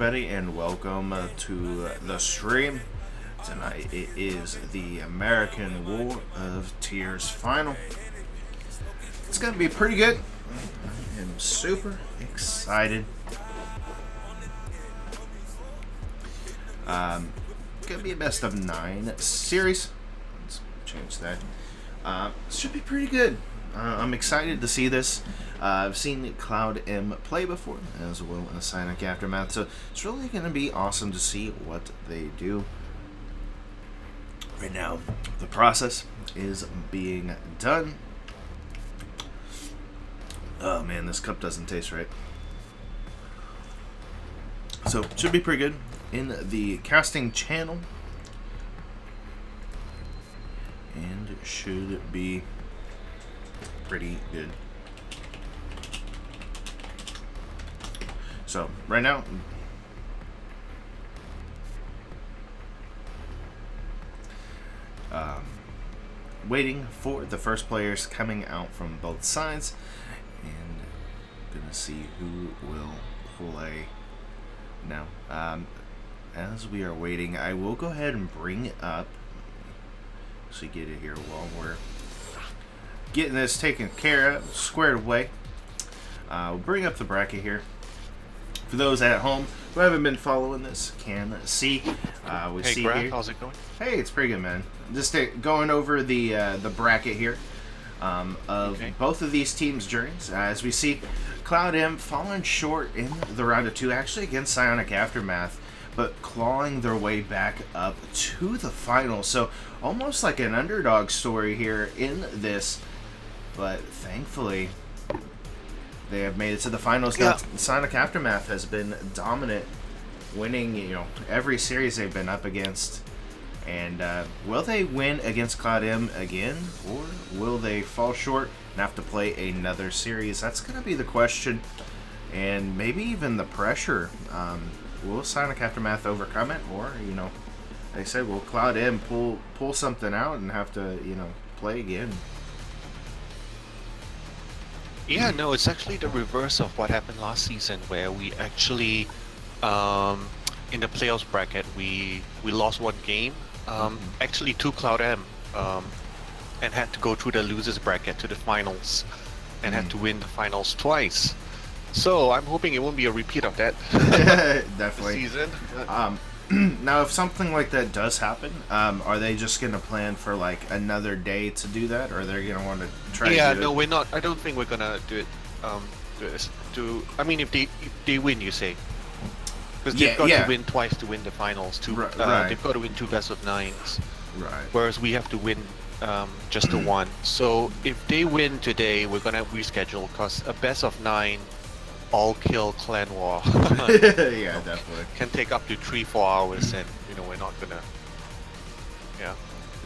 everybody, and welcome to the stream. Tonight it is the American War of Tears final. It's gonna be pretty good. I am super excited. Gonna be a best of 9 series. Let's change that. Should be pretty good. I'm excited to see this. I've seen cloudM play before, as well as Psionic Aftermath, so it's really going to be awesome to see what they do. Right now, the process is being done. Oh man, this cup doesn't taste right. So, it should be pretty good in the casting channel. And it should be pretty good. So, right now, waiting for the first players coming out from both sides, and gonna see who will play now. As we are waiting, I will go ahead and bring up, so get it here while we're getting this taken care of, squared away. We'll bring up the bracket here. For those at home who haven't been following this, can see. We hey, see Graf, here. how's it going? Hey, it's pretty good, man. Just going over the bracket here of both of these teams' journeys. As we see, cloudM falling short in the round of 2, actually against Psionic Aftermath, but clawing their way back up to the final. So almost like an underdog story here in this, but thankfully they have made it to the finals. Yeah. Now, Psionic Aftermath has been dominant, winning every series they've been up against. And will they win against cloudM again, or will they fall short and have to play another series? That's going to be the question, and maybe even the pressure. Will Psionic Aftermath overcome it, or like I said, will cloudM pull something out and have to play again? Yeah, no, it's actually the reverse of what happened last season, where we actually, in the playoffs bracket, we lost one game, actually to cloudM, and had to go through the losers bracket to the finals, and had to win the finals twice. So I'm hoping it won't be a repeat of that. Definitely. Season. Now, if something like that does happen, are they just going to plan for like another day to do that, or they're going to want to try? Yeah, to do no, it? we're not. I don't think we're gonna do it. I mean, if they win, you say, because they've got to win twice to win the finals. Right. They've got to win 2 best-of-9s. Right. Whereas we have to win just the one. So if they win today, we're gonna reschedule, because a best-of-9 all-kill clan war Yeah, definitely. can take up to 3-4 hours, and we're not gonna. Yeah.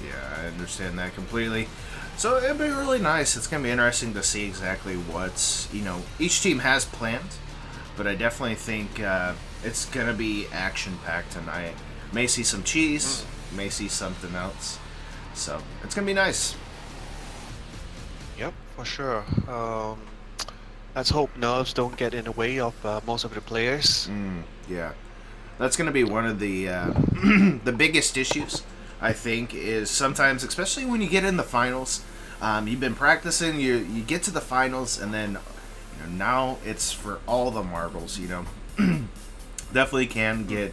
Yeah, I understand that completely. So it'll be really nice. It's going to be interesting to see exactly what's, each team has planned. But I definitely think it's going to be action-packed tonight. May see some cheese, may see something else. So it's going to be nice. Yep, for sure. Let's hope nerves don't get in the way of most of the players. Yeah. That's going to be one of the the biggest issues, I think, is sometimes, especially when you get in the finals, you've been practicing, you get to the finals, and then now it's for all the marbles. Definitely can get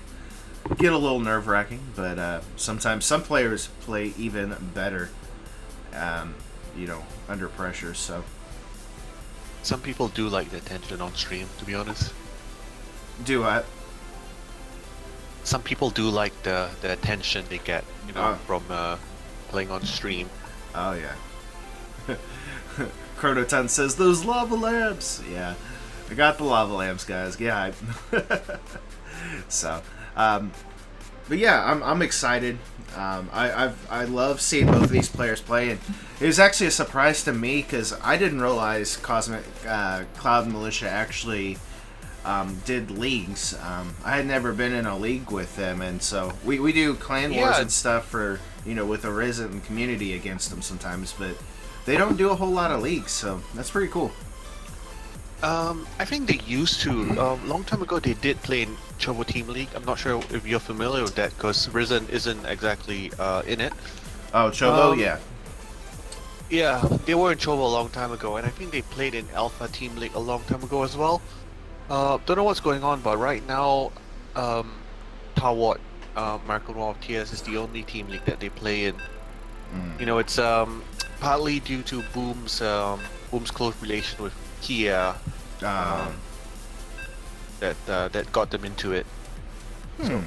a little nerve-wracking, but sometimes some players play even better under pressure. So Some people do like the attention on stream, to be honest. do I? Some people do like the attention they get, from playing on stream. Oh yeah. Crototon says those lava lamps. Yeah, I got the lava lamps, guys. Yeah. So, but yeah, I'm excited. I love seeing both of these players play, and it was actually a surprise to me because I didn't realize Cloud Militia actually did leagues. I had never been in a league with them, and so we do clan wars and stuff for with Arisen community against them sometimes, but they don't do a whole lot of leagues, so that's pretty cool. I think they used to. Long time ago, they did play in Chobo Team League. I'm not sure if you're familiar with that because Risen isn't exactly in it. Oh, Chobo, Um, yeah. Yeah, they were in Chobo a long time ago, and I think they played in Alpha Team League a long time ago as well. Don't know what's going on, but right now, TAWOT, American War of TS is the only team league that they play in. You know, it's partly due to Boom's close relation with Kia, Uh, um, that got them into it. hmm.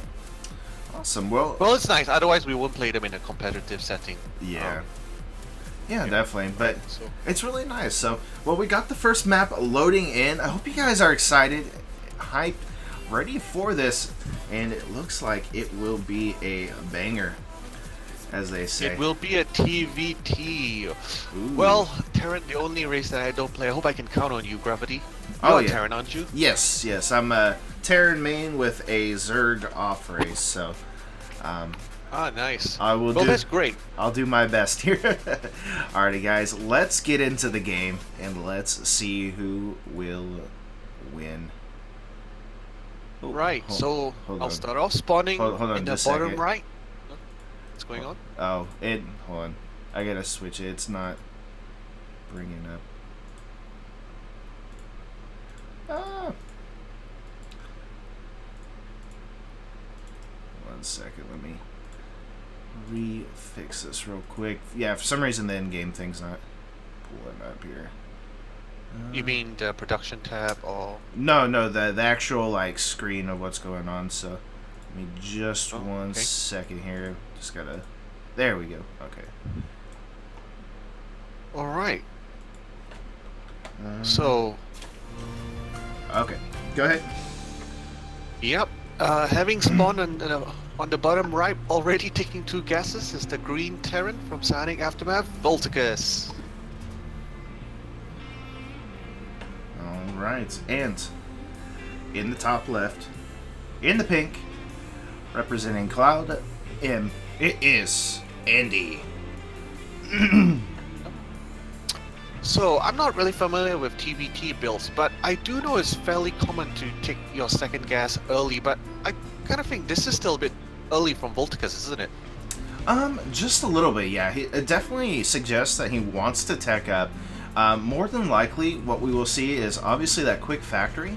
Awesome. Well, Well, it's nice. Otherwise, we won't play them in a competitive setting. yeah. Um, Yeah, definitely. But so it's really nice. So, well, we got the first map loading in. I hope you guys are excited, hyped, ready for this. And it looks like it will be a banger, as they say. it will be a TVT. Ooh. Well, Terran, the only race that I don't play. I hope I can count on you, Gravity. Oh, You're a yeah. Terran, aren't you? Yes, yes. I'm a Terran main with a Zerg off race. So, Ah, nice. I will Well, do. that's great. I'll do my best here. Alrighty, guys, let's get into the game and let's see who will win. Oh, Right. hold I'll on. start off spawning Hold on in the just a bottom second. right. What's going on? Oh, hold on. I gotta switch it. It's not bringing up. Ah. 1 second. Let me refix this real quick. Yeah, for some reason the in-game thing's not pulling up here. You mean the production tab or? No, the actual like screen of what's going on. So, let me just Oh, one okay. second here. Just gotta. There we go. Okay. All right. Um, So, Okay, go ahead. yep. Having spawned on the bottom right, already taking 2 gases is the green Terran from Psionic Aftermath, Volticus. All right, and in the top left, in the pink, representing cloudM, it is Andy. So, I'm not really familiar with TVT builds, but I do know it's fairly common to take your second gas early, but I kind of think this is still a bit early from Volticus, isn't it? Just a little bit, yeah. It definitely suggests that he wants to tech up. More than likely, what we will see is obviously that quick factory.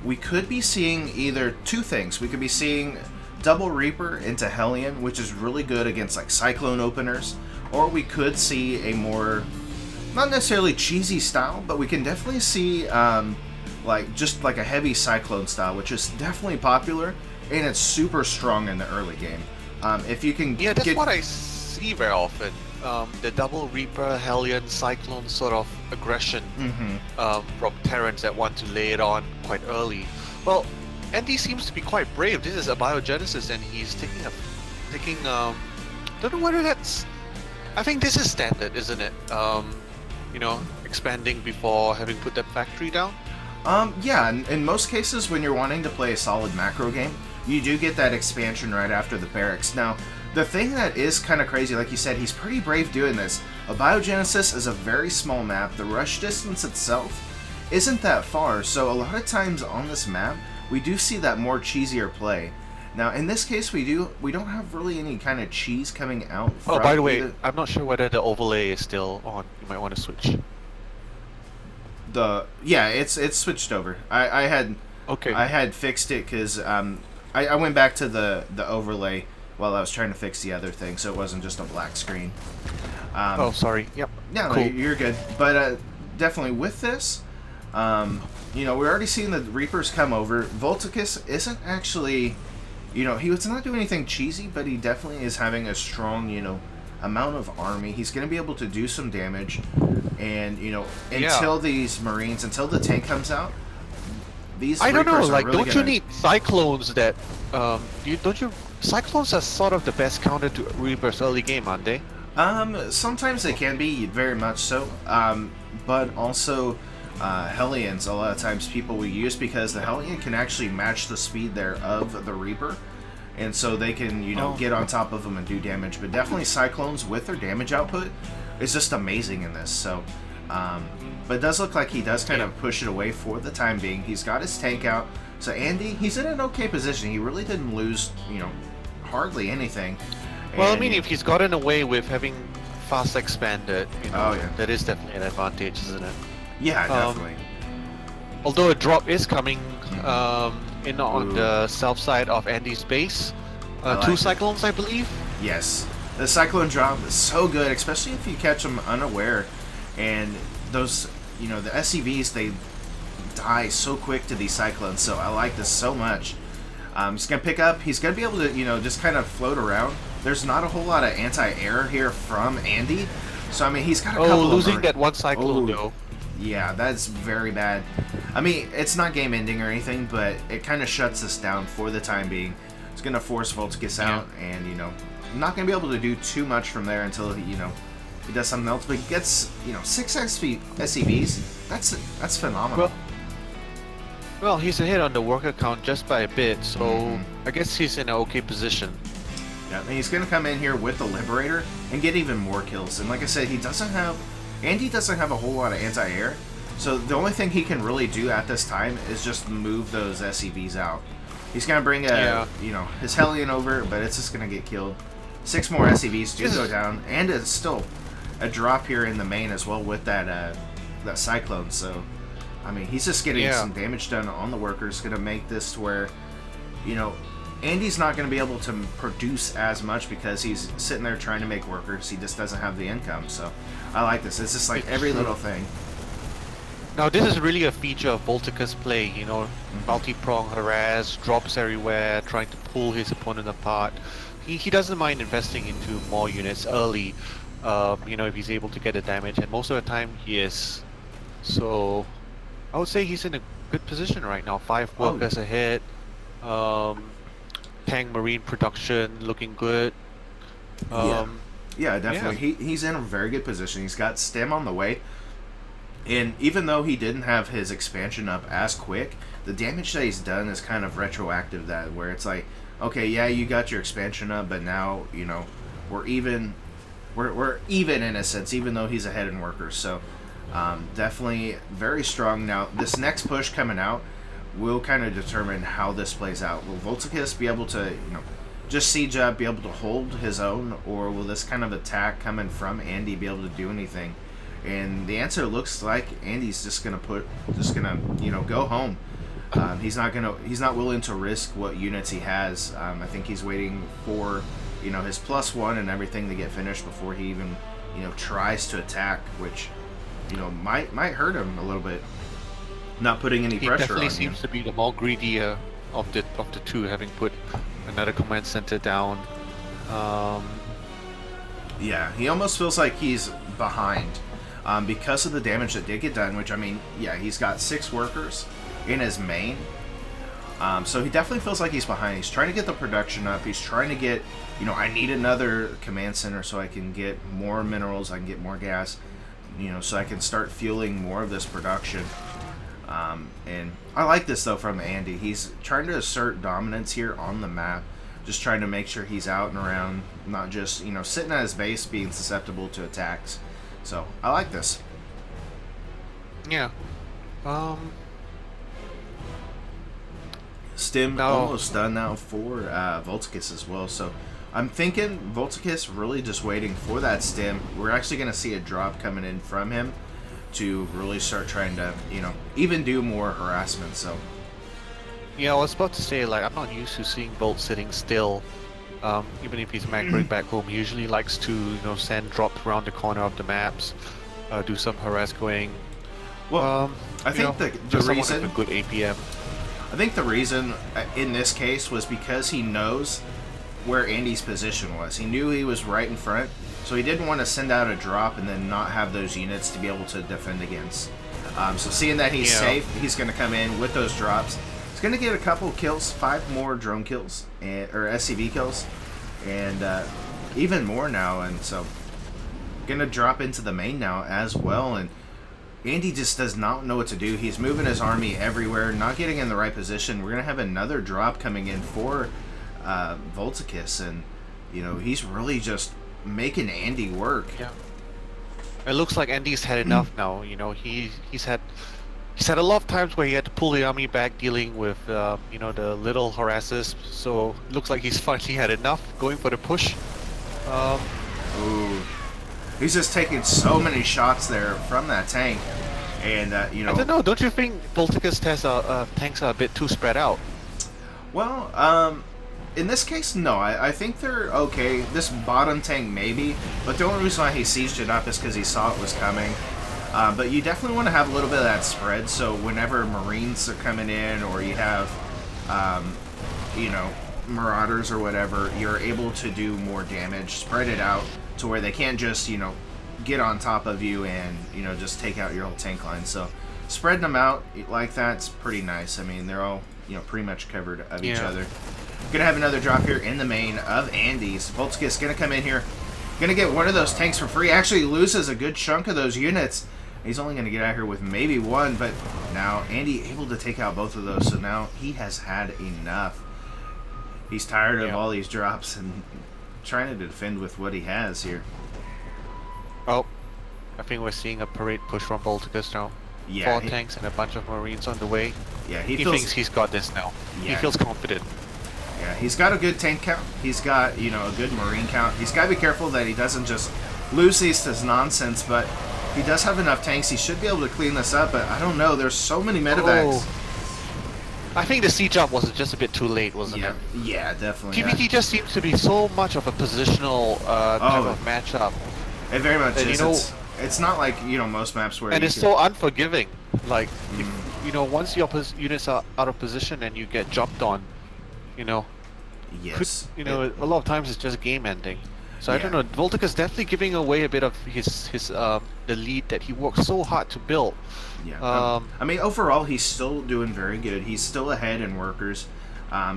We could be seeing either 2 things. We could be seeing double Reaper into Hellion, which is really good against like Cyclone openers, or we could see a more, not necessarily cheesy style, but we can definitely see like just like a heavy Cyclone style, which is definitely popular and it's super strong in the early game. If you can Yeah, that's get what I see very often. The double Reaper, Hellion, Cyclone sort of aggression from Terrans that want to lay it on quite early. Well, Andy seems to be quite brave. This is a biogenesis, and he's taking don't know whether that's. I think this is standard, isn't it? You know, expanding before having put that factory down. Yeah, in most cases when you're wanting to play a solid macro game, you do get that expansion right after the barracks. Now, the thing that is kind of crazy, like you said, he's pretty brave doing this. A biogenesis is a very small map. The rush distance itself isn't that far, so a lot of times on this map, we do see that more cheesier play. Now, in this case, we don't have really any kind of cheese coming out. Oh, from by the way, either- I'm not sure whether the overlay is still on. You might want to switch. yeah, it's switched over. I had fixed it because I went back to the overlay while I was trying to fix the other thing, so it wasn't just a black screen. Oh, sorry. Yep. Yeah, Cool. no, you're good. But definitely with this, we're already seeing the Reapers come over. Volticus isn't actually, he was not doing anything cheesy, but he definitely is having a strong, amount of army. He's going to be able to do some damage, and until these Marines, until the tank comes out, these I don't know. Reapers are Like, really don't you gonna- need cyclones that? Don't you? Cyclones are sort of the best counter to Reaper's early game, aren't they? Sometimes they can be, very much so. But also, Hellions, a lot of times people will use because the Hellion can actually match the speed there of the Reaper. And so they can, get on top of them and do damage. But definitely Cyclones with their damage output is just amazing in this. So, But it does look like he does kind of push it away for the time being. He's got his tank out. So Andy, he's in an okay position. He really didn't lose, hardly anything. Well, I mean, if he's gotten away with having fast expanded, that is definitely an advantage, isn't it? Yeah, definitely. Although a drop is coming in on the south side of Andy's base. Two Cyclones, I believe? Yes. The Cyclone drop is so good, especially if you catch them unaware. And those, the SCVs, they die so quick to these Cyclones, so I like this so much. He's going to pick up, he's going to be able to, just kind of float around. There's not a whole lot of anti-air here from Andy, so I mean, he's got a couple losing that one Cyclone, though. Yeah, that's very bad. I mean, it's not game ending or anything, but it kind of shuts us down for the time being. It's going to force Volticus out, and, not going to be able to do too much from there until, he does something else. But he gets, 6 SCVs. That's phenomenal. Well, he's ahead on the worker count just by a bit, so I guess he's in an okay position. Yeah, and he's going to come in here with the Liberator and get even more kills. And like I said, Andy doesn't have a whole lot of anti-air, so the only thing he can really do at this time is just move those SCVs out. He's going to bring his Hellion over, but it's just going to get killed. 6 more SCVs do go down, and it's still a drop here in the main as well with that Cyclone. So, I mean, he's just getting some damage done on the workers. Going to make this to where, Andy's not going to be able to produce as much because he's sitting there trying to make workers. He just doesn't have the income. So, I like this. It's just like every little thing. Now, this is really a feature of Volticus play, multi-prong harass, drops everywhere, trying to pull his opponent apart. He doesn't mind investing into more units early, if he's able to get the damage, and most of the time he is. So, I would say he's in a good position right now. 5 workers ahead, tank marine production looking good. Yeah, definitely. Yeah. He's in a very good position. He's got stem on the way. And even though he didn't have his expansion up as quick, the damage that he's done is kind of retroactive, where it's like, okay, yeah, you got your expansion up, but now, we're even in a sense, even though he's ahead in workers. So, definitely very strong. Now, this next push coming out will kind of determine how this plays out. Will Volticus be able to, just siege up, be able to hold his own, or will this kind of attack coming from Andy be able to do anything? And the answer looks like Andy's just gonna go home. He's not willing to risk what units he has. I think he's waiting for, his +1 and everything to get finished before he even, tries to attack, which, might hurt him a little bit. Not putting any pressure on him. He definitely seems to be the more greedy of the two, having put another command center down. Yeah, he almost feels like he's behind. Because of the damage that did get done, which, I mean, yeah, he's got 6 workers in his main. So he definitely feels like he's behind. He's trying to get the production up. He's trying to get, I need another command center so I can get more minerals, I can get more gas, so I can start fueling more of this production. And I like this, though, from Andy. He's trying to assert dominance here on the map. Just trying to make sure he's out and around, not just, sitting at his base being susceptible to attacks. So, I like this. Yeah. Stim almost done now for Volticus as well. So, I'm thinking Volticus really just waiting for that stim. We're actually going to see a drop coming in from him to really start trying to, even do more harassment. So, yeah, I was about to say, I'm not used to seeing Volt sitting still. Even if he's macroing back home, he usually likes to, send drops around the corner of the maps, do some harass going. Well, I think the reason a good APM. I think the reason in this case was because he knows where Andy's position was. He knew he was right in front, so he didn't want to send out a drop and then not have those units to be able to defend against. So seeing that he's safe, he's going to come in with those drops. He's going to get a couple kills, 5 more drone kills, or SCV kills, and even more now. And so, going to drop into the main now as well. And Andy just does not know what to do. He's moving his army everywhere, not getting in the right position. We're going to have another drop coming in for Volticus, and he's really just making Andy work. Yeah. It looks like Andy's had enough now. You know, he's had a lot of times where he had to pull the army back dealing with you know, the little harassers. So it looks like he's finally had enough, going for the push. Ooh. He's just taking so many shots there from that tank. And, you know... I don't know, don't you think Volticus tanks are a bit too spread out? Well, in this case, no. I think they're okay. This bottom tank, maybe. But the only reason why he sieged it up is because he saw it was coming. But you definitely want to have a little bit of that spread, so whenever Marines are coming in, or you have, you know, Marauders or whatever, you're able to do more damage, spread it out, to where they can't just, you know, get on top of you and, you know, just take out your whole tank line. So spreading them out like that's pretty nice. I mean, they're all, you know, pretty much covered of each other. Gonna have another drop here in the main of Andy's. Volticus gonna come in here, gonna get one of those tanks for free. Actually loses a good chunk of those units. He's only gonna get out here with maybe one, but now Andy able to take out both of those, so now he has had enough. He's tired of all these drops and trying to defend with what he has here. Oh, I think we're seeing a parade push from Volticus now. Yeah, 4 tanks and a bunch of Marines on the way. Yeah, he thinks he's got this now. Yeah. He feels confident. Yeah, he's got a good tank count. He's got, you know, a good Marine count. He's got to be careful that he doesn't just lose these to nonsense, but he does have enough tanks. He should be able to clean this up, but I don't know. There's so many medevacs. Oh. I think the siege up was just a bit too late, wasn't it? Yeah, definitely. TBT just seems to be so much of a positional type of matchup. It very much and, is. You know, it's not like, you know, most maps where and it's so unforgiving. Like, if, you know, once your units are out of position and you get jumped on, you know, you know, a lot of times it's just game ending. So I don't know. Volticus definitely giving away a bit of his the lead that he worked so hard to build. Yeah. I mean, overall, he's still doing very good. He's still ahead in workers.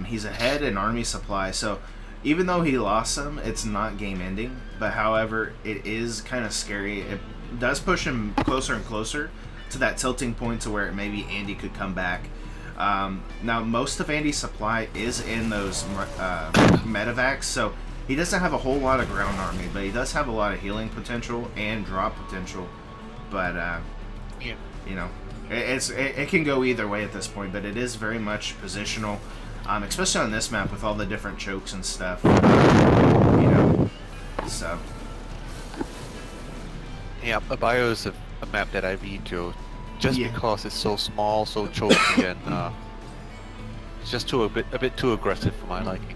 He's ahead in army supply. So even though he lost some, it's not game ending. But however, it is kind of scary. It does push him closer and closer to that tilting point to where maybe Andy could come back. Now, most of Andy's supply is in those medevacs, so he doesn't have a whole lot of ground army, but he does have a lot of healing potential and drop potential. But you know, it can go either way at this point, but it is very much positional, especially on this map with all the different chokes and stuff. You know, so yeah, Bio is a map that I veto just because it's so small, so choky, and it's just a bit too aggressive for my liking.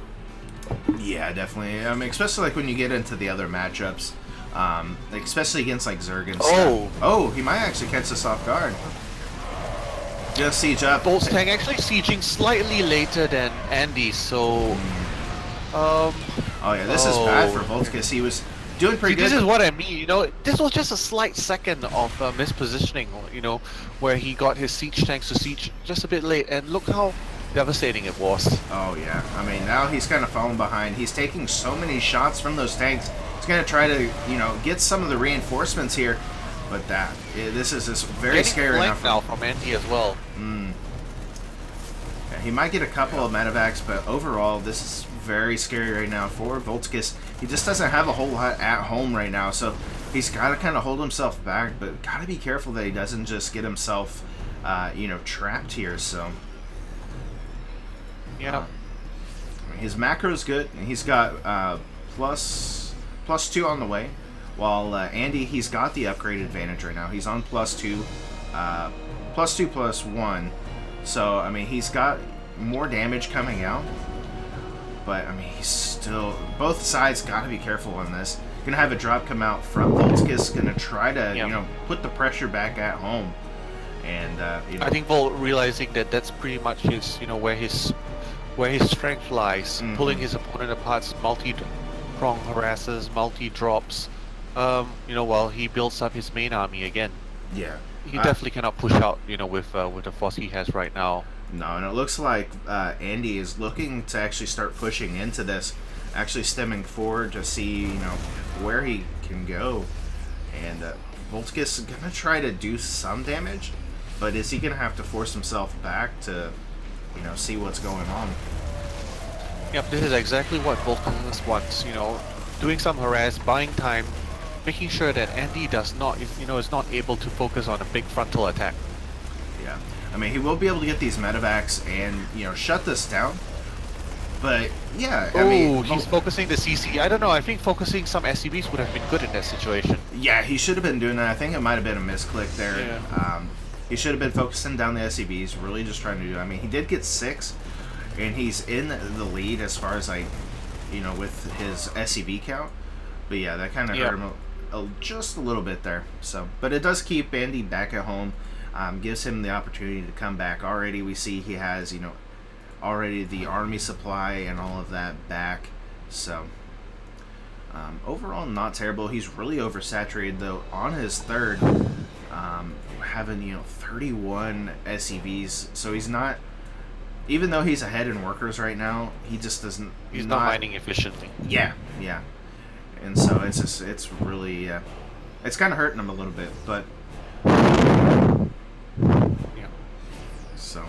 Yeah, definitely. I mean, especially like when you get into the other matchups, like especially against like Zerg and stuff. Oh, he might actually catch us off guard. Just siege up. Bolt's tank actually sieging slightly later than Andy, so. Oh yeah, this is bad for Volticus. He was doing pretty good. This is what I mean. You know, this was just a slight second of mispositioning. You know, where he got his siege tanks to siege just a bit late, and look how devastating it was. Oh yeah, I mean now he's kind of falling behind. He's taking so many shots from those tanks. He's gonna try to, you know, get some of the reinforcements here, but this is just very scary enough now from Andy as well. Yeah, he might get a couple of medevacs, but overall this is very scary right now for Volticus. He just doesn't have a whole lot at home right now, so he's got to kind of hold himself back, but got to be careful that he doesn't just get himself, you know, trapped here. So. Yeah. His macro's good. He's got plus 2 on the way, while Andy, he's got the upgrade advantage right now. He's on +2, +1. So I mean, he's got more damage coming out, but I mean, he's still, both sides got to be careful on this. Gonna have a drop come out from Volticus. Gonna try to you know, put the pressure back at home, and you know, I think Volt realizing that that's pretty much his, you know, where his strength lies, pulling his opponent apart, multi-prong harasses, multi-drops, you know, while he builds up his main army again. Yeah. He definitely cannot push out, you know, with the force he has right now. No, and it looks like Andy is looking to actually start pushing into this, actually stemming forward to see, you know, where he can go. And Volticus is going to try to do some damage, but is he going to have to force himself back to, you know, see what's going on? Yep, this is exactly what Volticus wants, you know, doing some harass, buying time, making sure that Andy does not, is not able to focus on a big frontal attack. Yeah, I mean, he will be able to get these medevacs and shut this down. But yeah, I mean, he's focusing the CC. I don't know. I think focusing some SCVs would have been good in that situation. yeah, he should have been doing that. I think it might have been a misclick there. Yeah. He should have been focusing down the SCVs, really just trying to do. I mean, he did get 6, and he's in the lead as far as with his SCV count. But yeah, that kind of hurt him just a little bit there. So, but it does keep Andy back at home. Gives him the opportunity to come back. Already, we see he has already the army supply and all of that back. So overall, not terrible. He's really oversaturated though on his third, having 31 SCVs. So he's not, even though he's ahead in workers right now, he just doesn't. He's not mining efficiently. Yeah, yeah. And so it's really it's kind of hurting him a little bit, but yeah. So.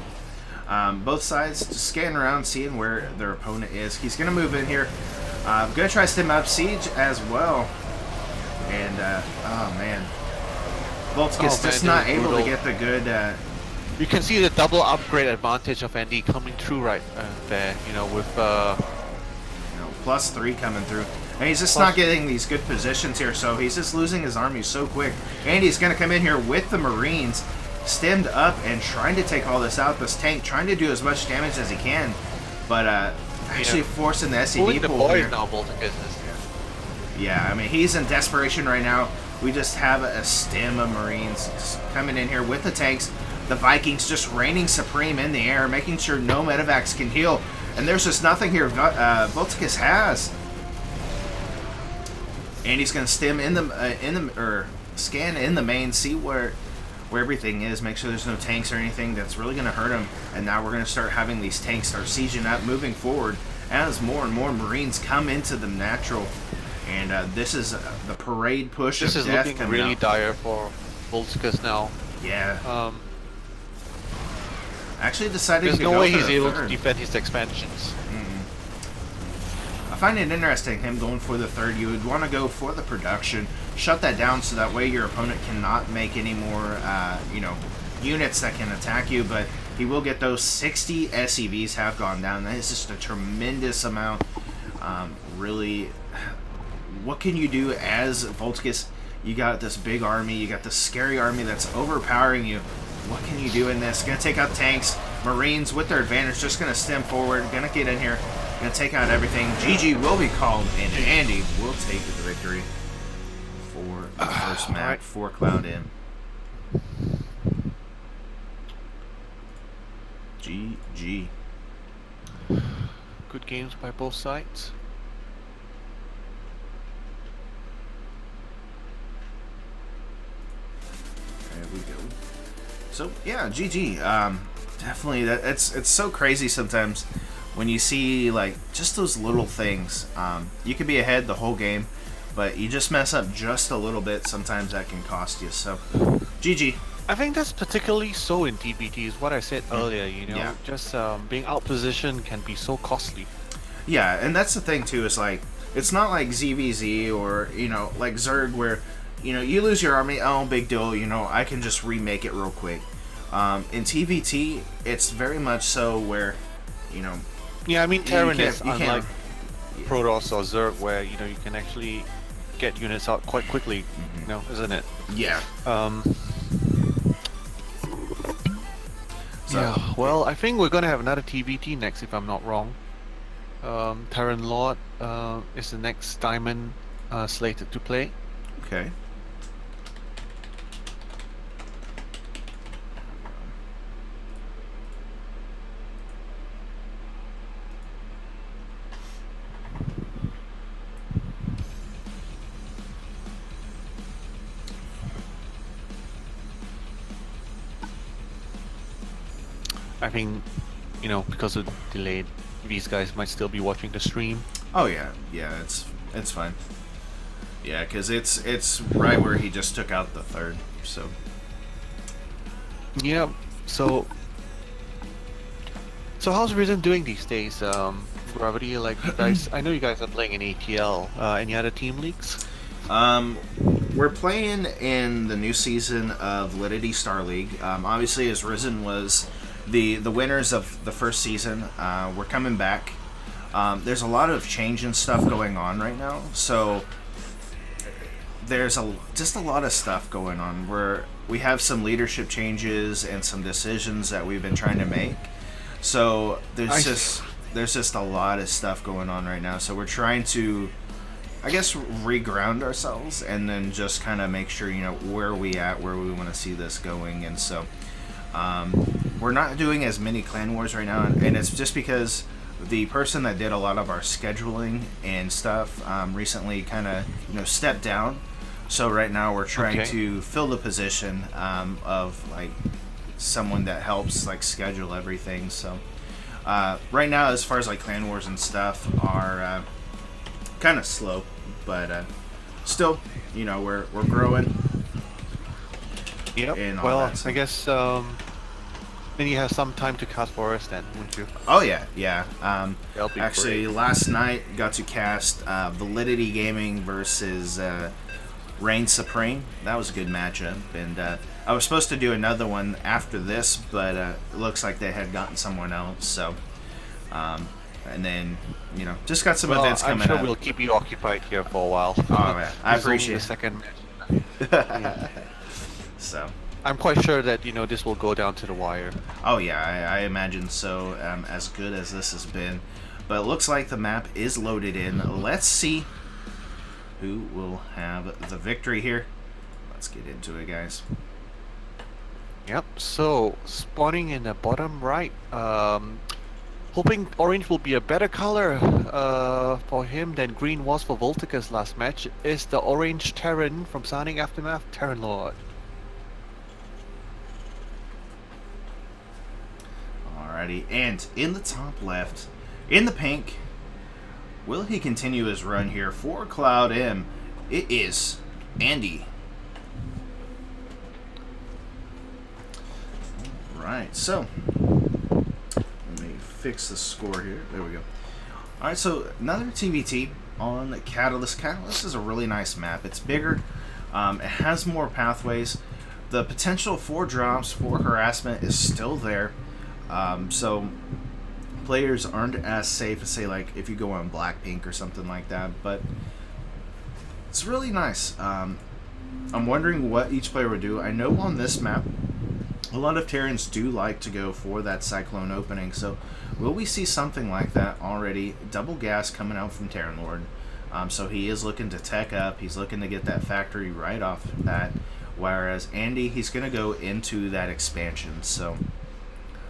Both sides just scanning around, seeing where their opponent is. He's going to move in here. Going to try to stem up Siege as well. And, oh man. Voltskis just not able to get the good... you can see the double upgrade advantage of Andy coming through right there, with... +3 coming through. And he's just not getting these good positions here, so he's just losing his army so quick. Andy's going to come in here with the Marines, stemmed up and trying to take all this out. This tank trying to do as much damage as he can, but actually forcing the SCV pool here. Now, yeah, I mean, he's in desperation right now. We just have a stem of Marines just coming in here with the tanks. The Vikings just reigning supreme in the air, making sure no medevacs can heal. And there's just nothing here Voltskis has. And he's going to stem or scan in the main, see where everything is, make sure there's no tanks or anything that's really going to hurt him. And now we're going to start having these tanks start sieging up, moving forward as more and more Marines come into the natural. And this is the parade push this of is death looking really dire for Voltskis now. Yeah. Actually decided there's to no go way for he's the able third. to defend his expansions. I find it interesting, him going for the third. You would want to go for the production, shut that down so that way your opponent cannot make any more, units that can attack you, but he will get those 60 SCVs have gone down. That is just a tremendous amount. Really, what can you do as Voltskis? You got this big army, you got this scary army that's overpowering you. What can you do in this? Gonna take out tanks, Marines with their advantage, just gonna stem forward, gonna get in here, gonna take out everything. GG will be called, and Andy will take the victory for the first map for cloudM. GG. Good games by both sides. There we go. So yeah, GG. Definitely, it's so crazy sometimes when you see like just those little things. You could be ahead the whole game, but you just mess up just a little bit. Sometimes that can cost you. So, GG. I think that's particularly so in TBT, is what I said earlier. Yeah. Just being outpositioned can be so costly. Yeah, and that's the thing too. Is like it's not like ZVZ or like Zerg where you lose your army. Oh, big deal. I can just remake it real quick. In TVT, it's very much so where Yeah, I mean Terran is you unlike Protoss or Zerg, where you can actually get units out quite quickly. Isn't it? Yeah. Yeah. Well, I think we're gonna have another TVT next, if I'm not wrong. Terran Lord is the next diamond slated to play. Okay. I think, because of the delay, these guys might still be watching the stream. Oh yeah, it's fine. Yeah, because it's right where he just took out the third. So. Yeah. So how's Risen doing these days? Gravity, like you guys, I know you guys are playing in ATL. Any other team leagues? We're playing in the new season of Validity Star League. Obviously, as Risen was the winners of the first season, we're coming back. There's a lot of change and stuff going on right now, so there's just a lot of stuff going on. We have some leadership changes and some decisions that we've been trying to make. So there's just a lot of stuff going on right now. So we're trying to, I guess, reground ourselves and then just kind of make sure, where we at, where we want to see this going. And so we're not doing as many clan wars right now, and it's just because the person that did a lot of our scheduling and stuff recently kind of stepped down. So right now we're trying to fill the position of like someone that helps like schedule everything. So right now, as far as like clan wars and stuff are kind of slow, but still, we're growing. Yep. Well, that, I guess then you have some time to cast for us, then, wouldn't you? Oh yeah. Actually, great. Last night got to cast Validity Gaming versus Reign Supreme. That was a good matchup, and I was supposed to do another one after this, but it looks like they had gotten someone else. So, and then just got some events coming up. I'm sure we'll keep you occupied here for a while. Oh man, I appreciate the second. So. I'm quite sure that this will go down to the wire. Oh yeah, I imagine so. As good as this has been, but it looks like the map is loaded in. Let's see who will have the victory here. Let's get into it, guys. Yep. So spawning in the bottom right. Hoping orange will be a better color for him than green was for Volticus last match. Is the orange Terran from Psionic Aftermath, Terran Lord. Alrighty, and in the top left, in the pink, will he continue his run here for cloudM? It is Andy. Alright, so let me fix the score here. There we go. Alright, so another TVT on Catalyst. Catalyst is a really nice map. It's bigger. It has more pathways. The potential for drops for harassment is still there. So players aren't as safe as, say, like if you go on Blackpink or something like that, but it's really nice. I'm wondering what each player would do. I know on this map a lot of Terrans do like to go for that Cyclone opening, so will we see something like that already? Double gas coming out from Terran Lord. So he is looking to tech up. He's looking to get that factory right off the bat, whereas Andy, he's going to go into that expansion. So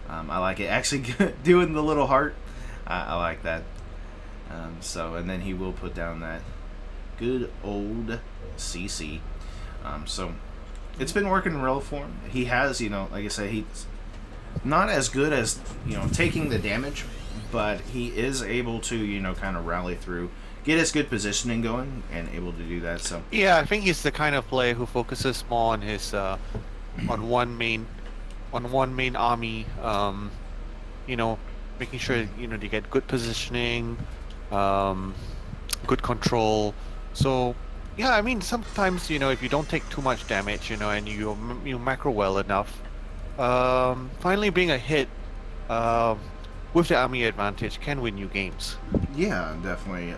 I like it. Actually, doing the little heart, I like that. And then he will put down that good old CC. So it's been working real for him. He has, like I said, he's not as good as, taking the damage, but he is able to, kind of rally through, get his good positioning going, and able to do that. So yeah, I think he's the kind of player who focuses more on his on one main army, making sure they get good positioning, good control. So yeah, I mean sometimes if you don't take too much damage, and you macro well enough, finally being a hit with the army advantage can win you games. Yeah, definitely.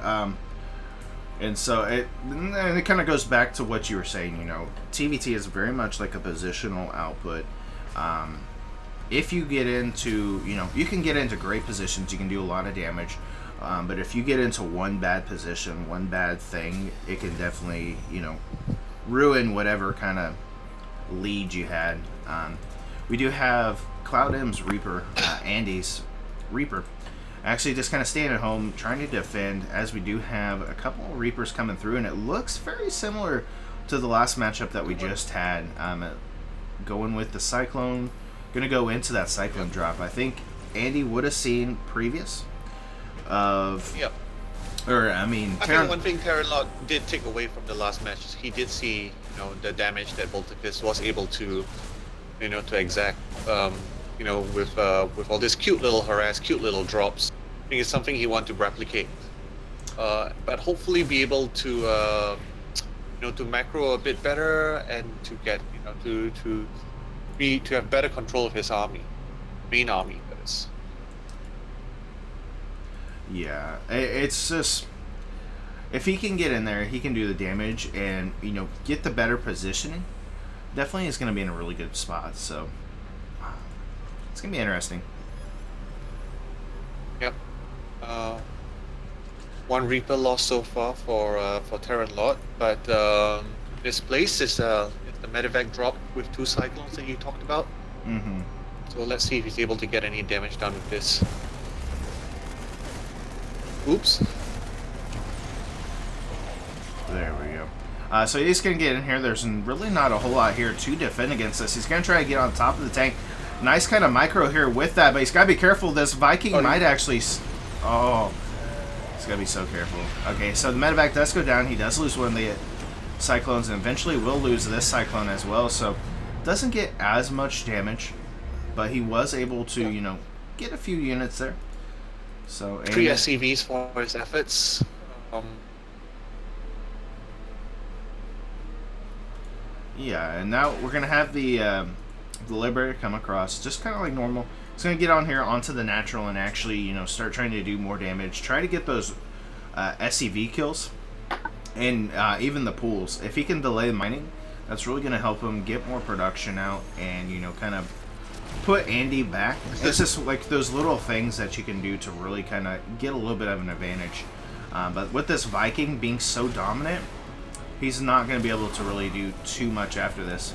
And so it kind of goes back to what you were saying. TVT is very much like a positional output. If you get into, you can get into great positions, you can do a lot of damage, but if you get into one bad position, one bad thing, it can definitely, ruin whatever kind of lead you had. We do have cloudM's Reaper, Andy's Reaper, actually just kind of staying at home, trying to defend, as we do have a couple of Reapers coming through, and it looks very similar to the last matchup that we just had. Going with the Cyclone, gonna go into that Cyclone drop. I think Andy would have seen previous of, yep. Or I mean, I think one thing Terran Lord did take away from the last match is he did see the damage that Volticus was able to to exact with all this cute little harass, cute little drops. I think it's something he wants to replicate, but hopefully be able to to macro a bit better and to get to have better control of his army, main army. That is. Yeah, it's just if he can get in there, he can do the damage and get the better positioning. Definitely is going to be in a really good spot. So it's going to be interesting. Yep. One Reaper lost so far for Terran Lord, but misplaced is the medevac drop with 2 cyclones that you talked about. Mm-hmm. So let's see if he's able to get any damage done with this. Oops. There we go. So he's going to get in here. There's really not a whole lot here to defend against this. He's going to try to get on top of the tank. Nice kind of micro here with that, but he's got to be careful. This Viking might actually... Oh, he's got to be so careful. Okay, so the medevac does go down. He does lose one of the cyclones and eventually will lose this cyclone as well. So doesn't get as much damage, but he was able to, get a few units there. So 3 SCVs for his efforts. Yeah, and now we're going to have the Liberator come across, just kind of like normal. He's going to get on here onto the natural and actually, start trying to do more damage. Try to get those SCV kills and even the pools. If he can delay mining, that's really going to help him get more production out and, kind of put Andy back. It's just like those little things that you can do to really kind of get a little bit of an advantage. But with this Viking being so dominant, he's not going to be able to really do too much after this.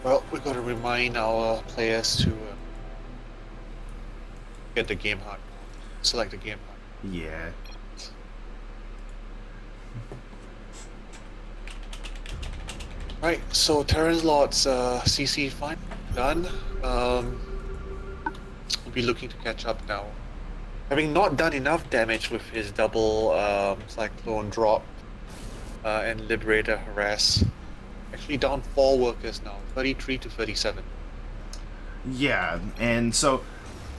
Well, we've got to remind our players to get the game hard. Select the game hard. Yeah. Right, so Terran Lord's CC fine done. We'll be looking to catch up now. Having not done enough damage with his double cyclone drop and Liberator harass. Actually down 4 workers now, 33 to 37. Yeah, and so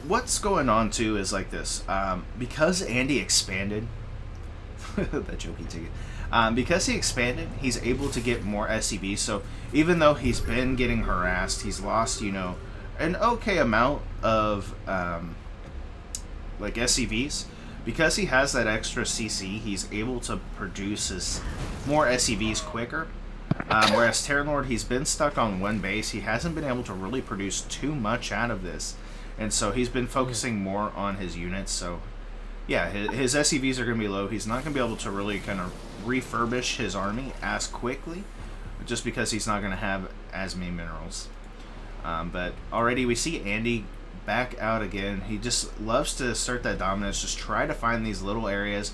what's going on too is like this. Because Andy expanded, that jokey ticket. Because he expanded, he's able to get more SCVs. So even though he's been getting harassed, he's lost, an okay amount of like SCVs. Because he has that extra CC, he's able to produce his more SCVs quicker. Whereas Terran Lord, he's been stuck on one base. He hasn't been able to really produce too much out of this. And so he's been focusing more on his units. So, yeah, his SCVs are going to be low. He's not going to be able to really kind of refurbish his army as quickly, just because he's not going to have as many minerals. But already we see Andy back out again. He just loves to assert that dominance, just try to find these little areas,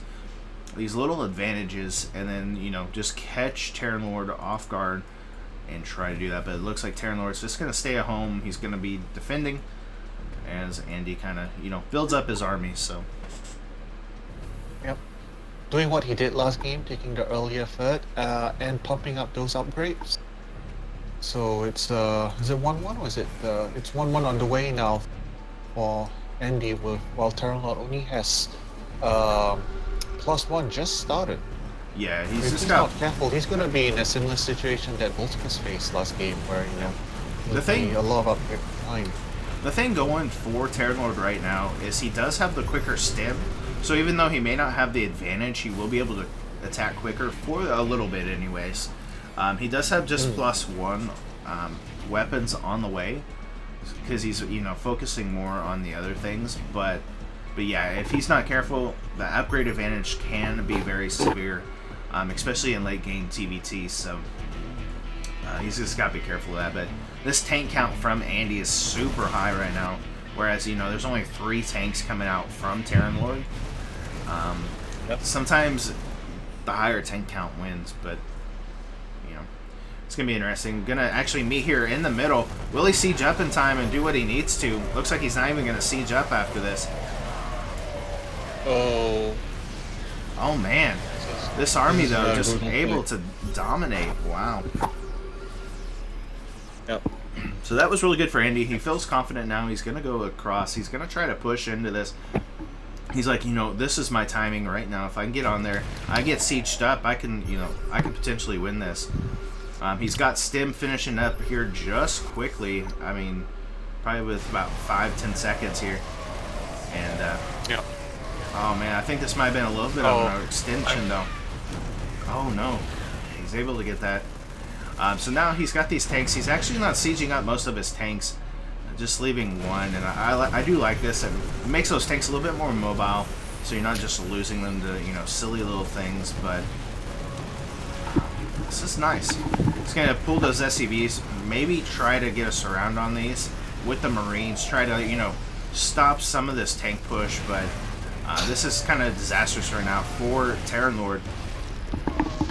these little advantages, and then, just catch Terran Lord off guard and try to do that. But it looks like Terran Lord's just going to stay at home. He's going to be defending as Andy kind of, builds up his army. So, yep. Doing what he did last game, taking the earlier third and pumping up those upgrades. So it's, is it 1-1 or is it, it's 1-1 on the way now for Andy, while Terran Lord only has +1 just started. yeah, If he's just he's got... not careful, he's going to be in a similar situation that Volticus faced last game, where there'll be a lot of upgrade time. The thing going for Terran Lord right now is he does have the quicker stim, so even though he may not have the advantage, he will be able to attack quicker for a little bit anyways. He does have just +1 weapons on the way, because he's focusing more on the other things, but yeah, if he's not careful, the upgrade advantage can be very severe, especially in late game TVT, so he's just got to be careful of that. But this tank count from Andy is super high right now, whereas there's only 3 tanks coming out from Terran Lord. Sometimes the higher tank count wins, but it's gonna be interesting. Gonna actually meet here in the middle. Will he siege up in time and do what he needs to? Looks like he's not even gonna siege up after this. Oh man, this army though just good able to dominate. Wow. Yep. So that was really good for Andy. He feels confident now. He's going to go across. He's going to try to push into this. He's like, this is my timing right now. If I can get on there, I get sieged up, I can potentially win this. He's got Stim finishing up here just quickly. I mean, probably with about 5-10 seconds here. And, yeah. Oh, man, I think this might have been a little bit of an extension, though. Oh, no. He's able to get that. So now he's got these tanks. He's actually not sieging up most of his tanks, just leaving one. And I do like this. It makes those tanks a little bit more mobile, so you're not just losing them to, silly little things. But this is nice. He's going to pull those SCVs, maybe try to get a surround on these with the Marines, try to, stop some of this tank push. But this is kind of disastrous right now for Terran Lord.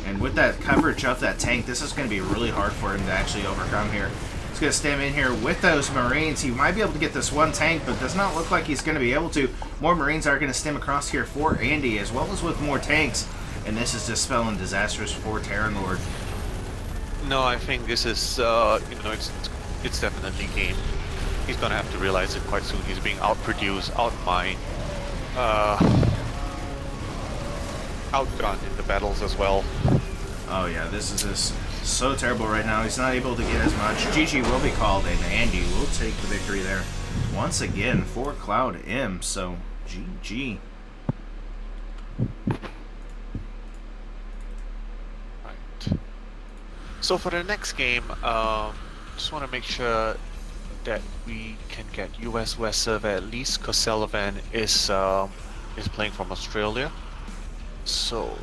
And with that coverage of that tank, this is going to be really hard for him to actually overcome here. He's going to stand in here with those Marines. He might be able to get this one tank, but does not look like he's going to be able to. More Marines are going to stem across here for Andy, as well as with more tanks. And this is just spelling disastrous for Terran Lord. No, I think this is, it's definitely game. He's going to have to realize it quite soon. He's being outproduced, outmined, outgunned in the battles as well. Oh yeah, this is just so terrible right now. He's not able to get as much. GG will be called, and Andy will take the victory there once again for cloudM. So GG. Right. So for the next game, just want to make sure that we can get US West server at least, because Sullivan is playing from Australia. So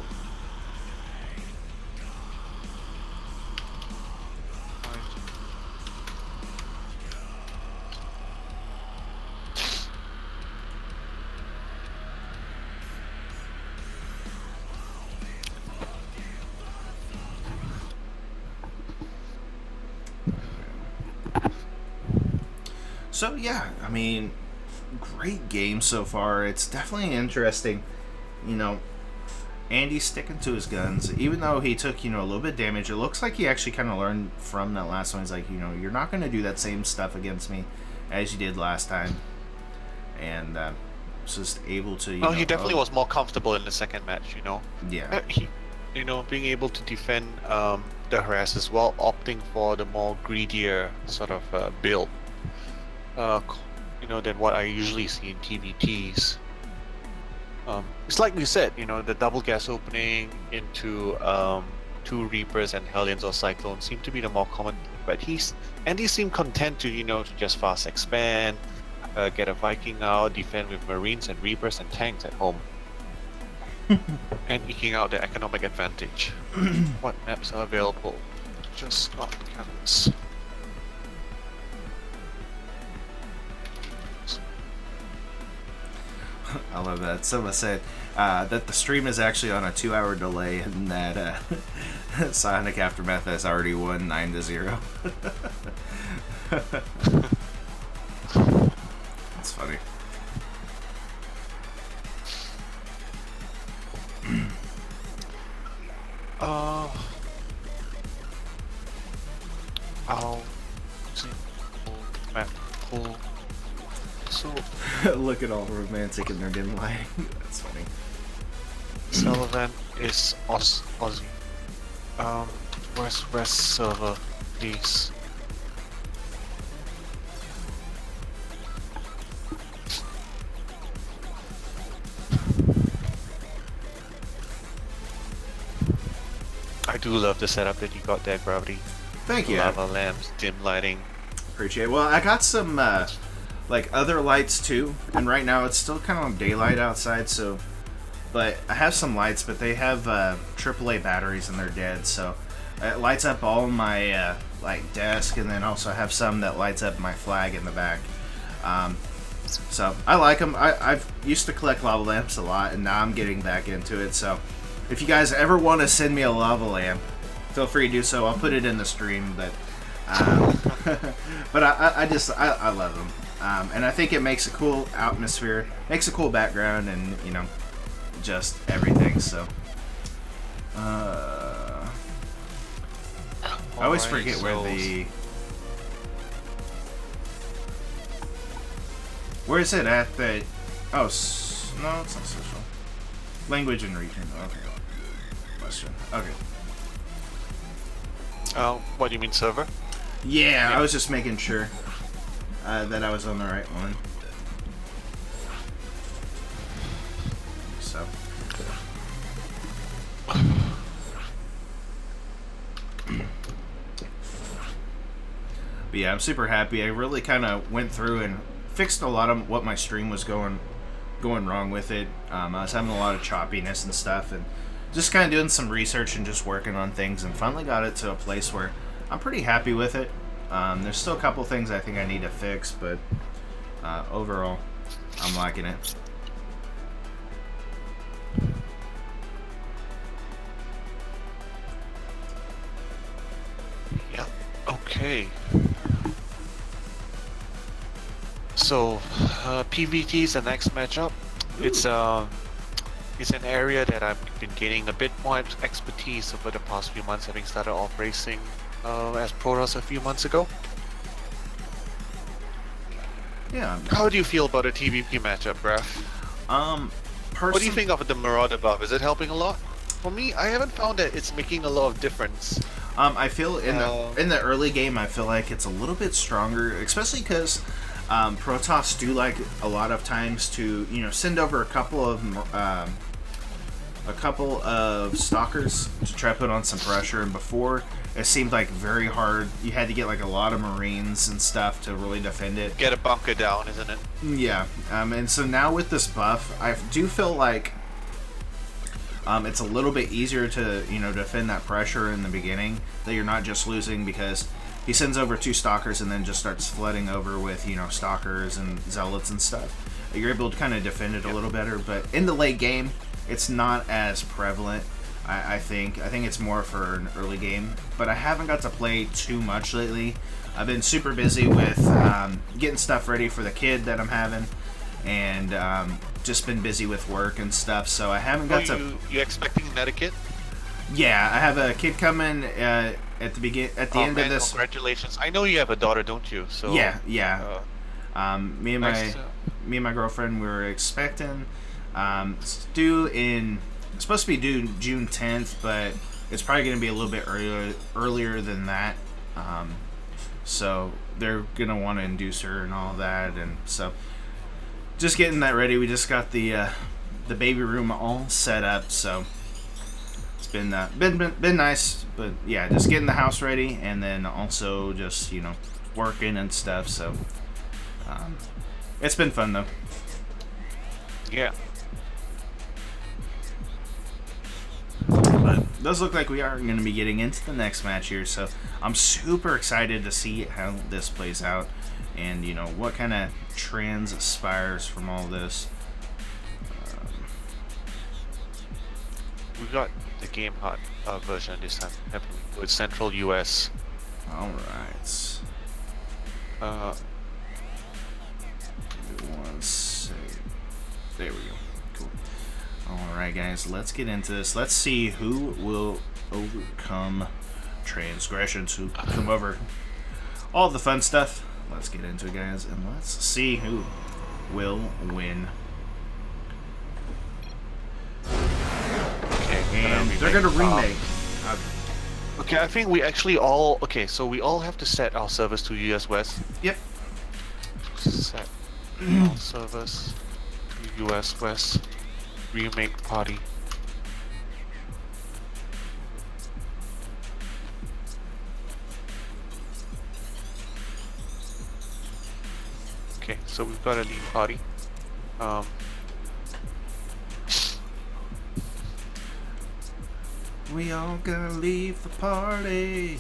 So yeah, I mean, great game so far. It's definitely interesting. Andy's sticking to his guns, even though he took, a little bit of damage. It looks like he actually kind of learned from that last one. He's like, you're not going to do that same stuff against me as you did last time. And was just able to, he definitely was more comfortable in the second match, Yeah. Being able to defend the harass as well, opting for the more greedier sort of build, than what I usually see in TBTs. It's like we said, the double gas opening into 2 Reapers and Hellions or Cyclones seem to be the more common, but Andy seemed content to, to just fast expand, get a Viking out, defend with Marines and Reapers and tanks at home, and eking out the economic advantage. What maps are available? Just not canvas. I love that. Someone said that the stream is actually on a 2-hour delay, and that Psionic Aftermath has already won 9-0. That's funny. I'll see. Map. Cool. So Look at all romantic in their dim lighting. That's funny. Sullivan is Aussie. Where's West server, please? I do love the setup that you got there, Gravity. Thank you. Lava lamps, dim lighting. Appreciate it. Well, I got some other lights too, and right now it's still kind of daylight outside, so but I have some lights, but they have AAA batteries and they're dead, so it lights up all my desk, and then also have some that lights up my flag in the back. So I like them. I've used to collect lava lamps a lot, and now I'm getting back into it. So if you guys ever want to send me a lava lamp, feel free to do so. I'll put it in the stream, but but I love them. And I think it makes a cool atmosphere, makes a cool background, and just everything. So I always forget where the Where is it at that... Oh, no, it's not social. Language and region. Okay. Western. Okay. What do you mean server? Yeah, I was just making sure that I was on the right one. So. But yeah, I'm super happy. I really kind of went through and fixed a lot of what my stream was going wrong with it. I was having a lot of choppiness and stuff, and just kind of doing some research and just working on things, and finally got it to a place where I'm pretty happy with it. There's still a couple things I think I need to fix, but overall, I'm liking it. Yeah. Okay. So, PVT is the next matchup. It's an area that I've been gaining a bit more expertise over the past few months, having started off racing as Protoss a few months ago. Yeah. How do you feel about a TVP matchup, Bref? What do you think of the Marauder buff? Is it helping a lot? For me, I haven't found that it's making a lot of difference. I feel in the early game, I feel like it's a little bit stronger, especially because Protoss do like a lot of times to send over a couple of stalkers to try to put on some pressure. And before, it seemed like very hard. You had to get like a lot of Marines and stuff to really defend it. Get a bunker down, isn't it? Yeah. And so now with this buff, I do feel like it's a little bit easier to defend that pressure in the beginning, that you're not just losing because he sends over 2 stalkers and then just starts flooding over with stalkers and zealots and stuff. You're able to kind of defend it a little better, but in the late game, it's not as prevalent. I think it's more for an early game, but I haven't got to play too much lately. I've been super busy with getting stuff ready for the kid that I'm having, and just been busy with work and stuff, so I haven't got to... You expecting another kid? Yeah, I have a kid coming at the end of this. Congratulations! I know you have a daughter, don't you? So yeah. Me and my girlfriend, we were expecting. It's supposed to be due June 10th, but it's probably going to be a little bit earlier than that. So they're gonna want to induce her and all that, and so just getting that ready. We just got the baby room all set up, so it's been nice. But yeah, just getting the house ready, and then also just working and stuff. So it's been fun though. Yeah. But it does look like we are going to be getting into the next match here, so I'm super excited to see how this plays out, and what kind of transpires from all this. We got the game hot version this time happening with Central US. All right. One second. There we go. Cool. Alright guys, let's get into this. Let's see who will overcome transgressions, who come over all the fun stuff. Let's get into it, guys, and let's see who will win. Okay, and they're gonna remake. Okay, I think we actually all... Okay, so we all have to set our servers to US West. Yep. Set our servers to US West. Remake party. Okay, so we've got a lead party. We all gonna leave the party.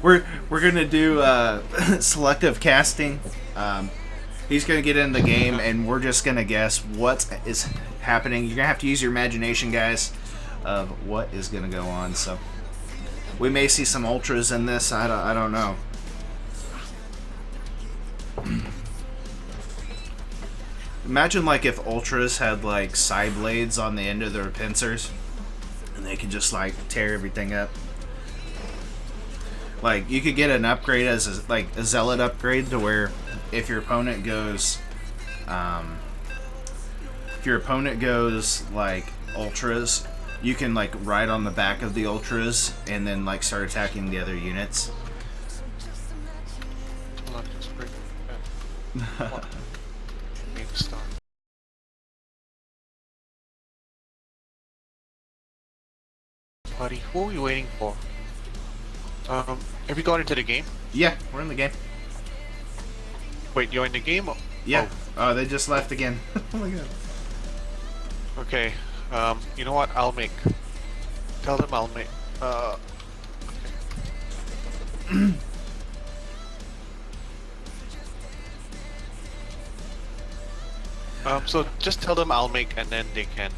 we're gonna do selective casting. He's gonna get in the game, and we're just gonna guess what is happening. You're gonna have to use your imagination, guys, of what is gonna go on. So we may see some ultras in this. I don't know. Imagine like if ultras had like side blades on the end of their pincers, and they could just like tear everything up. Like you could get an upgrade as a zealot upgrade to where if your opponent goes, like ultras, you can like ride on the back of the ultras and then like start attacking the other units. Hold on, just break that. Game start. Buddy, who are we waiting for? Have you gone into the game? Yeah, we're in the game. Wait, you're in the game? Yeah. Oh, they just left again. Oh my god. Okay. You know what? I'll make. Tell them I'll make. Okay. So just tell them I'll make, and then they can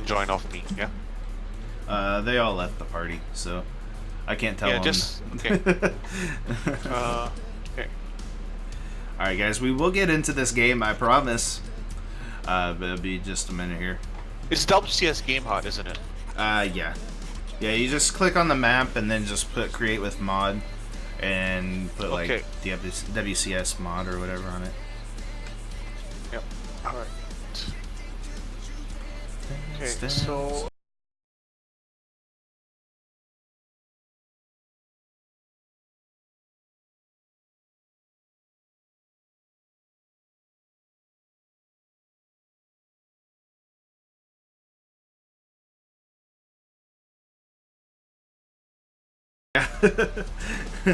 join off me. Yeah. They all left the party, so I can't tell them. Just okay. Okay. All right, guys, we will get into this game, I promise. But it'll be just a minute here. It's WCS Game Hard, isn't it? Yeah. Yeah, you just click on the map and then just put create with mod and put like the WCS mod or whatever on it. Yep. Alright. Okay, so...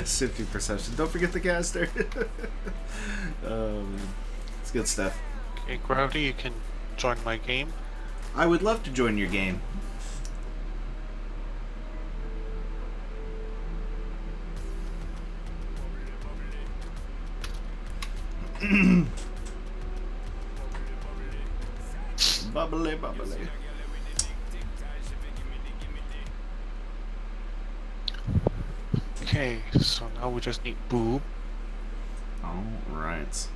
Safety perception. Don't forget the caster. Oh man, it's good stuff. Okay, Gravity, you can join my game. I would love to join your game. Bubbly, bubbly. Okay, so now we just need Boob. All right.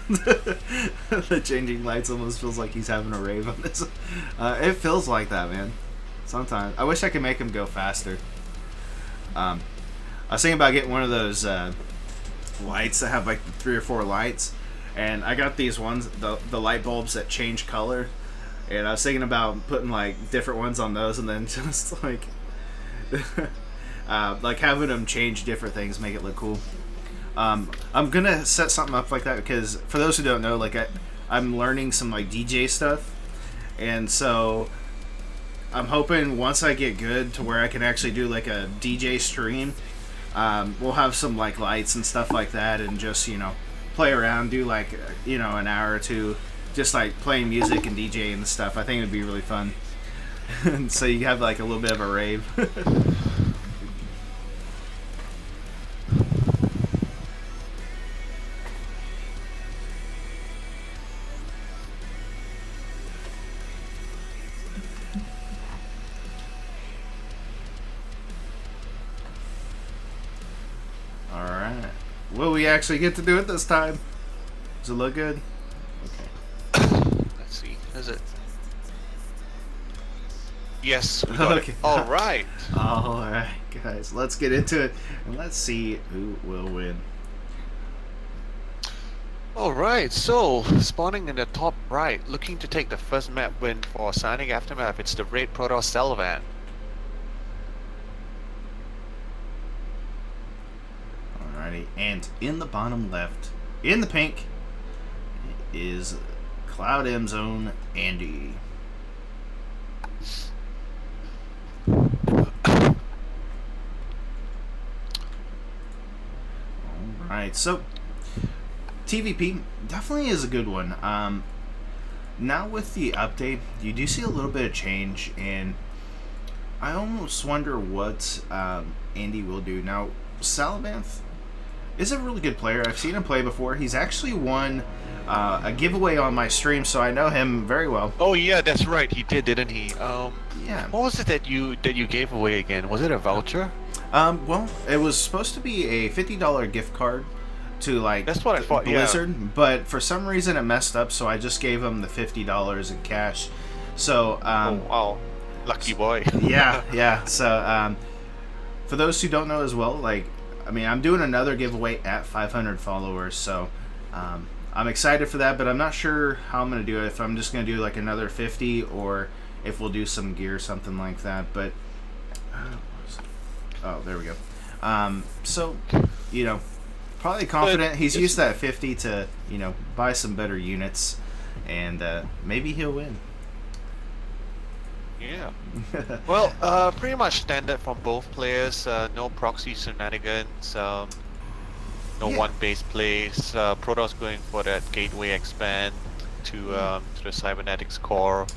The changing lights almost feels like he's having a rave on this. It feels like that, man. Sometimes I wish I could make him go faster. I was thinking about getting one of those lights that have like the 3 or 4 lights, and I got these ones, the light bulbs that change color. And I was thinking about putting like different ones on those, and then just like, like having them change different things, make it look cool. I'm gonna set something up like that because for those who don't know, like I'm learning some like DJ stuff, and so I'm hoping once I get good to where I can actually do like a DJ stream, we'll have some like lights and stuff like that, and just play around, do like an hour or two. Just like playing music and DJing and stuff. I think it would be really fun. And so you have like a little bit of a rave. Alright. Will we actually get to do it this time? Does it look good? Let's see. Is it? Yes. We got Okay. It. All right. All right, guys. Let's get into it and let's see who will win. All right. So spawning in the top right, looking to take the first map win for Psionic Aftermath. It's the Raid Protoss Selvan. Alrighty, and in the bottom left, in the pink, is cloudM's own Andy. Alright, so TVP definitely is a good one. Now with the update, you do see a little bit of change, and I almost wonder what Andy will do. Now, Salavanth is a really good player. I've seen him play before. He's actually won a giveaway on my stream, so I know him very well. Oh yeah, that's right. He did, didn't he? Yeah. What was it that you gave away again? Was it a voucher? Well, it was supposed to be a $50 gift card to like That's what I thought. Blizzard, Yeah. but for some reason it messed up, so I just gave him the $50 in cash. So Oh wow, lucky boy. yeah. So for those who don't know as well, like I mean, I'm doing another giveaway at 500 followers, so I'm excited for that. But I'm not sure how I'm gonna do it. If I'm just gonna do like another 50, or if we'll do some gear, something like that. But oh, there we go. So you know. Probably confident he's used that 50 to, buy some better units, and maybe he'll win. Yeah. Well, pretty much standard from both players. No proxy shenanigans. No one base plays. Protoss going for that gateway expand to the cybernetics core.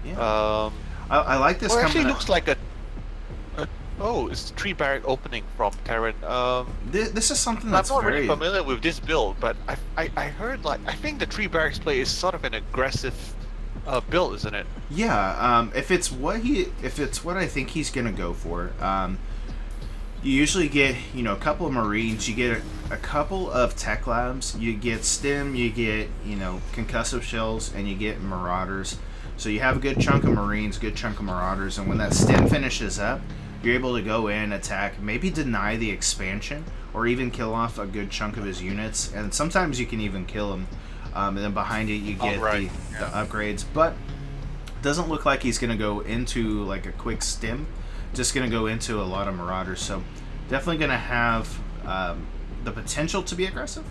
Yeah. I like this. Well, actually, looks like a. Oh, it's tree barrack opening from Terran. This is something that's I'm not very really familiar with this build, but I heard I think the tree barracks play is sort of an aggressive build, isn't it? Yeah. If it's what I think he's gonna go for, you usually get a couple of Marines, you get a couple of tech labs, you get stim, you get concussive shells, and you get marauders. So you have a good chunk of Marines, good chunk of marauders, and when that stim finishes up, you're able to go in, attack, maybe deny the expansion, or even kill off a good chunk of his units. And sometimes you can even kill him. And then behind it, you get the upgrades. But it doesn't look like he's going to go into like a quick stim. Just going to go into a lot of marauders. So definitely going to have the potential to be aggressive.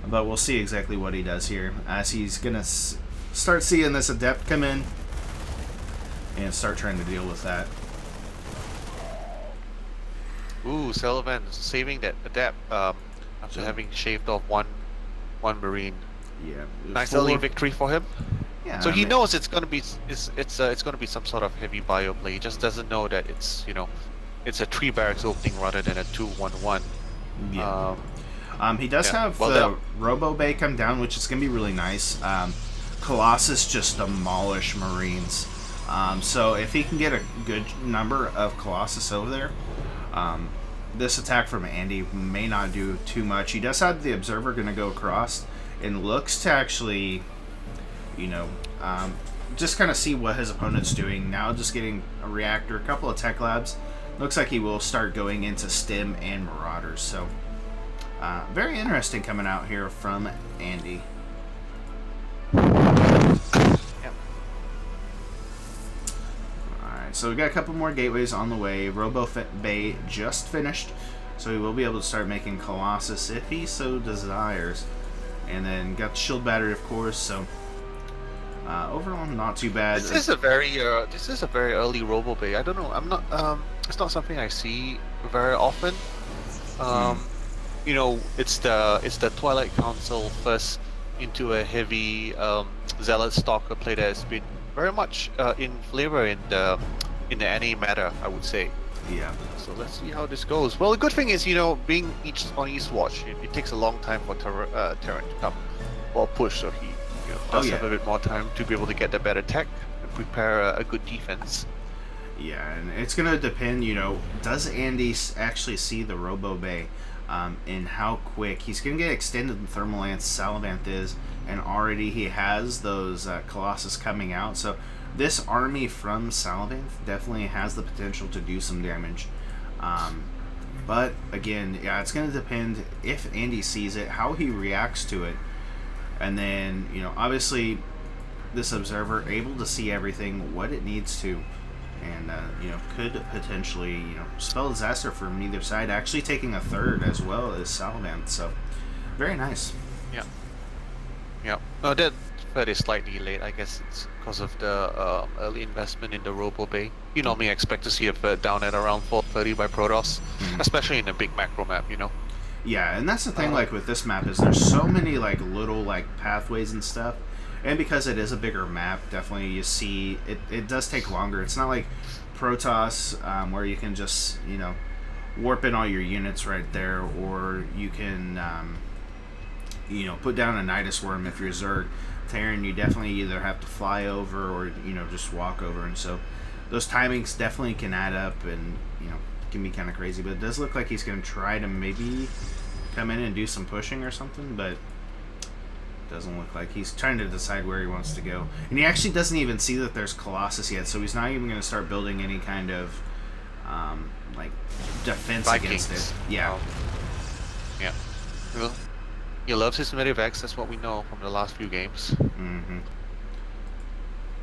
But we'll see exactly what he does here, as he's going to start seeing this adept come in and start trying to deal with that. Ooh, Sullivan saving that adept after having shaved off one Marine. Yeah. Nice early victory for him. Yeah. So he knows it's gonna be it's gonna be some sort of heavy bio play. He just doesn't know that it's it's a 3 barracks opening rather than a 2-1-1. Yeah. He does have the Robo Bay come down, which is gonna be really nice. Colossus just demolish Marines. So if he can get a good number of Colossus over there, this attack from Andy may not do too much. He does have the Observer going to go across, and looks to actually, just kind of see what his opponent's doing. Now just getting a reactor, a couple of tech labs. Looks like he will start going into Stim and Marauders. So very interesting coming out here from Andy. So we got a couple more gateways on the way. Robo Bay just finished, so he will be able to start making Colossus if he so desires. And then got the shield battery, of course. So overall, not too bad. This is a very early Robo Bay. I don't know. I'm not. It's not something I see very often. It's the Twilight Council first into a heavy Zealot Stalker play that has been very much in flavor in the antimatter, I would say. Yeah. So let's see how this goes. Well, the good thing is, being on Eastwatch, it takes a long time for Terran to come or push, so he does have a bit more time to be able to get the better tech and prepare a good defense. Yeah, and it's gonna depend. Does Andy actually see the Robo Bay, and how quick he's gonna get extended in Thermal Lance? Salavanth is, and already he has those Colossus coming out. So this army from Salavanth definitely has the potential to do some damage. But again, it's going to depend if Andy sees it, how he reacts to it, and then obviously this Observer able to see everything, what it needs to, and could potentially spell disaster from either side. Actually taking a third as well as Salavanth, so very nice. Yeah. Oh, that is slightly late. I guess it's because of the early investment in the Robo Bay. You normally expect to see it down at around 430 by Protoss, especially in a big macro map. Yeah, and that's the thing. Like with this map, is there's so many like little like pathways and stuff. and because it is a bigger map, definitely you see it does take longer. It's not like Protoss, where you can just, warp in all your units right there, or you can, put down a Nidus Worm if you're Zerg. Terran, you definitely either have to fly over or, just walk over, and so those timings definitely can add up and, can be kind of crazy. But it does look like he's going to try to maybe come in and do some pushing or something, but doesn't look like he's trying to decide where he wants to go. And he actually doesn't even see that there's Colossus yet, so he's not even going to start building any kind of defense Vikings against it. Yeah. Yeah. Well, he loves his Medivacs. That's what we know from the last few games. Mm-hmm.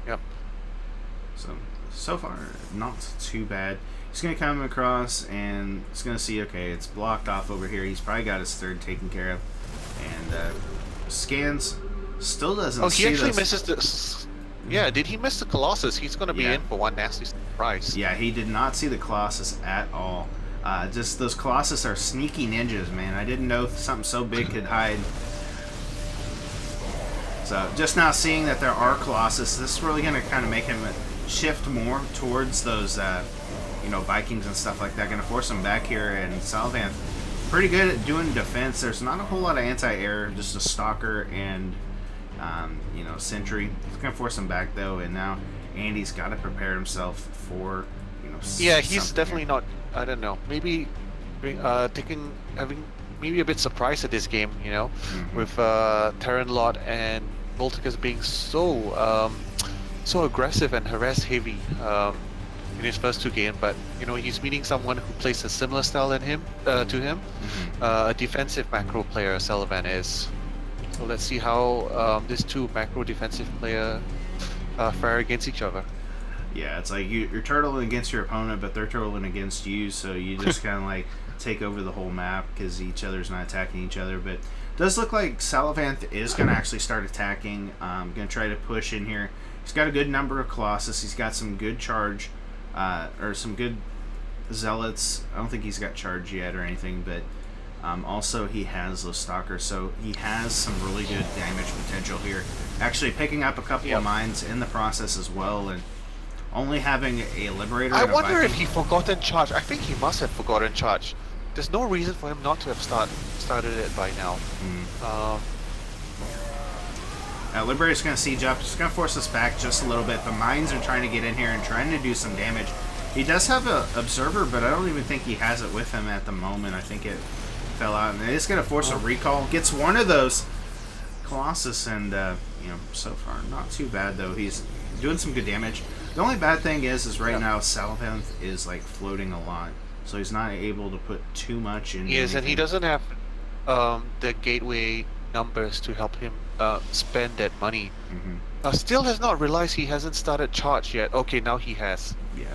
Yep. So far, not too bad. He's going to come across and he's going to see, okay, it's blocked off over here. He's probably got his third taken care of. And scans, still doesn't see he actually those. misses the... Yeah, did he miss the Colossus? He's going to be in for one nasty surprise. Yeah, he did not see the Colossus at all. Just those Colossus are sneaky ninjas, man. I didn't know something so big could hide. So just now seeing that there are Colossus, this is really going to kind of make him shift more towards those, Vikings and stuff like that. Going to force him back here, and Salavanth pretty good at doing defense. There's not a whole lot of anti-air, just a Stalker and, Sentry. It's going to force him back, though, and now Andy's got to prepare himself for, Yeah, he's definitely here. not... I don't know. Maybe having maybe a bit surprised at this game, with Terran Lot and Volticus being so aggressive and harass heavy in his first two games. But he's meeting someone who plays a similar style to him. A defensive macro player, Sullivan is. So let's see how these two macro defensive player fare against each other. Yeah, it's like you're turtling against your opponent, but they're turtling against you, so you just kind of take over the whole map because each other's not attacking each other. But it does look like Salavanth is going to actually start attacking. Going to try to push in here. He's got a good number of Colossus. He's got some good charge, or some good Zealots. I don't think he's got charge yet or anything, but also he has those Stalkers, so he has some really good damage potential here. Actually picking up a couple of mines in the process as well, and only having a Liberator. I and a wonder Viking. if he forgotten charge. I think he must have forgotten charge. There's no reason for him not to have started it by now. Liberator's going to siege up. Just going to force us back just a little bit. The mines are trying to get in here and trying to do some damage. He does have an Observer, but I don't even think he has it with him at the moment. I think it fell out. And it's going to force a recall. Gets one of those Colossus, and, so far, not too bad, though. He's doing some good damage. The only bad thing is right now Salavanth is floating a lot, so he's not able to put too much in. Yes, and he doesn't have the gateway numbers to help him spend that money. Still has not realized he hasn't started charge yet. Okay, now he has. Yeah.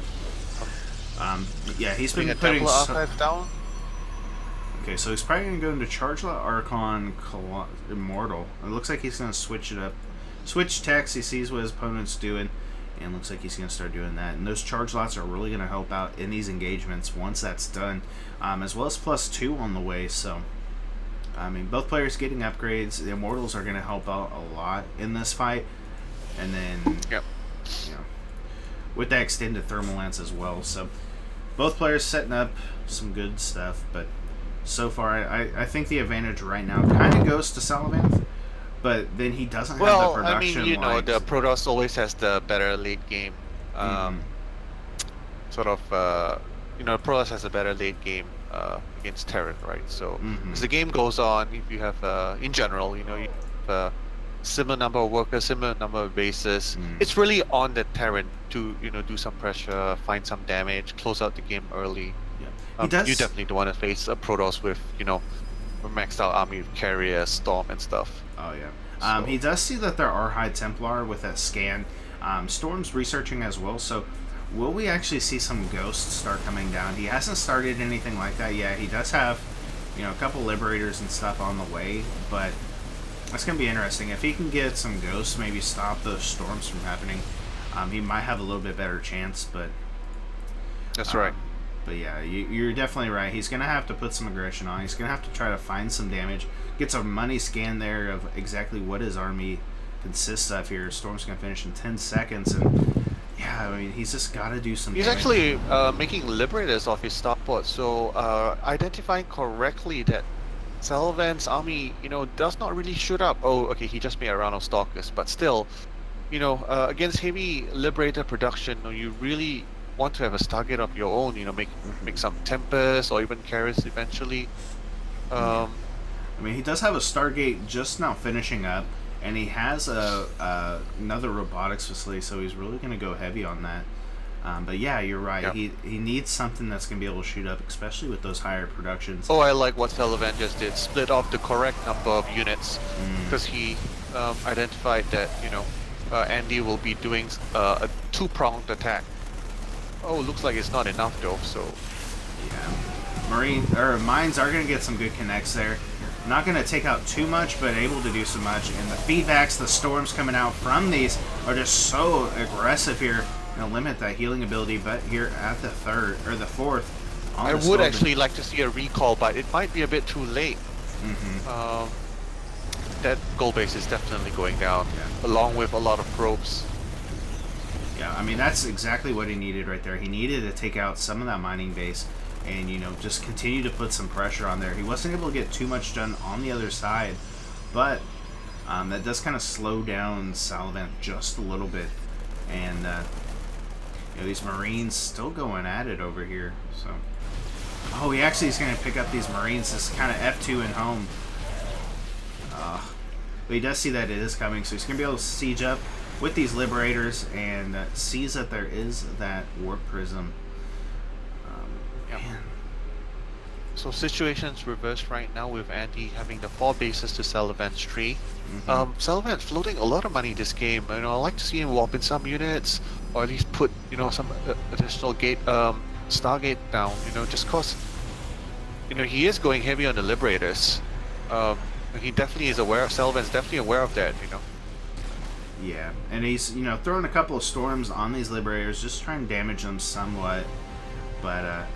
He's been putting down. Okay, so he's probably gonna go into Charge Lot, Archon, Immortal. It looks like he's gonna switch it up, switch techs. He sees what his opponent's doing. And looks like he's going to start doing that. And those charge lots are really going to help out in these engagements once that's done. As well as +2 on the way. So, both players getting upgrades. The Immortals are going to help out a lot in this fight. And then, with that extended Thermal Lance as well. So, both players setting up some good stuff. But so far, I think the advantage right now kind of goes to Salavanth. But then he doesn't have the production. The Protoss always has the better late game. Protoss has a better late game against Terran, right? So as the game goes on, if you have, in general, you have a similar number of workers, similar number of bases, it's really on the Terran to, do some pressure, find some damage, close out the game early. He does. You definitely don't want to face a Protoss with, a maxed out army with Carrier, Storm, and stuff. Oh, yeah. He does see that there are High Templar with that scan. Storm's researching as well, so will we actually see some ghosts start coming down? He hasn't started anything like that yet. He does have, a couple Liberators and stuff on the way, but that's going to be interesting. If he can get some ghosts, maybe stop those storms from happening, he might have a little bit better chance, but... That's right. But yeah, you're definitely right. He's going to have to put some aggression on. He's going to have to try to find some damage. Get some money scan there of exactly what his army consist of here. Storm's gonna finish in 10 seconds, and yeah, I mean, he's just got to do some He's damage. actually making liberators off his starport, so identifying correctly that Salvan's army, does not really shoot up. Oh, okay, he just made a round of stalkers, but still, against heavy liberator production, you really want to have a Stargate of your own. Make some Tempest or even Karis eventually. I mean, he does have a Stargate just now finishing up, and he has another robotics facility, so he's really going to go heavy on that. But yeah, you're right. Yeah. He needs something that's going to be able to shoot up, especially with those higher productions. Oh, I like what Sullivan just did. Split off the correct number of units, because he identified that Andy will be doing a two-pronged attack. Oh, looks like it's not enough though. So yeah, mines are going to get some good connects there. Not going to take out too much, but able to do so much. And the feedbacks, the storms coming out from these are just so aggressive here. Limit that healing ability, but here at the fourth. I would actually like to see a recall, but it might be a bit too late. That gold base is definitely going down, along with a lot of probes. Yeah, I mean, that's exactly what he needed right there. He needed to take out some of that mining base and, just continue to put some pressure on there. He wasn't able to get too much done on the other side, but that does kind of slow down Salvant just a little bit. And, these Marines still going at it over here. So, oh, he actually is going to pick up these Marines. This kind of F2 and home. But he does see that it is coming, so he's going to be able to siege up with these Liberators and sees that there is that Warp Prism. Man. So situation's reversed right now with Andy having the 4 bases to Sullivan's 3. Sullivan's floating a lot of money this game. I like to see him warp in some units, or at least put some additional Stargate down. Just cause he is going heavy on the Liberators. He definitely is aware. Sullivan's definitely aware of that. Yeah, and he's throwing a couple of storms on these Liberators, just trying to damage them somewhat, but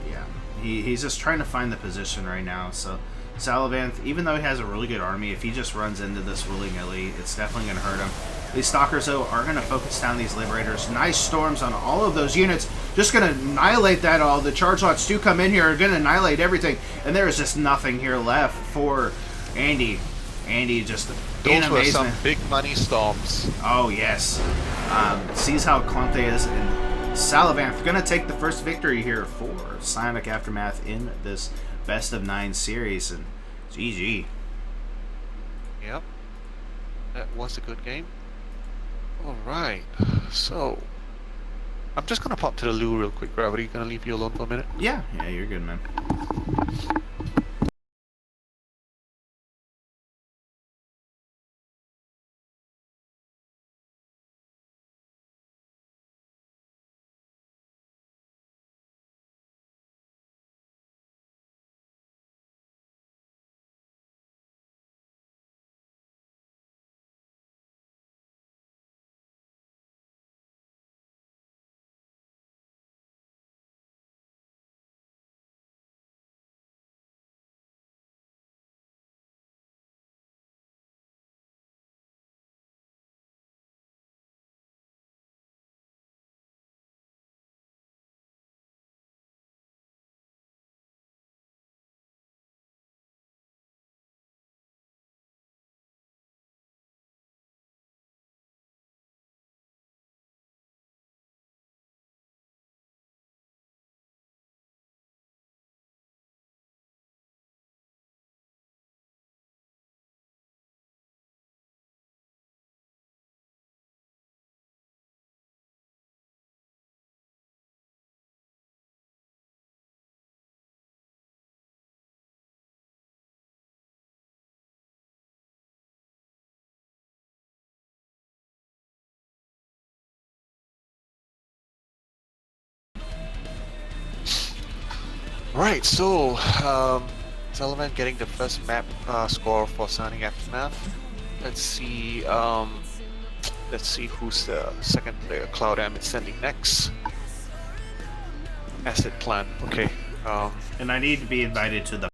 yeah. He's just trying to find the position right now. So Salavanth, even though he has a really good army, if he just runs into this willy-nilly, it's definitely going to hurt him. These Stalkers, though, are going to focus down these Liberators. Nice storms on all of those units. Just going to annihilate that all. The charge lots do come in here, are going to annihilate everything. And there is just nothing here left for Andy. Andy just Those were some big money storms. Oh, yes. Sees how Conte is, and Salavanth going to take the first victory here for Psionic Aftermath in this best of 9 series, and GG. Yep, that was a good game. All right, so I'm just gonna pop to the loo real quick. Gravity, gonna leave you alone for a minute. Yeah, you're good, man. Right, so Sullivan getting the first map score for Psionic Aftermath. Let's see who's the second player. cloudM is sending next. Asset plan. Okay. And I need to be invited to the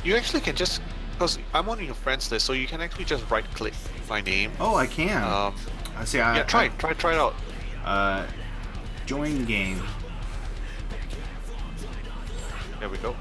You actually can just, because I'm on your friends list, so you can actually just right-click my name. Oh, I can. I see. Yeah, try it out. Join game. There we go.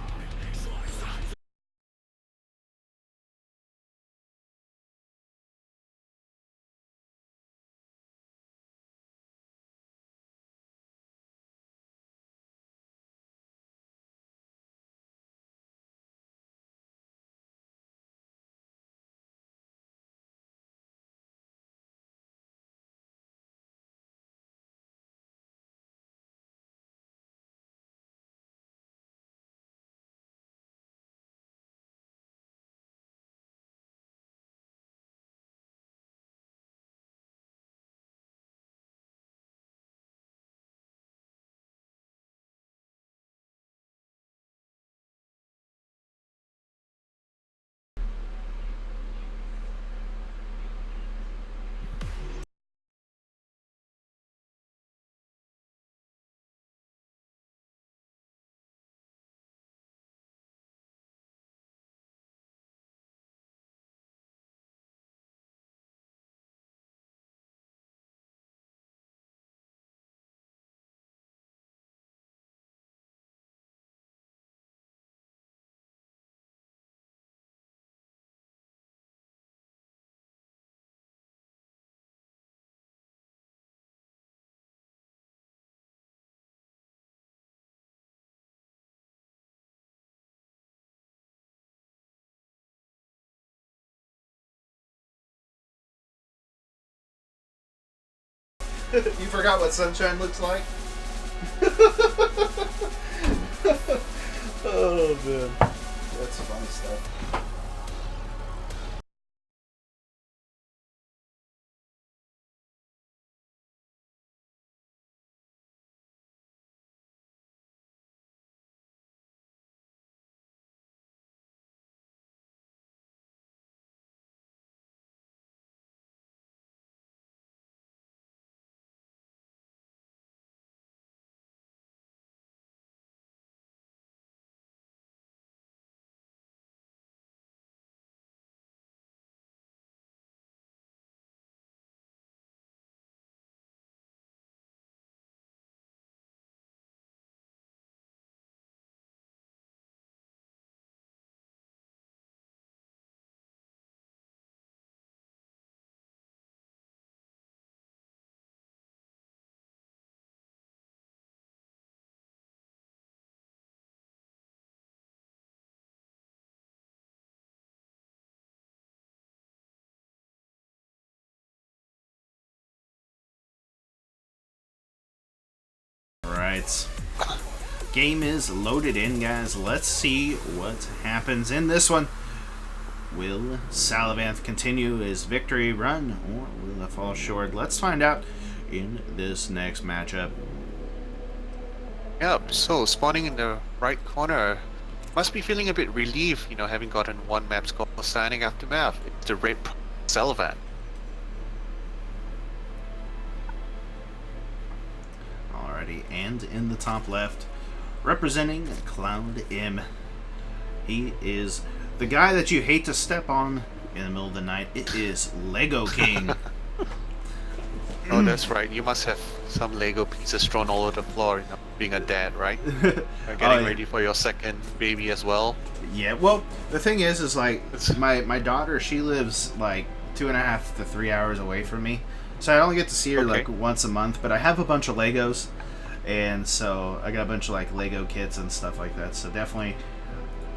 You forgot what sunshine looks like? Oh man, that's funny stuff. Right. Game is loaded in, guys. Let's see what happens in this one. Will Salavanth continue his victory run, or will it fall short? Let's find out in this next matchup. Yep, so spawning in the right corner. Must be feeling a bit relieved, having gotten one map score for signing after map. It's the Red Sullivan. Alrighty, and in the top left, representing cloudM. He is the guy that you hate to step on in the middle of the night. It is Lego King. Oh, that's right. You must have some Lego pieces thrown all over the floor, being a dad, right? Getting ready for your second baby as well. Yeah, well, the thing is like, my daughter, she lives like 2.5 to 3 hours away from me. So I only get to see her like once a month, but I have a bunch of Legos. And so I got a bunch of like Lego kits and stuff like that. So definitely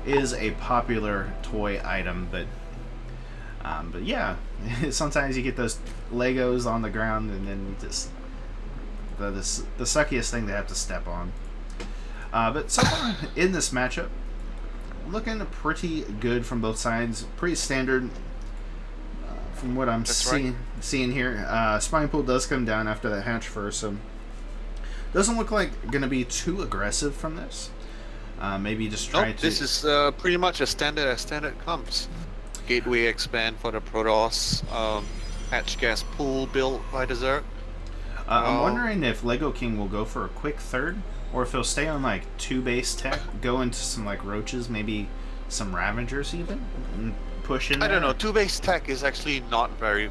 is a popular toy item, but yeah, sometimes you get those Legos on the ground and then just the suckiest thing to have to step on. But so far in this matchup, looking pretty good from both sides. Pretty standard from what I'm seeing here. Spine Pool does come down after that hatch first, so doesn't look like going to be too aggressive from this. Maybe just try to... This is pretty much as standard comes. Gateway expand for the Protoss, hatch gas pool built by Desert. I'm wondering if Lego King will go for a quick third, or if he'll stay on like 2 base tech, go into some like roaches, maybe some Ravagers even push in I there. don't know. Two base tech is actually not very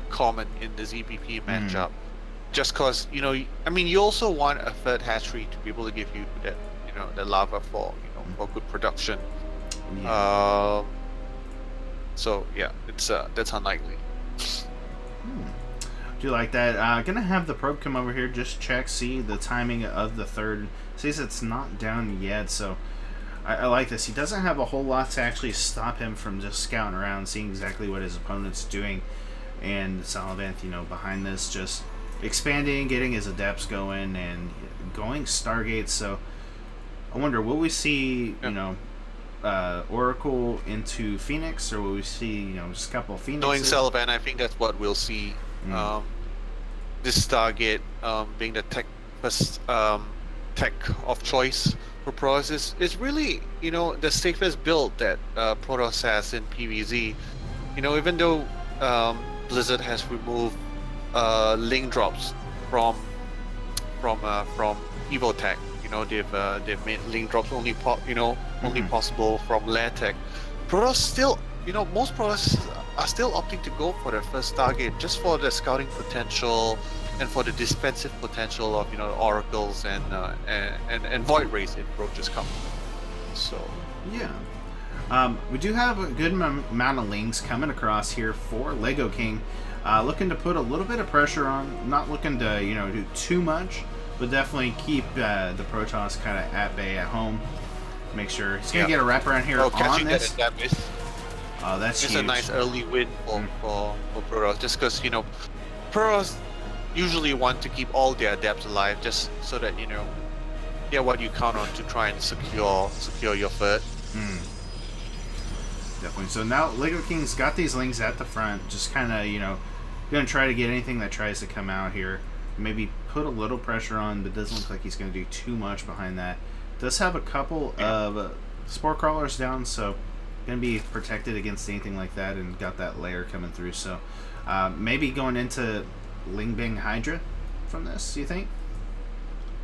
common in the ZBP matchup. Just cause I mean, you also want a third hatchery to be able to give you that the lava for for good production. Yeah. So yeah, it's that's unlikely. Do you like that? Gonna have the probe come over here, just check, see the timing of the third. Sees it's not down yet, so I like this. He doesn't have a whole lot to actually stop him from just scouting around, seeing exactly what his opponent's doing. And Salavanth, behind this, just expanding, getting his adepts going, and going Stargates. So I wonder, will we see, Oracle into Phoenix, or will we see, just a couple of Phoenixes? Knowing Sullivan, I think that's what we'll see. This Stargate being the first tech of choice for Protoss is really, the safest build that Protoss has in PvZ. Even though Blizzard has removed link drops from Evotech. They've made link drops only only possible from Lair Tech. Protoss still, most Protoss are still opting to go for their first target just for the scouting potential and for the defensive potential of oracles and void rays if roaches come. So yeah. We do have a good amount of links coming across here for Lego King. Looking to put a little bit of pressure on, not looking to do too much, but definitely keep the Protoss kind of at bay at home. Make sure he's gonna get a wraparound here on this. Oh, that's it's huge. A nice early win for Protoss, just because Protoss usually want to keep all their adepts alive, just so that they're what you count on to try and secure your third. Definitely. So now Lego King's got these links at the front, just kind of gonna try to get anything that tries to come out here. Maybe put a little pressure on, but doesn't look like he's gonna do too much behind that. Does have a couple of spore crawlers down, so gonna be protected against anything like that, and got that layer coming through. So maybe going into Ling Bing Hydra from this. Do you think?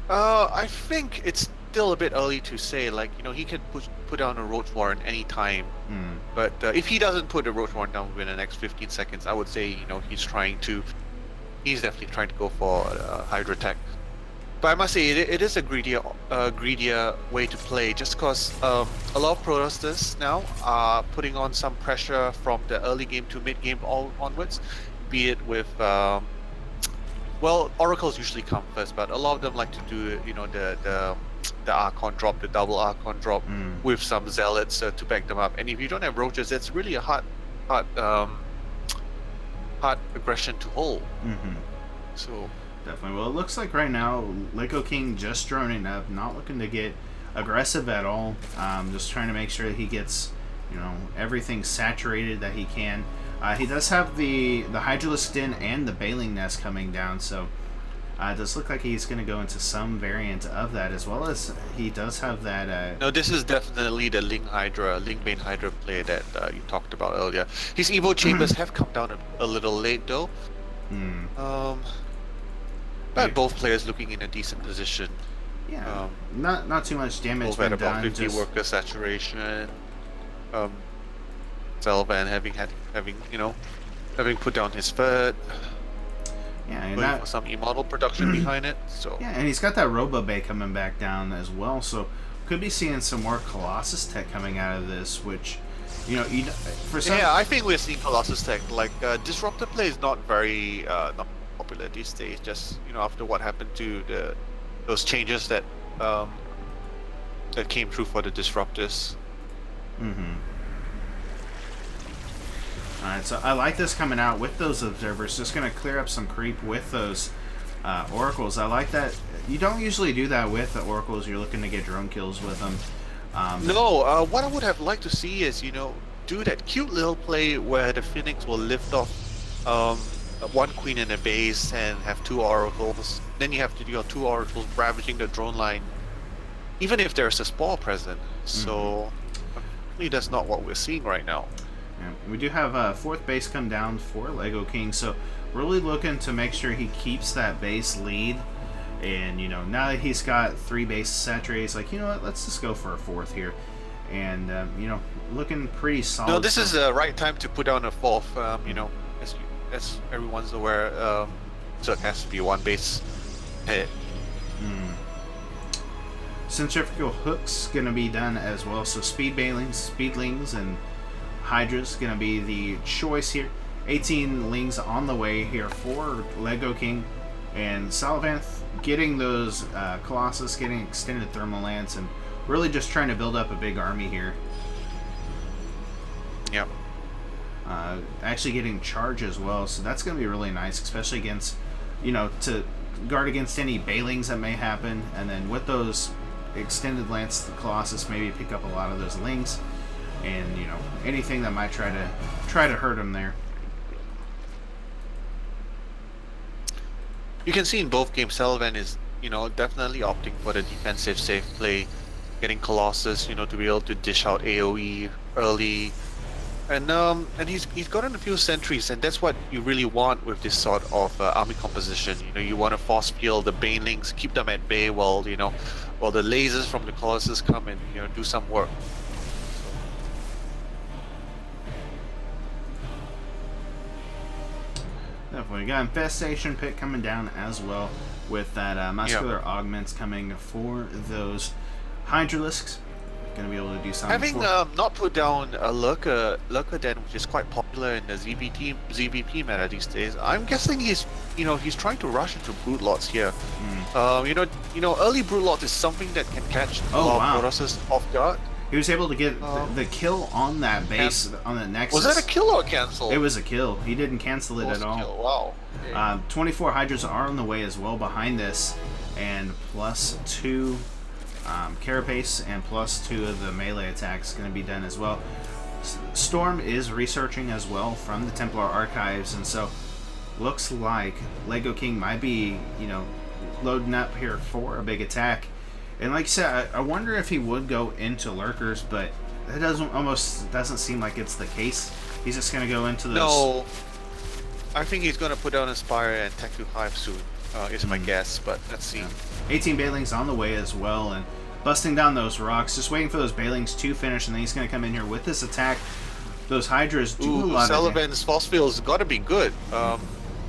I think it's still a bit early to say. Like he can put down a Roach Warren any time, but if he doesn't put a Roach Warren down within the next 15 seconds, I would say he's definitely trying to go for Hydra Tech. But I must say it is a greedier way to play, just because a lot of Protosters now are putting on some pressure from the early game to mid game onwards, be it with oracles usually come first, but a lot of them like to do the Archon drop, the double Archon drop with some zealots to back them up. And if you don't have roaches, it's really a hard aggression to hold. So definitely. Well, it looks like right now Lego King just droning up, not looking to get aggressive at all. Just trying to make sure that he gets everything saturated that he can. He does have the Hydralisk Den and the Bailing Nest coming down, so it does look like he's going to go into some variant of that, as well as he does have that... No, this is definitely the Ling Bane Hydra play that you talked about earlier. His Evo Chambers have come down a little late, though. But both players looking in a decent position. Yeah, not too much damage both been at about done. 50 worker saturation. Selvan having put down his third. Yeah, and Waiting for some E-model production behind it. So yeah, and he's got that Robo Bay coming back down as well. So could be seeing some more Colossus tech coming out of this, which for some. Yeah, I think we're seeing Colossus tech. Like Disruptor play is not very not popular these days. Just after what happened to those changes that that came through for the Disruptors. Alright, so I like this coming out with those observers. Just going to clear up some creep with those oracles. I like that. You don't usually do that with the oracles. You're looking to get drone kills with them. No, what I would have liked to see is, do that cute little play where the Phoenix will lift off one queen in a base and have two oracles. Then you have to do 2 oracles ravaging the drone line, even if there's a spore present. So, really, that's not what we're seeing right now. Yeah, we do have a 4th base come down for Lego King, so really looking to make sure he keeps that base lead. And now that he's got 3 bases saturated, he's like, you know what, let's just go for a 4th here. and you know, looking pretty solid. No, this is the right time to put down a fourth. You know, as everyone's aware, so it has to be one base hit. Centrifugal hooks gonna be done as well. So speed bailings, speedlings, and Hydra's gonna be the choice here. 18 lings on the way here for Lego King, and Salavanth getting those Colossus, getting extended thermal lance, and really just trying to build up a big army here. Yep. Actually getting charge as well, so that's going to be really nice, especially against, you know, to guard against any bailings that may happen, and then with those extended lance, the Colossus maybe pick up a lot of those lings, and you know, anything that might try to hurt him there. You can see in both games, Sullivan is, you know, definitely opting for the defensive safe play, getting Colossus, you know, to be able to dish out AOE early, and he's gotten a few sentries, and that's what you really want with this sort of army composition. You know, you want to force field the banelings, keep them at bay while the lasers from the Colossus come and, you know, do some work. Definitely got Infestation Pit coming down as well, with that muscular augments coming for those Hydralisks. Going to be able to do something. Having not put down a Lurker Den, which is quite popular in the ZVP meta these days, I'm guessing he's trying to rush into Brood Lords here. You know, early Brood Lords is something that can catch a lot of Protosses off guard. He was able to get the kill on that base, on the Nexus. Was that a kill or a cancel? It was a kill. He didn't cancel it at all. Kill. Wow. Okay. 24 Hydras are on the way as well behind this, and +2 Carapace and +2 of the melee attacks going to be done as well. Storm is researching as well from the Templar archives, and so looks like Lego King might be, you know, loading up here for a big attack. And like I said, I wonder if he would go into Lurkers, but that doesn't seem like it's the case. He's just going to go into those. No, I think he's going to put down Inspire and Tech to Hive soon, is my guess, but let's see. Yeah. 18 Bailings on the way as well, and busting down those rocks, just waiting for those Bailings to finish, and then he's going to come in here with this attack. Those Hydras do a lot Sullivan's force field's got to be good.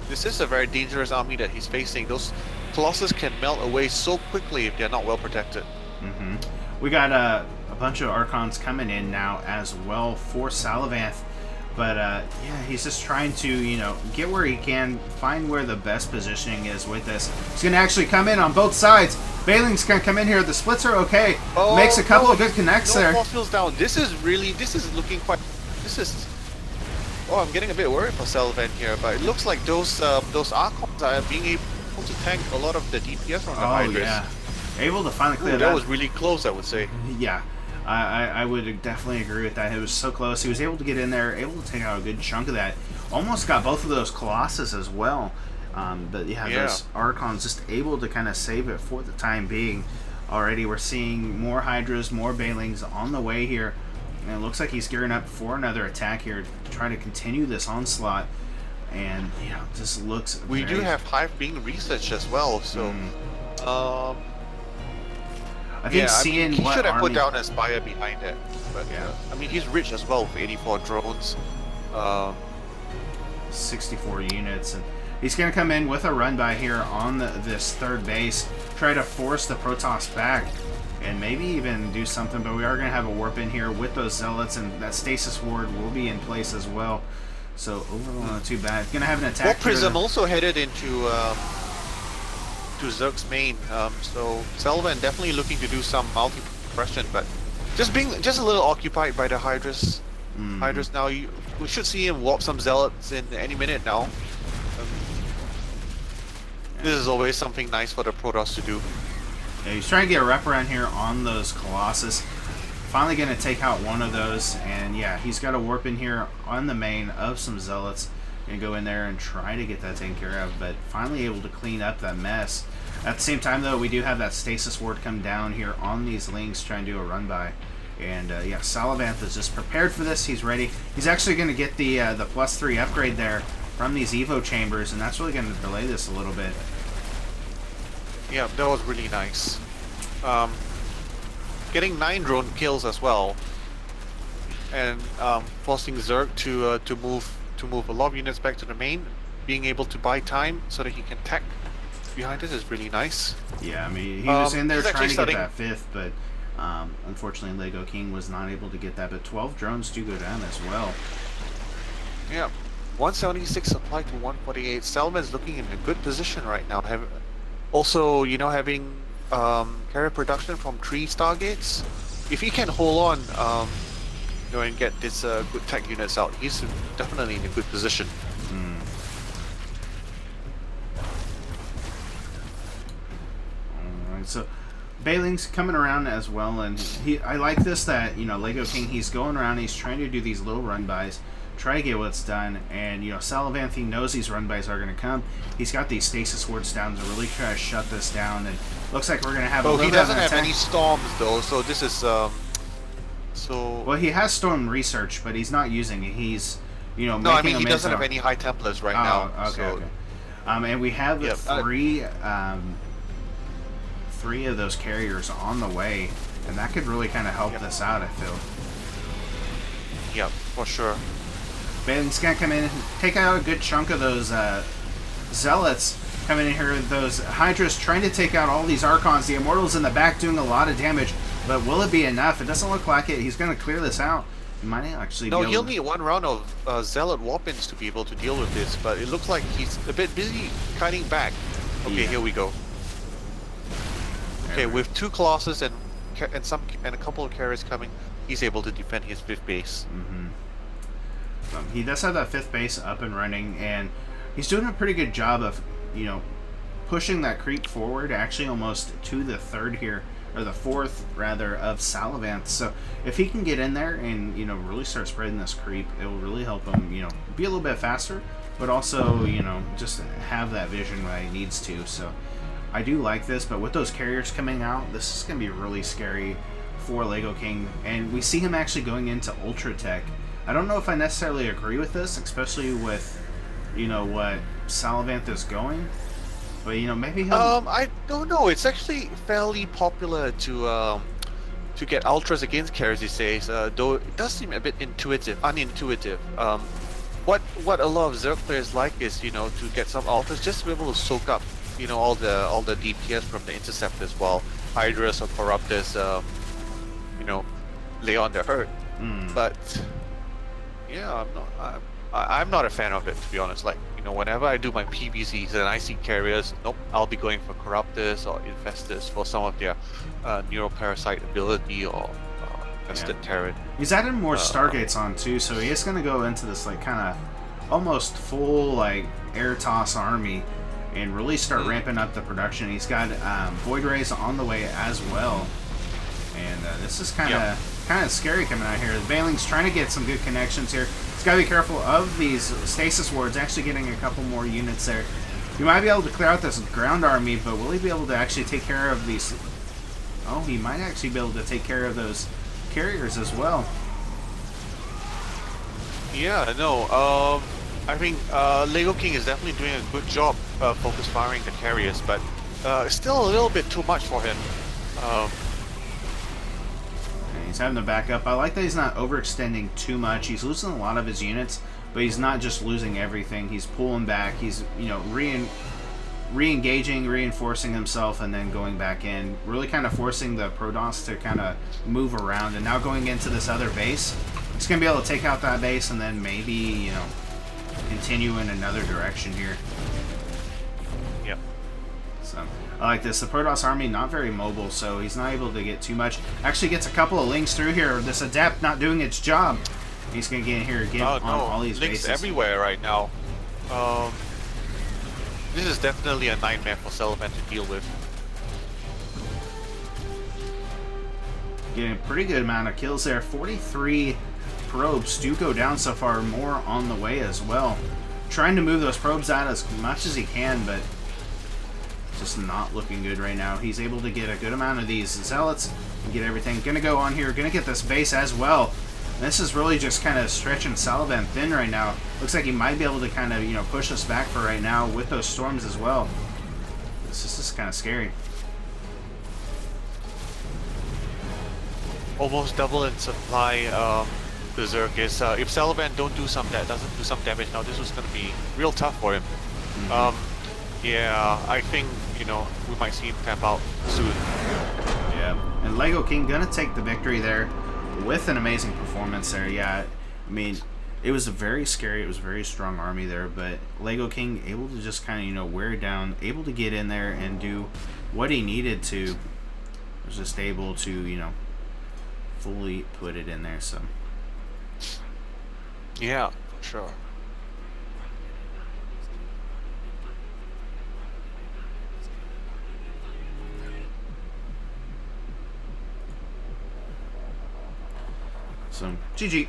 This is a very dangerous army that he's facing. Those Colossus can melt away so quickly if they're not well protected. We got a bunch of Archons coming in now as well for Salavanth. But yeah, he's just trying to, you know, get where he can, find where the best positioning is with this. He's going to actually come in on both sides. Bailing's going to come in here. The splits are okay. Makes a couple of good connects there. Force fields down. This is looking quite. Oh, I'm getting a bit worried for Sullivan here, but it looks like those Archons are being able to tank a lot of the DPS from the Hydras. Yeah. Able to finally clear that. That was really close, I would say. Yeah. I would definitely agree with that. It was so close. He was able to get in there, able to take out a good chunk of that. Almost got both of those Colossus as well. But yeah, those Archons just able to kind of save it for the time being. Already we're seeing more Hydras, more Bailings on the way here. And it looks like he's gearing up for another attack here to try to continue this onslaught. And, you know, just looks We do have Hive being researched as well, so... I think seeing he what should have army... put down Aspire behind it. But yeah, I mean, he's rich as well with 84 drones. 64 units, and he's going to come in with a run by here on this third base, try to force the Protoss back, and maybe even do something. But we are going to have a warp in here with those Zealots, and that Stasis Ward will be in place as well. So overall, not too bad. Going to have an attack. Warp Prism also headed into to Zerg's main, so Sullivan definitely looking to do some multi-suppression, but just a little occupied by the Hydras. Hydras now. We should see him warp some Zealots in any minute now. This is always something nice for the Protoss to do. Yeah, he's trying to get a wraparound here on those Colossus. Finally going to take out one of those, and yeah, he's got a warp in here on the main of some Zealots. Gonna go in there and try to get that taken care of, but finally able to clean up that mess. At the same time, though, we do have that Stasis Ward come down here on these links, trying to do a run by. And yeah, Salavanth is just prepared for this. He's ready. He's actually going to get the +3 upgrade there from these Evo chambers, and that's really going to delay this a little bit. Yeah, that was really nice. getting 9 drone kills as well, and forcing Zerg to move a lot of units back to the main, being able to buy time so that he can tech behind it is really nice. Yeah, I mean, he was in there he's trying to actually get that 5th, but unfortunately Lego King was not able to get that. But 12 drones do go down as well. Yeah, 176 applied to 148. Salman's looking in a good position right now. Also, you know, having carrier production from 3 Stargates. If he can hold on, you know, and get this good tech units out, he's definitely in a good position. Alright, so Bailing's coming around as well, and I like this that, you know, Lego King, he's going around, he's trying to do these little run-bys, try to get what's done, and, you know, Salavanthi knows these run-bys are going to come. He's got these stasis wards down to really try to shut this down, and looks like we're going to have a little he bit of doesn't an have attack. any storms though, so this is Well, he has storm research, but he's not using it. He's, you know, no, I making mean he them doesn't into- have any high templates right now. Okay, So okay. And we have Yeah, three of those carriers on the way, and that could really kind of help this out, I feel. yeah, for sure. Bailing's gonna come in and take out a good chunk of those zealots coming in here. Those Hydras trying to take out all these Archons. The Immortals in the back doing a lot of damage, but will it be enough? It doesn't look like it. He's gonna clear this out. He might actually No, be he'll able to... need 1 round of Zealot Warpins to be able to deal with this, but it looks like he's a bit busy cutting back. Okay, Yeah. here we go. Okay, with 2 Colossus and a couple of carriers coming, he's able to defend his 5th base. He does have that 5th base up and running, and he's doing a pretty good job of, you know, pushing that creep forward, actually almost to the 3rd here, or the 4th rather, of Salavanth. So if he can get in there and, you know, really start spreading this creep, it will really help him, you know, be a little bit faster, but also, you know, just have that vision when he needs to. So I do like this, but with those carriers coming out, this is going to be really scary for Lego King, and we see him actually going into Ultra Tech. I don't know if I necessarily agree with this, especially with, you know, what Salavanth is going. But, you know, maybe he'll... I don't know. It's actually fairly popular to get ultras against carriers these days. Though it does seem a bit unintuitive. What a lot of Zerg players like is, you know, to get some ultras just to be able to soak up, you know, all the DPS from the interceptors, while Hydras or Corruptors, you know, lay on their hurt. But yeah, I'm not a fan of it, to be honest. Like, you know, whenever I do my PVCs and I see carriers, nope, I'll be going for Corruptors or Infestors for some of their Neuroparasite ability or Infested Terran. He's added more Stargates on, too, so he is going to go into this, like, kind of almost full, like, air toss army and really start ramping up the production. He's got Void Rays on the way as well. And this is kind of scary coming out here. Bailing's trying to get some good connections here. He's got to be careful of these stasis wards, actually getting a couple more units there. He might be able to clear out this ground army, but will he be able to actually take care of these? Oh, he might actually be able to take care of those carriers as well. Yeah, no. I think Lego King is definitely doing a good job focus firing the carriers, but still a little bit too much for him. He's having to back up. I like that he's not overextending too much. He's losing a lot of his units, but he's not just losing everything. He's pulling back. He's, you know, re-engaging, reinforcing himself, and then going back in. Really kind of forcing the Protoss to kind of move around. And now going into this other base, he's going to be able to take out that base and then maybe, you know, continue in another direction here. Yep. So I like this. The Protoss army not very mobile, so he's not able to get too much. Actually gets a couple of links through here. This Adept not doing its job. He's going to get in here and get on all these links bases. everywhere right now. This is definitely a nightmare for Sullivan to deal with. Getting a pretty good amount of kills there. 43 probes do go down so far. More on the way as well. Trying to move those probes out as much as he can, but just not looking good right now. He's able to get a good amount of these zealots and get everything. Gonna go on here. Gonna get this base as well. This is really just kind of stretching Salavan thin right now. Looks like he might be able to kind of, you know, push us back for right now with those storms as well. This is just kind of scary. almost double in supply Berserk is if Salavan doesn't do some damage now, this was gonna be real tough for him. Yeah, I think we might see him tap out soon. Yeah, and Lego King gonna take the victory there with an amazing performance there. Yeah, I mean, it was a very scary, it was a very strong army there, but Lego King able to just kind of wear it down, able to get in there and do what he needed to. Was just able to fully put it in there. So yeah, for sure. So GG.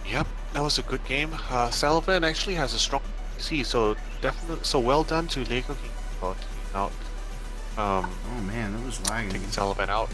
Yep, that was a good game. Salavan actually has a strong PC, so definitely, so well done to Lego King for taking out. Oh man, that was lagging. Taking Salavan out.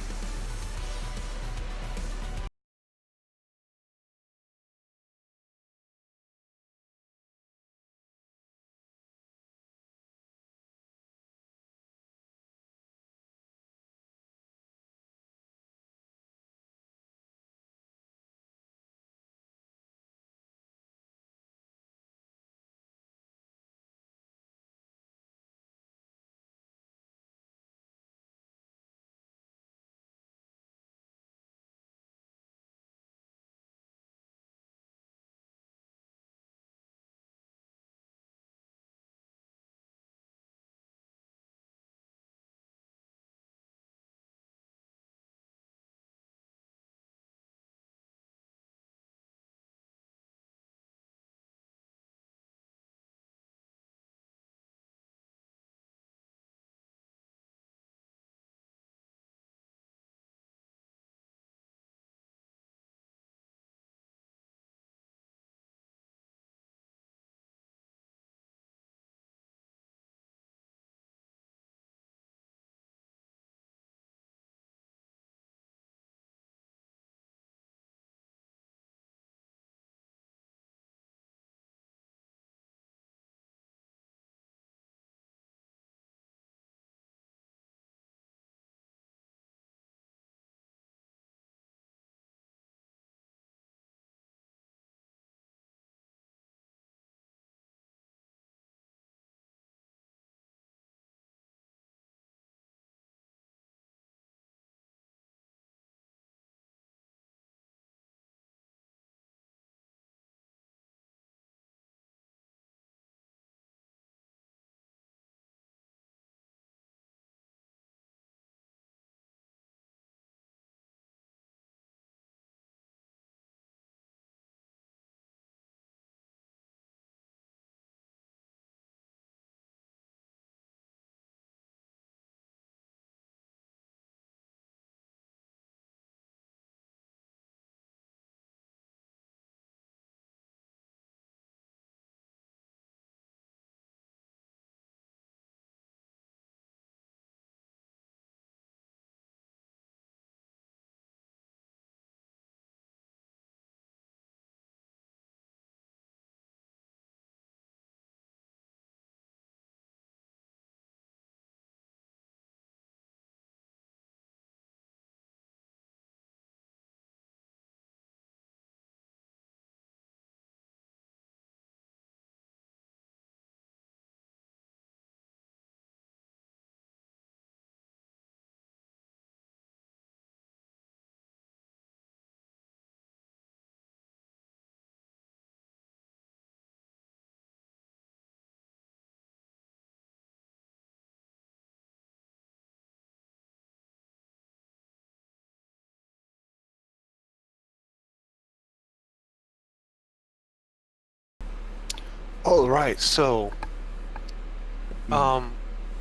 All right, so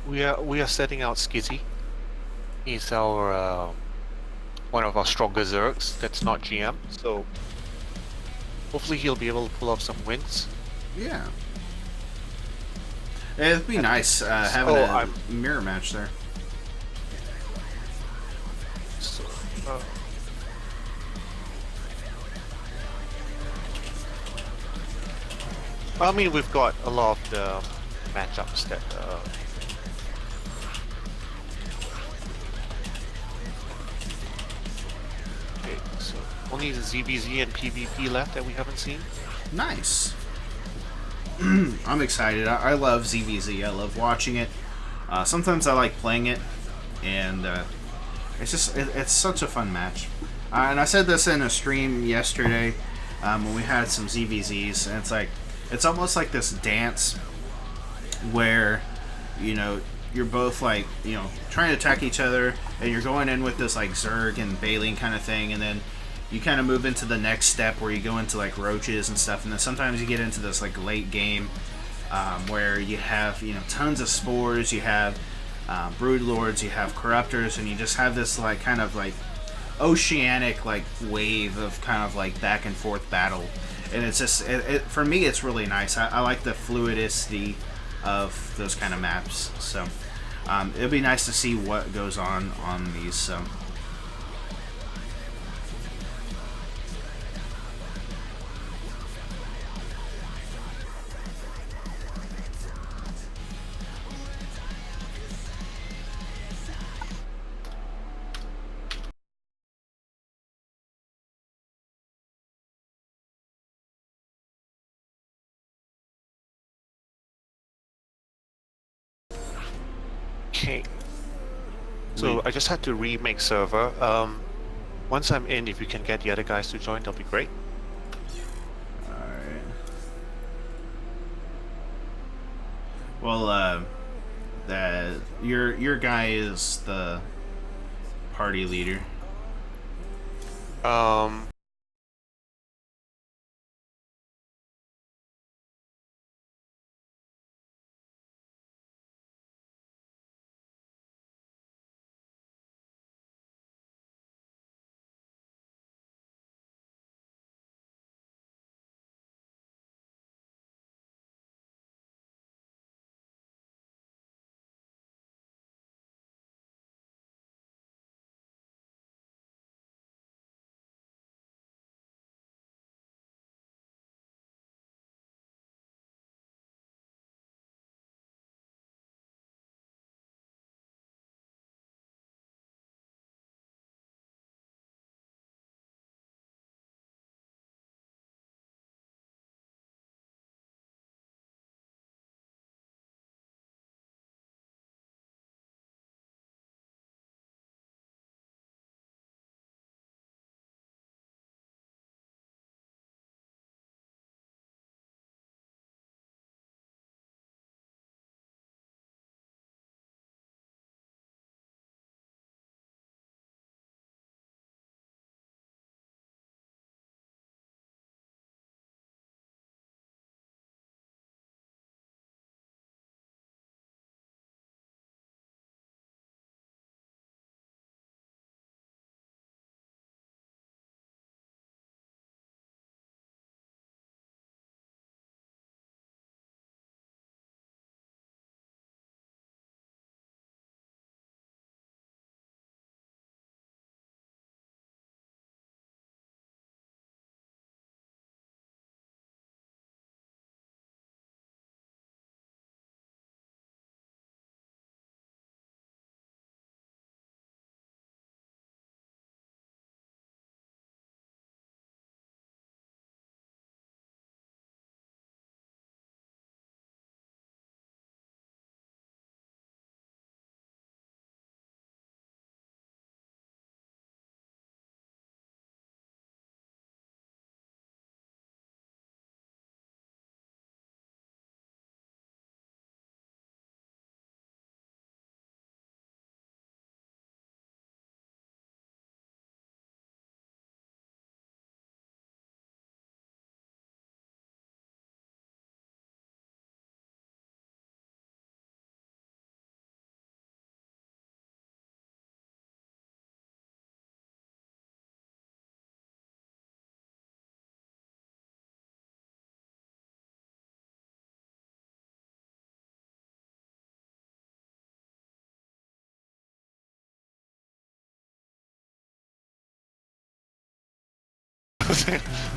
we are setting out Skizzy. He's our one of our stronger Zergs. That's not GM, so hopefully he'll be able to pull off some wins. Yeah. It'd be nice having a mirror match there. So, I mean, we've got a lot of the matchups that only ZVZ and PvP left that we haven't seen. Nice. I'm excited. I love ZVZ. I love watching it. Sometimes I like playing it, and it's such a fun match. And I said this in a stream yesterday when we had some ZVZs, and it's almost like this dance where you're both trying to attack each other, and you're going in with this Zerg and Baleen kind of thing, and then you kind of move into the next step where you go into roaches and stuff, and then sometimes you get into this late game where you have tons of spores, you have brood lords, you have corruptors, and you just have this kind of oceanic wave of kind of back and forth battle, and it's just for me it's really nice. I like the fluidity of those kind of maps, so it'll be nice to see what goes on these. So. Okay. So I just had to remake server. Once I'm in, if you can get the other guys to join, that'll be great. Alright. Well, your guy is the party leader.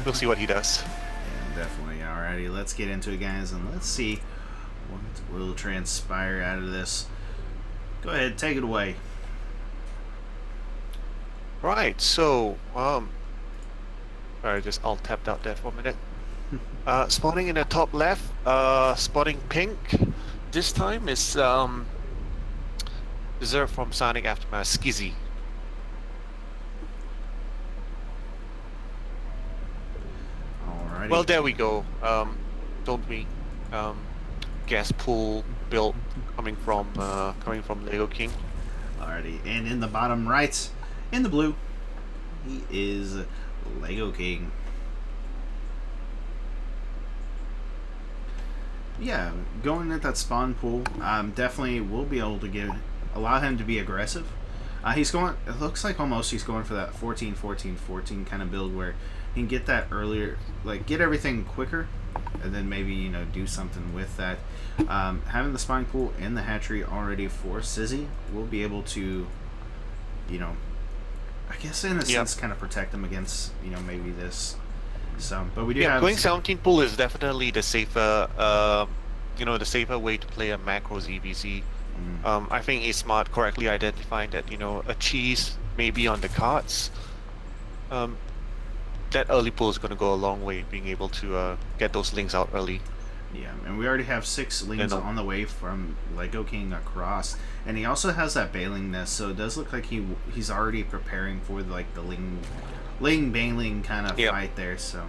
We'll see what he does. Yeah, definitely. Alrighty, let's get into it, guys, and let's see what will transpire out of this. Go ahead, take it away. Right, so Sorry, just alt tapped out there for a minute. Spawning in the top left, spotting pink. This time is Dessert from Psionic Aftermath, Skizzy. Alrighty. Well, there we go. Don't we? Gas pool built coming from Lego King. Alrighty, and in the bottom right, in the blue, he is Lego King. Yeah, going at that spawn pool, definitely will be able to allow him to be aggressive. He's going. It looks like almost he's going for that 14-14-14 kind of build where he can get that earlier, like get everything quicker, and then maybe do something with that. Having the spawn pool and the hatchery already for Sizzy will be able to, I guess in a sense, kind of protect them against maybe this. So, but we do have going 17 pool is definitely the safer, the safer way to play a macros EVC. I think he's smart, correctly identifying that a cheese may be on the cards. That early pull is going to go a long way, being able to get those links out early. Yeah, and we already have 6 links on the way from Lego King across, and he also has that bailing nest, so it does look like he's already preparing for the ling bailing kind of fight there. So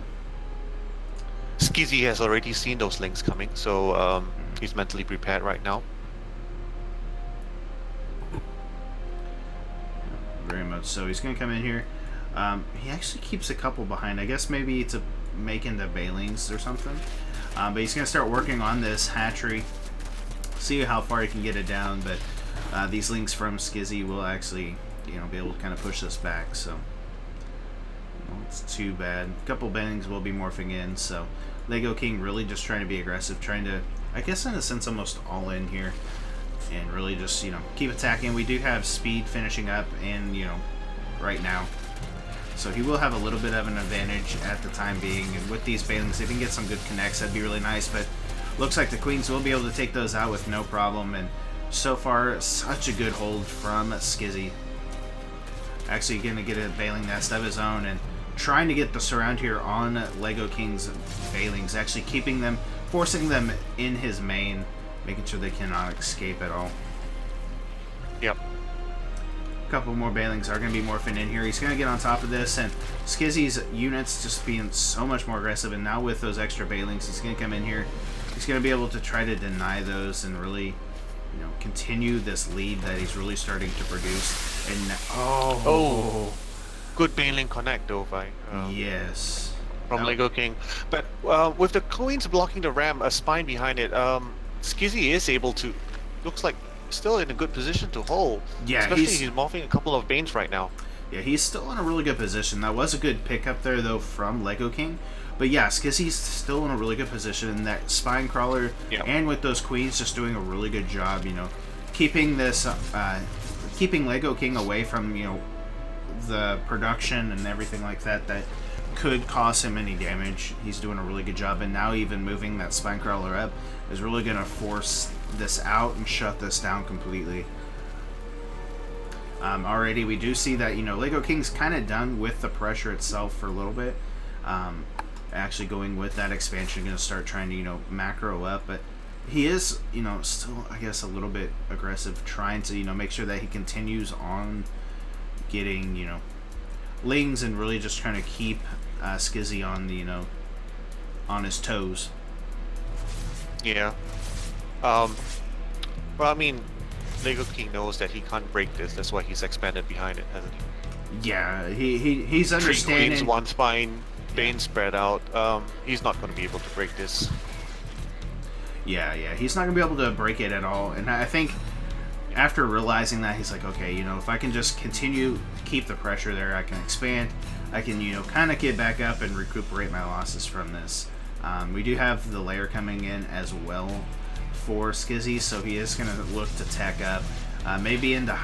Skizzy has already seen those links coming, so he's mentally prepared right now. Very much so. He's going to come in here. He actually keeps a couple behind. I guess maybe to make into bailings or something. But he's going to start working on this hatchery. See how far he can get it down. But these links from Skizzy will actually, be able to kind of push this back. So it's too bad. A couple bailings will be morphing in. So Lego King really just trying to be aggressive, trying to, I guess in a sense, almost all in here. And really just, keep attacking. We do have speed finishing up and, right now. So he will have a little bit of an advantage at the time being. And with these bailings, if he can get some good connects, that'd be really nice. But looks like the Queens will be able to take those out with no problem. And so far, such a good hold from Skizzy. Actually going to get a bailing nest of his own and trying to get the surround here on Lego King's bailings. Actually keeping them, forcing them in his main. Making sure they cannot escape at all. Yep. A couple more bailings are going to be morphing in here. He's going to get on top of this, and Skizzy's units just being so much more aggressive, and now with those extra bailings, he's going to come in here. He's going to be able to try to deny those and really, continue this lead that he's really starting to produce. And good bailing connect though, yes. From Lego King. But with the Queens blocking the ram, a spine behind it, Skizzy is able to, looks like still in a good position to hold. Yeah, especially he's morphing a couple of Banes right now. Yeah, he's still in a really good position. That was a good pickup there though from Lego King. But yeah, Skizzy's still in a really good position. That spine crawler and with those Queens just doing a really good job, keeping this keeping Lego King away from, the production and everything like that could cause him any damage. He's doing a really good job, and now even moving that spine crawler up is really going to force this out and shut this down completely. Already we do see that Lego King's kind of done with the pressure itself for a little bit. Actually going with that expansion, going to start trying to macro up, but he is still, I guess, a little bit aggressive, trying to make sure that he continues on getting lings and really just trying to keep Skizzy on the on his toes. Yeah. Well, I mean, Lego King knows that he can't break this. That's why he's expanded behind it, hasn't he? Yeah, he's understanding. 3 Queens, 1 spine, Bane spread out. He's not going to be able to break this. Yeah, he's not going to be able to break it at all. And I think after realizing that, he's like, okay, if I can just continue to keep the pressure there, I can expand. I can, kind of get back up and recuperate my losses from this. We do have the layer coming in as well for Skizzy, so he is going to look to tech up. Maybe into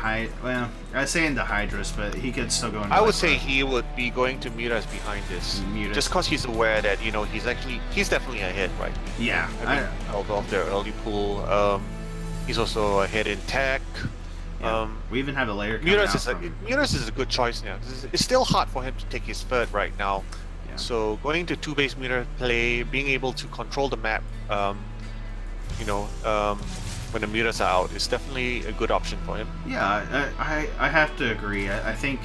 well, I say into Hydras, but he could still go into I would say he would be going to Mutas behind this. Just because he's aware that, he's definitely ahead, right? Yeah. Out of their early pool. He's also ahead in tech. Yeah. We even have a layer coming Mutas is a good choice now. It's still hard for him to take his third right now. Yeah. So going to 2-base meter play, being able to control the map, when the meters are out, is definitely a good option for him. Yeah, I have to agree. I think,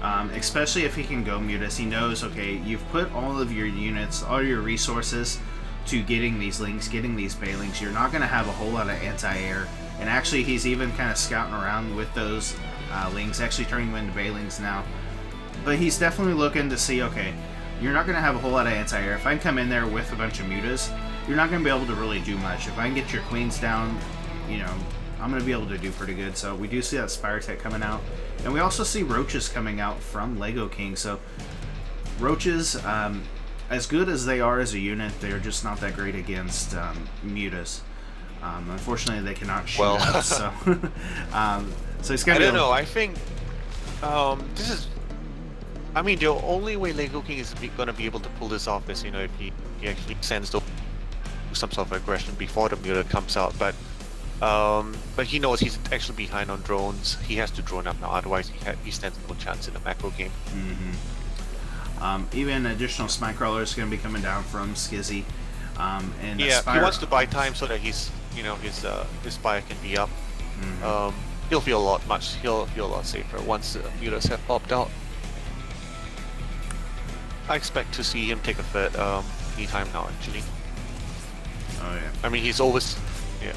especially if he can go mutas, he knows, okay, you've put all of your units, all your resources to getting these links, getting these bailings. You're not going to have a whole lot of anti-air. And actually, he's even kind of scouting around with those links, actually turning them into bailings now. But he's definitely looking to see, okay, you're not going to have a whole lot of anti-air. If I can come in there with a bunch of mutas, you're not going to be able to really do much. If I can get your queens down, I'm going to be able to do pretty good. So we do see that Spire Tech coming out. And we also see Roaches coming out from Lego King. So Roaches, as good as they are as a unit, they're just not that great against mutas. Unfortunately, they cannot shoot us. So, so he's going to I don't know. I think this is... I mean, the only way Lego King is going to be able to pull this off is, if he actually sends some sort of aggression before the muta comes out. But he knows he's actually behind on drones. He has to drone up now, otherwise he stands no chance in the macro game. Even additional Smite Crawler is going to be coming down from Skizzy. And yeah, Spire... he wants to buy time so that his Spire can be up. He'll feel a lot safer once the mutas have popped out. I expect to see him take a third anytime now, actually. Oh yeah. I mean, he's always... Yeah.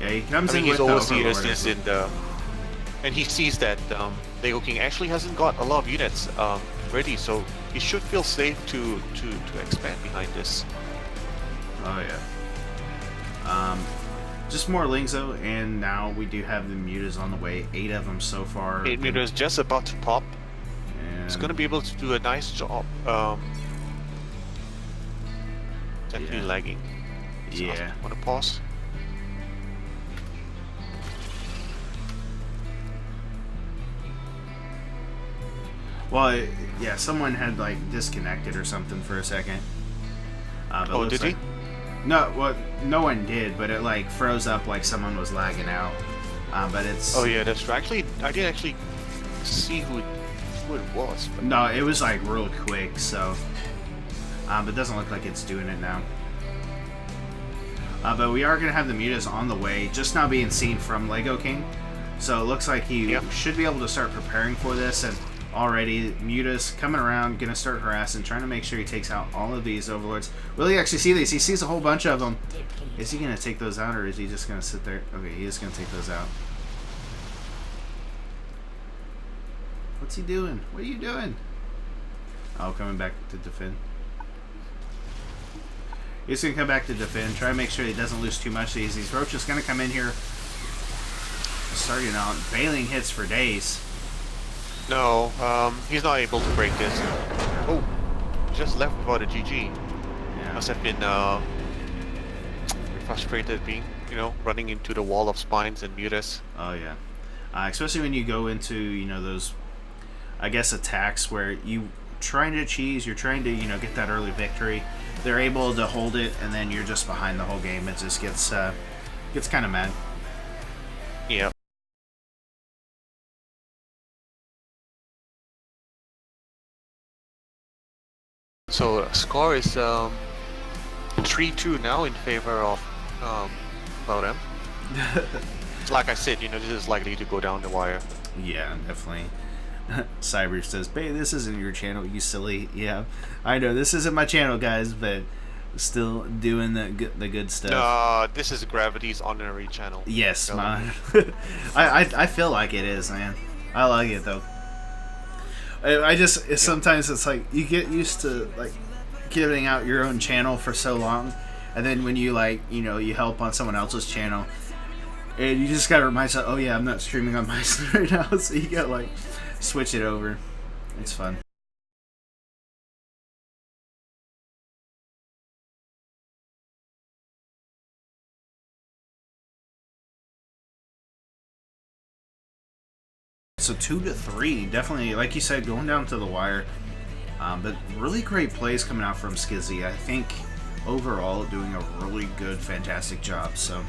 Yeah, he comes in he's with overseers the this in the... And he sees that Lego King actually hasn't got a lot of units ready, so he should feel safe to expand behind this. Oh yeah. Just more Lingzo, and now we do have the mutas on the way. 8 of them so far. 8 mutas just about to pop. And It's going to be able to do a nice job. Definitely lagging. Yeah. Want to pause? Well, yeah, someone had like disconnected or something for a second. But Oh, did he? No, well, no one did, but it like froze up like someone was lagging out. But it's... Oh yeah, that's right. Actually, I didn't actually see who it was. But... No, it was like real quick, so... but it doesn't look like it's doing it now. But we are going to have the mutas on the way, just now being seen from Lego King. So it looks like he should be able to start preparing for this, and already mutas coming around, going to start harassing, trying to make sure he takes out all of these overlords. Will he actually see these? He sees a whole bunch of them. Is he going to take those out, or is he just going to sit there? Okay, he is going to take those out. What's he doing? What are you doing? Oh, coming back to defend. He's going to come back to defend, try to make sure he doesn't lose too much of these. These Roaches going to come in here, starting out, bailing hits for days. No, he's not able to break this. Oh, just left without a GG. Yeah. Must have been frustrated being, running into the wall of spines and mutas. Oh yeah, especially when you go into those, I guess, attacks where you trying to cheese, you're trying to get that early victory. They're able to hold it, and then you're just behind the whole game. It just gets kind of mad. Yeah. So score is 3-2 now in favor of cloudM. Like I said, this is likely to go down the wire. Yeah, definitely. Cyber says, "Babe, this isn't your channel, you silly." Yeah, I know this isn't my channel, guys, but still doing the good stuff. This is Gravity's honorary channel. Yes, man. I feel like it is, man. I like it though. Sometimes it's like you get used to like giving out your own channel for so long, and then when you you help on someone else's channel, and you just gotta remind yourself, oh yeah, I'm not streaming on my right now, so you gotta like switch it over. It's fun. So 2-3, definitely, like you said, going down to the wire. But really great plays coming out from Skizzy. I think overall doing a really good, fantastic job. So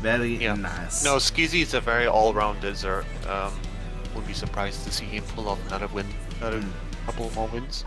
very nice. No, Skizzy is a very all-rounded. Wouldn't be surprised to see him pull off another win, another couple more wins.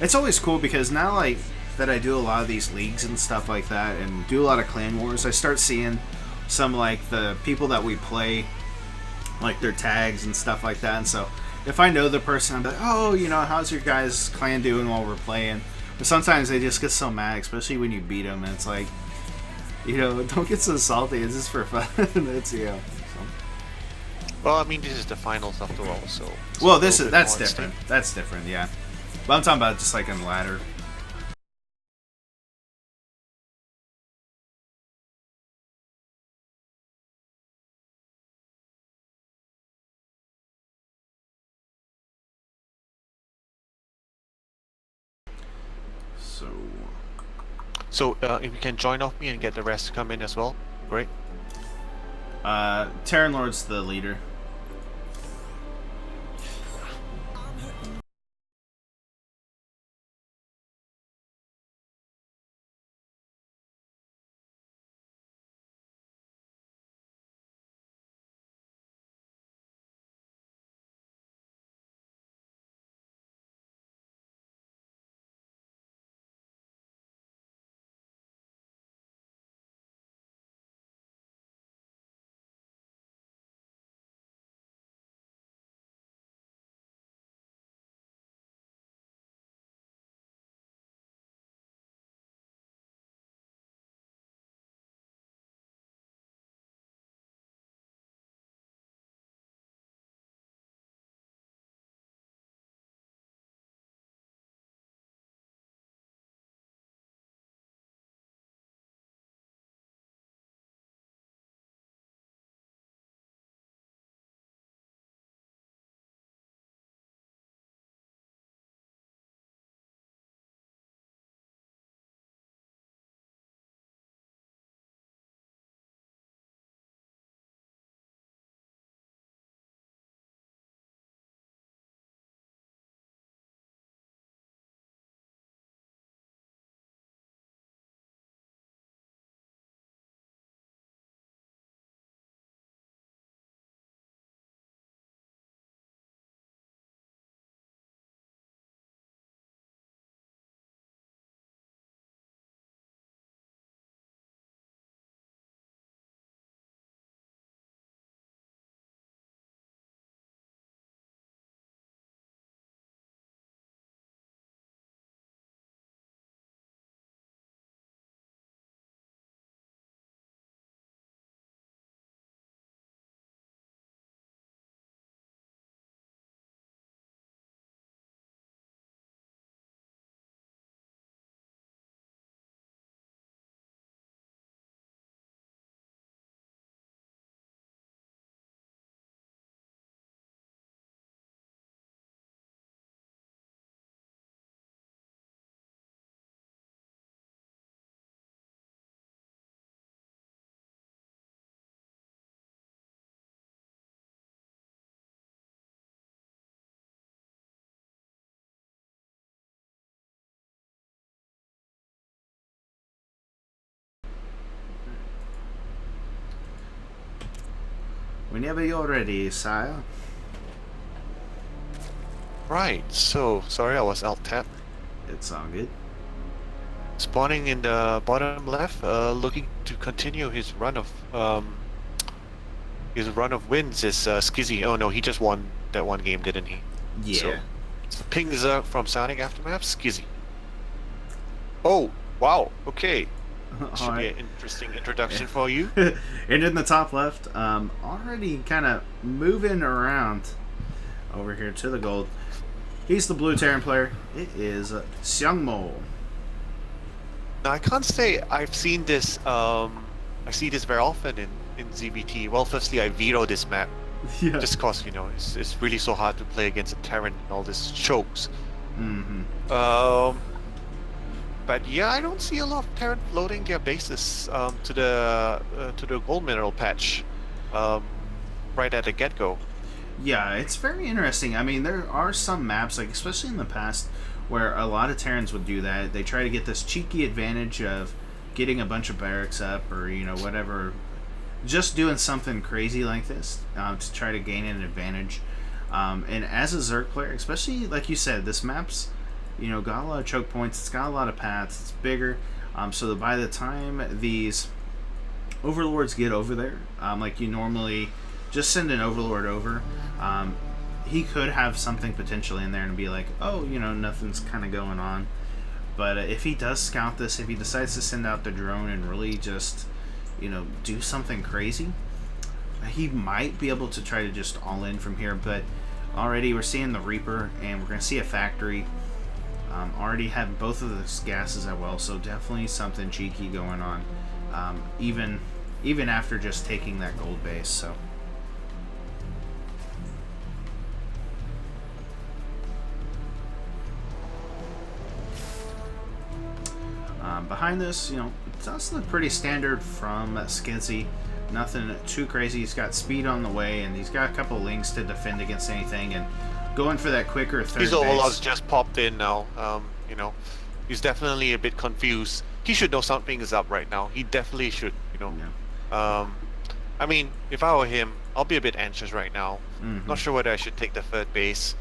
It's always cool because now, like, that I do a lot of these leagues and stuff like that and do a lot of clan wars, I start seeing some, like, the people that we play, like, their tags and stuff like that. And so if I know the person, I'm like, oh, you know, how's your guys' clan doing while we're playing? But sometimes they just get so mad, especially when you beat them, and it's like, you know, don't get so salty. It's just for fun. It's, you know. So. Well, I mean, this is the finals after all, so. Well, that's different. That's different, yeah. But I'm talking about just like in ladder. So if you can join off me and get the rest to come in as well, great. Terran Lord's the leader. Whenever you're ready, sire. Right, so, sorry I was alt-tab. It's all good. Spawning in the bottom left, looking to continue his run of wins is Skizzy. Oh no, he just won that one game, didn't he? Yeah. So ping is from Psionic Aftermath, Skizzy. Oh, wow, okay. Should be an interesting introduction for you. And in the top left, already kind of moving around over here to the gold. He's the blue Terran player. It is Xiangmo. Now I can't say I've seen this. I see this very often in ZBT. Well, firstly, I veto this map. Yeah. Just cause you know it's really so hard to play against a Terran and all this chokes. Mm-hmm. But yeah, I don't see a lot of Terran floating their bases to the gold mineral patch right at the get-go. Yeah, it's very interesting. I mean, there are some maps, like especially in the past, where a lot of Terrans would do that. They try to get this cheeky advantage of getting a bunch of barracks up, or you know whatever, just doing something crazy like this to try to gain an advantage. And as a Zerg player, especially like you said, this map's you know, got a lot of choke points. It's got a lot of paths. It's bigger. So that by the time these overlords get over there, like you normally just send an overlord over, he could have something potentially in there and be like, oh, you know, nothing's kind of going on. But if he does scout this, if he decides to send out the drone and really just, you know, do something crazy, he might be able to try to just all in from here. But already we're seeing the Reaper, and we're going to see a factory. Already have both of those gases as well, so definitely something cheeky going on, even after just taking that gold base. So behind this, you know, it does look pretty standard from Skizzy. Nothing too crazy. He's got speed on the way, and he's got a couple links to defend against anything, and going for that quicker third His base. overlords just popped in now. You know, he's definitely a bit confused. He should know something is up right now. He definitely should, you know. Yeah. I mean, if I were him, I'll be a bit anxious right now. Not sure whether I should take the third base.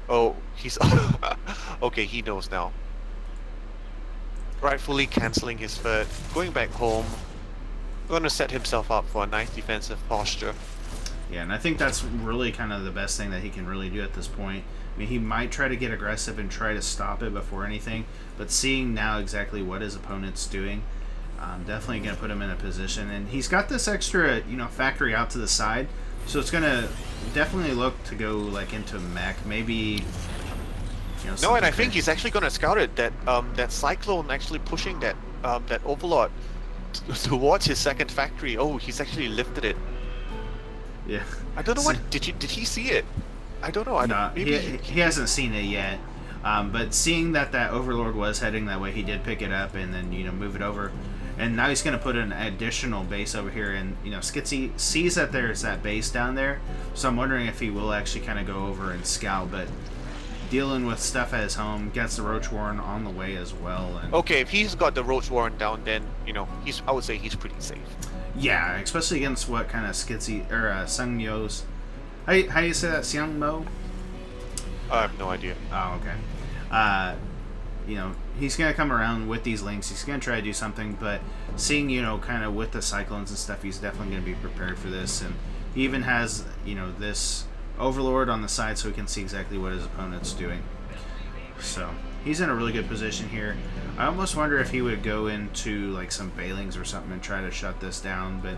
Oh, he's... okay, he knows now. Rightfully cancelling his third, going back home, going to set himself up for a nice defensive posture. Yeah, and I think that's really kind of the best thing that he can really do at this point. I mean, he might try to get aggressive and try to stop it before anything, but seeing now exactly what his opponent's doing, definitely going to put him in a position. And he's got this extra, you know, factory out to the side, so it's going to definitely look to go like into mech, maybe. You know, no, and I think he's actually going to scout it. That Cyclone actually pushing that Overlord towards his second factory. Oh, he's actually lifted it. Yeah. I don't know what did he see it? I don't know. Maybe he hasn't seen it yet. But seeing that Overlord was heading that way, he did pick it up and then, you know, move it over. And now he's going to put an additional base over here, and, you know, Skitsy sees that there's that base down there, so I'm wondering if he will actually kind of go over and scout. But dealing with stuff at his home, gets the Roach Warren on the way as well. And okay, if he's got the Roach Warren down, then, you know, I would say he's pretty safe. Yeah, especially against what kind of Skitsy or Sung Myo's. How do you say that? Seung Mo? I have no idea. Oh, okay. You know, he's gonna come around with these links. He's gonna try to do something, but seeing, you know, kind of with the cyclones and stuff, he's definitely gonna be prepared for this. And he even has, you know, this Overlord on the side, so he can see exactly what his opponent's doing. So he's in a really good position here. I almost wonder if he would go into like some Bailings or something and try to shut this down, but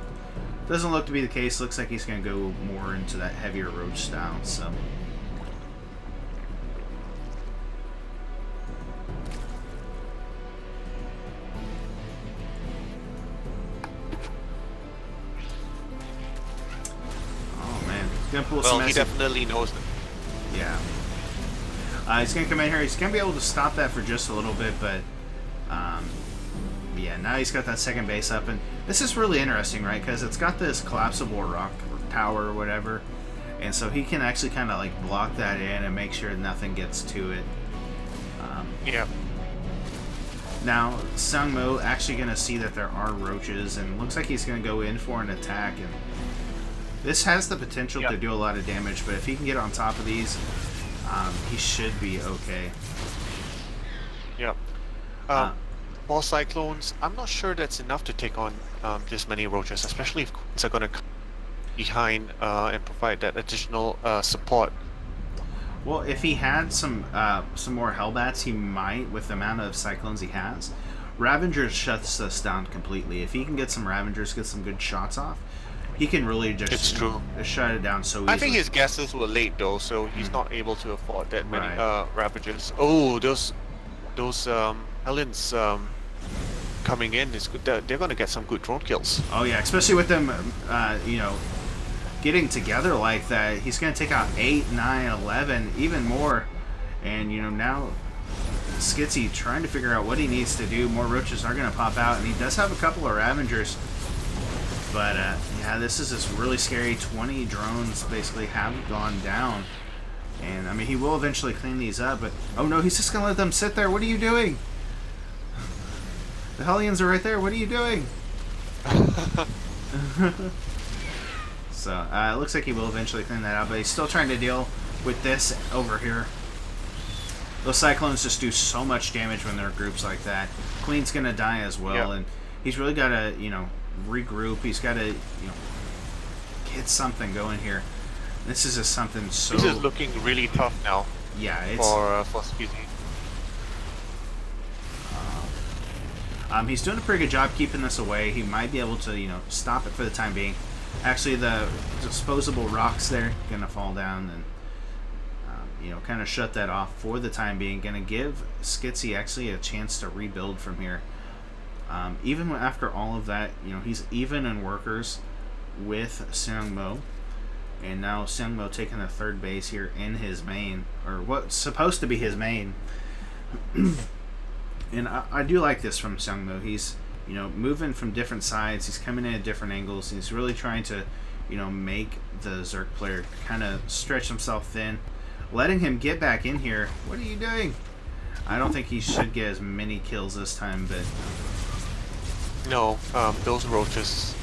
doesn't look to be the case. Looks like he's going to go more into that heavier Roach style. So oh man, he's going to pull some. Well, he definitely knows it. Yeah. He's going to come in here. He's going to be able to stop that for just a little bit, but yeah, now he's got that second base up. And this is really interesting, right? Because it's got this collapsible rock tower or whatever. And so he can actually kind of like block that in and make sure nothing gets to it. Yeah. Now, Sung Mo actually going to see that there are roaches, and looks like he's going to go in for an attack. And this has the potential to do a lot of damage, but if he can get on top of these, he should be okay. Yep. More Cyclones, I'm not sure that's enough to take on this many roaches, especially if Queens are going to come behind and provide that additional support. Well, if he had some more Hellbats, he might, with the amount of Cyclones he has. Ravengers shuts us down completely. If he can get some Ravengers, get some good shots off, he can really just shut it down so easily. I think his guesses were late though, so he's not able to afford that many Ravagers. Oh, those Helens coming in is good. They're going to get some good drone kills. Oh yeah, especially with them, you know, getting together like that. He's going to take out 8, 9, 11, even more. And you know, now Skitsy trying to figure out what he needs to do. More roaches are going to pop out, and he does have a couple of Ravengers. But yeah, this is just really scary. 20 drones basically have gone down. And I mean, he will eventually clean these up, but oh no, he's just going to let them sit there. What are you doing? The Hellions are right there. What are you doing? So, it looks like he will eventually clean that out, but he's still trying to deal with this over here. those Cyclones just do so much damage when they're groups like that. Queen's gonna die as well, and he's really got to, regroup. He's got to, get something going here. This is just something so... This is looking really tough now. Yeah, it's... For Skizzy. He's doing a pretty good job keeping this away. He might be able to, stop it for the time being. Actually, the disposable rocks there gonna fall down and, kind of shut that off for the time being. Gonna give Skitsy actually a chance to rebuild from here. Even after all of that, he's even in workers with Seungmo. And now Seungmo taking the third base here in his main, or what's supposed to be his main. And I do like this from Seungmo. He's, moving from different sides. He's coming in at different angles. He's really trying to, make the Zerg player kind of stretch himself thin. Letting him get back in here. What are you doing? I don't think he should get as many kills this time, but... No, those roaches...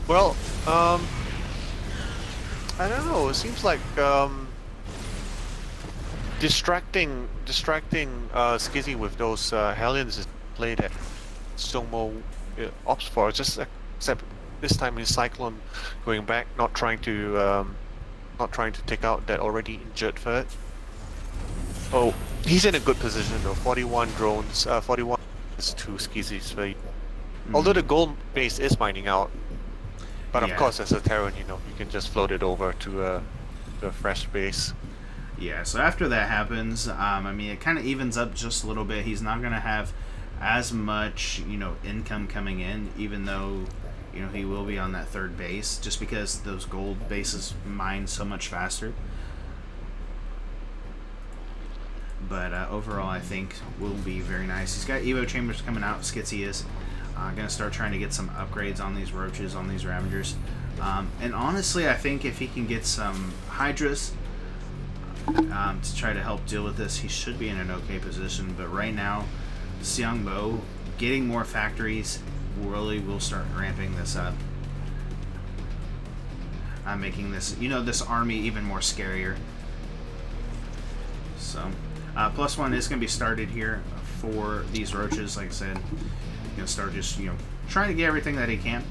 Well, I don't know. It seems like distracting Skizzy with those Hellions is played at Seungmo opts for. Just except this time his Cyclone going back, not trying to take out that already injured third. Oh, he's in a good position though. 41 drones, 41 is to Skizzy's fate. Although the gold base is mining out. But of course, as a Terran, you can just float it over to a fresh base. Yeah, so after that happens, it kind of evens up just a little bit. He's not going to have as much, income coming in, even though, he will be on that third base, just because those gold bases mine so much faster. But overall, I think will be very nice. He's got Evo Chambers coming out, Skitsy is. Gonna start trying to get some upgrades on these roaches, on these Ravagers. And honestly, I think if he can get some Hydras to try to help deal with this, he should be in an okay position. But right now, Seungmo getting more factories really will start ramping this up. Making this, this army even more scarier. So, +1 is going to be started here for these roaches, like I said. Gonna start just trying to get everything that he can,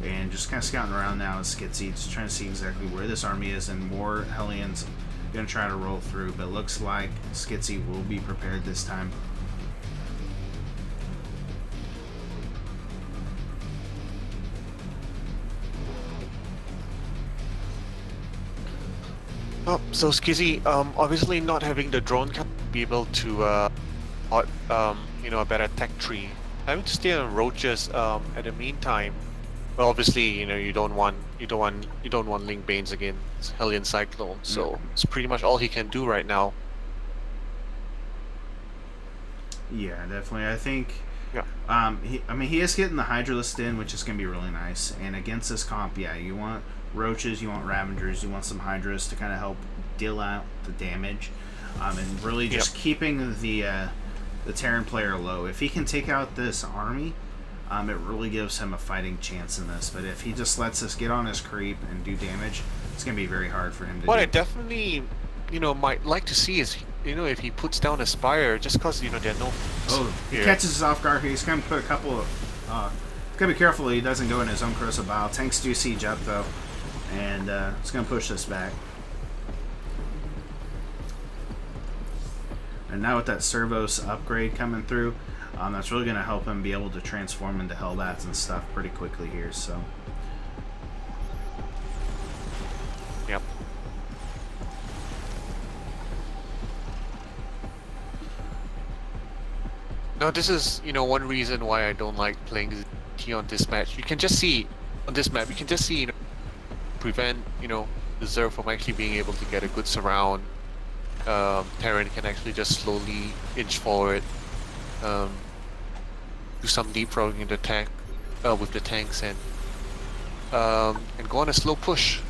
and just kind of scouting around now as Skitsy, just trying to see exactly where this army is, and more Hellions gonna try to roll through. But looks like Skitsy will be prepared this time. Oh, so Skizzy, obviously not having the drone can be able to a better tech tree. Having to stay on roaches at the meantime. Well, obviously, you don't want Link Banes against Hellion Cyclone, so it's pretty much all he can do right now. Yeah, definitely. I think. Yeah. He is getting the Hydralisk in, which is going to be really nice. And against this comp, you want roaches, you want Ravagers, you want some Hydras to kind of help deal out the damage, and really just keeping the Terran player low. If he can take out this army, it really gives him a fighting chance in this. But if he just lets us get on his creep and do damage, it's going to be very hard for him to do. What I definitely, might like to see is, if he puts down a Spire, just because, there are no... Oh, he catches us off guard here. He's going to put a couple of... Gotta be careful he doesn't go in his own corrosive bile. Tanks do siege up, though, and it's going to push this back. And now with that Servos upgrade coming through, that's really going to help him be able to transform into Hellbats and stuff pretty quickly here. So, yep. Now this is, one reason why I don't like playing T on this match. You can just see on this map, prevent, the Zerg from actually being able to get a good surround. Terran can actually just slowly inch forward, do some leapfrogging in the tank with the tanks, and go on a slow push.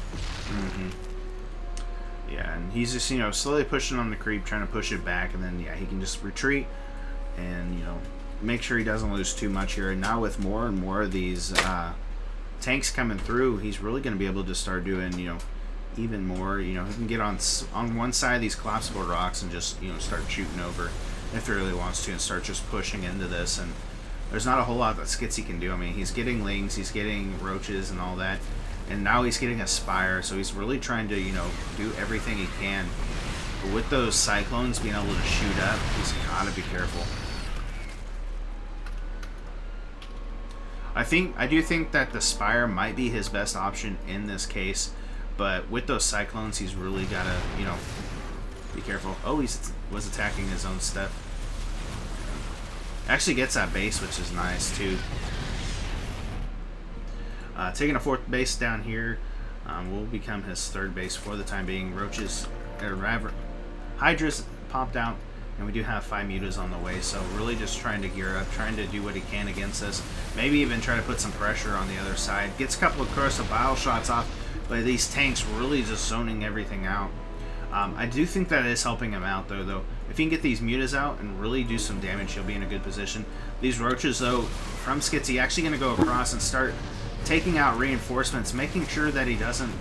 Yeah, and he's just slowly pushing on the creep, trying to push it back, and then he can just retreat and make sure he doesn't lose too much here. And now with more and more of these tanks coming through, he's really going to be able to start doing even more. You know, he can get on one side of these collapsible rocks and just, you know, start shooting over if he really wants to and start just pushing into this. And there's not a whole lot that Skitsy can do. I mean, he's getting lings, he's getting roaches and all that, and now he's getting a spire, so he's really trying to, you know, do everything he can. But with those cyclones being able to shoot up, he's gotta be careful. I do think that the spire might be his best option in this case, but with those cyclones, he's really gotta, you know, be careful. Oh, he was attacking his own stuff. Actually gets that base, which is nice too. Taking a 4th base down here will become his 3rd base for the time being. Roaches, Hydras popped out, and we do have 5 mutas on the way, so really just trying to gear up, trying to do what he can against us. Maybe even try to put some pressure on the other side. Gets a couple of corrosive bile shots off, but these tanks really just zoning everything out. I do think that is helping him out, though. If he can get these mutas out and really do some damage, he'll be in a good position. These roaches, though, from Skitsy, actually going to go across and start taking out reinforcements, making sure that he doesn't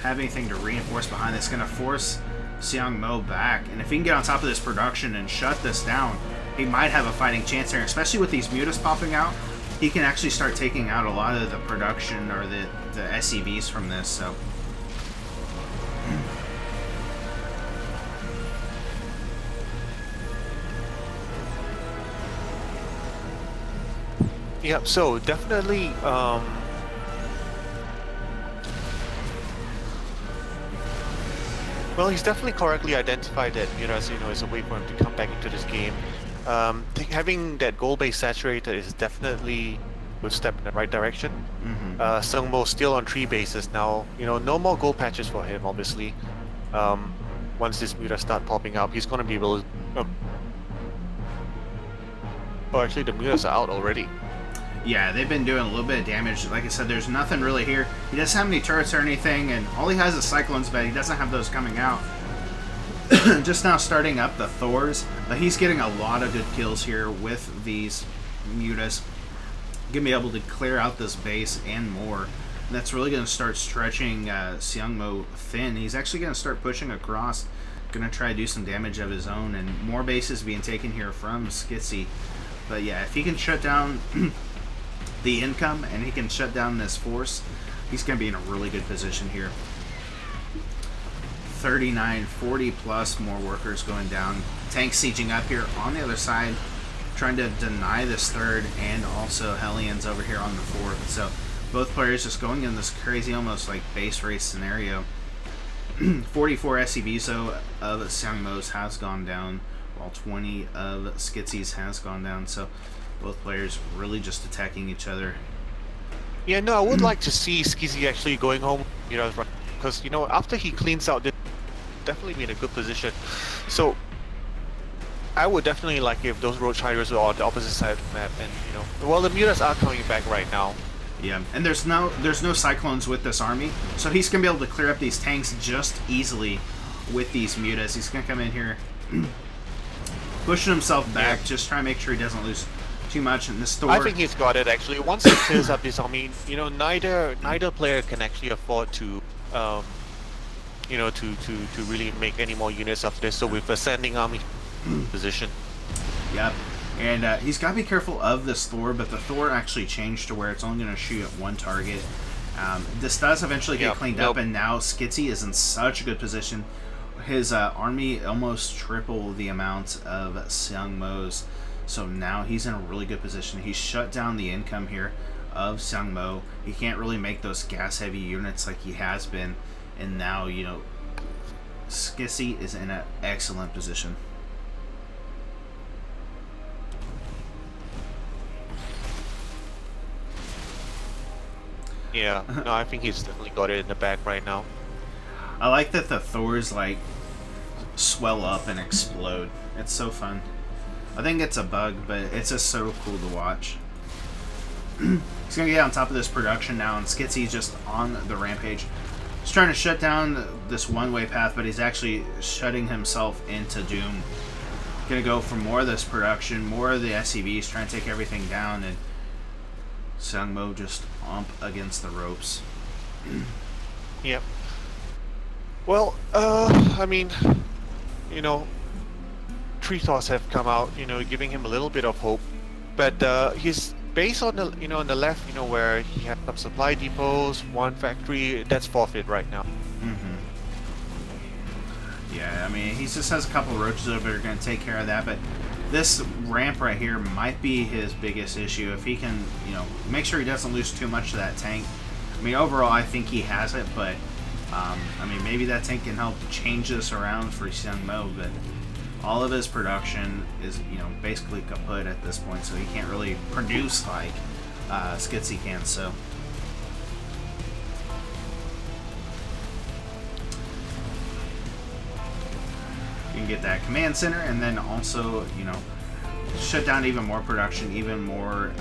have anything to reinforce behind that's going to force Psionic back. And if he can get on top of this production and shut this down, he might have a fighting chance here, especially with these mutas popping out. He can actually start taking out a lot of the production or the SCVs from this, so... Yeah, so definitely, well, he's definitely correctly identified that mutas, you know, is a way for him to come back into this game. Having that goal base saturated is definitely a good step in the right direction. Sungmo still on 3 bases now. You know, no more goal patches for him, obviously. Once this mutas start popping up, he's going to be able to... oh, actually, the mutas are out already. Yeah, they've been doing a little bit of damage. Like I said, there's nothing really here. He doesn't have any turrets or anything, and all he has is cyclones, but he doesn't have those coming out. Just now starting up the Thors, but he's getting a lot of good kills here with these mutas. Gonna be able to clear out this base and more. And that's really gonna start stretching Psionic thin. He's actually gonna start pushing across, gonna try to do some damage of his own, and more bases being taken here from Skitsy. But yeah, if he can shut down the income and he can shut down this force, he's going to be in a really good position here. 39, 40 plus more workers going down. Tanks sieging up here on the other side, trying to deny this 3rd, and also Hellions over here on the 4th. So both players just going in this crazy, almost like base race scenario. 44 SCVs though of Psionic has gone down, while 20 of Skitsy's has gone down. So both players really just attacking each other. Yeah, no, I would like to see Skitsy actually going home, you know, because, you know, after he cleans out, this definitely be in a good position. So I would definitely like if those Roach Hydras were on the opposite side of the map, and, you know, well, the mutas are coming back right now. Yeah, and there's no cyclones with this army, so he's gonna be able to clear up these tanks just easily with these mutas. He's gonna come in here, pushing himself back, just trying to make sure he doesn't lose too much in this Thor. I think he's got it actually. Once he clears up this army, you know, neither player can actually afford to, you know, to really make any more units after this. So with ascending army position. Yep. And he's got to be careful of this Thor, but the Thor actually changed to where it's only going to shoot at 1 target. This does eventually get cleaned up, and now Skitsy is in such a good position. His army almost triple the amount of Psionic, so now he's in a really good position. He's shut down the income here of Psionic. He can't really make those gas-heavy units like he has been, and now, you know, Skitsy is in an excellent position. Yeah, no, I think he's definitely got it in the back right now. I like that the Thors, like, swell up and explode. It's so fun. I think it's a bug, but it's just so cool to watch. He's going to get on top of this production now, and Skitsy's just on the rampage. He's trying to shut down this one-way path, but he's actually shutting himself into doom. Going to go for more of this production, more of the SCVs, trying to take everything down, and Psionic just ump against the ropes. Yep. Well, I mean, you know, tree thoughts have come out, giving him a little bit of hope. But he's based on the, on the left, where he has some supply depots, one factory, that's forfeit right now. Mm-hmm. Yeah, I mean, he just has a couple of roaches over there going to take care of that, but this ramp right here might be his biggest issue. If he can, make sure he doesn't lose too much of that tank. I mean, overall, I think he has it, but, I mean, maybe that tank can help change this around for Young Mo, but all of his production is, basically kaput at this point, so he can't really produce like Skitsy can, so... You can get that command center, and then also, shut down even more production, even more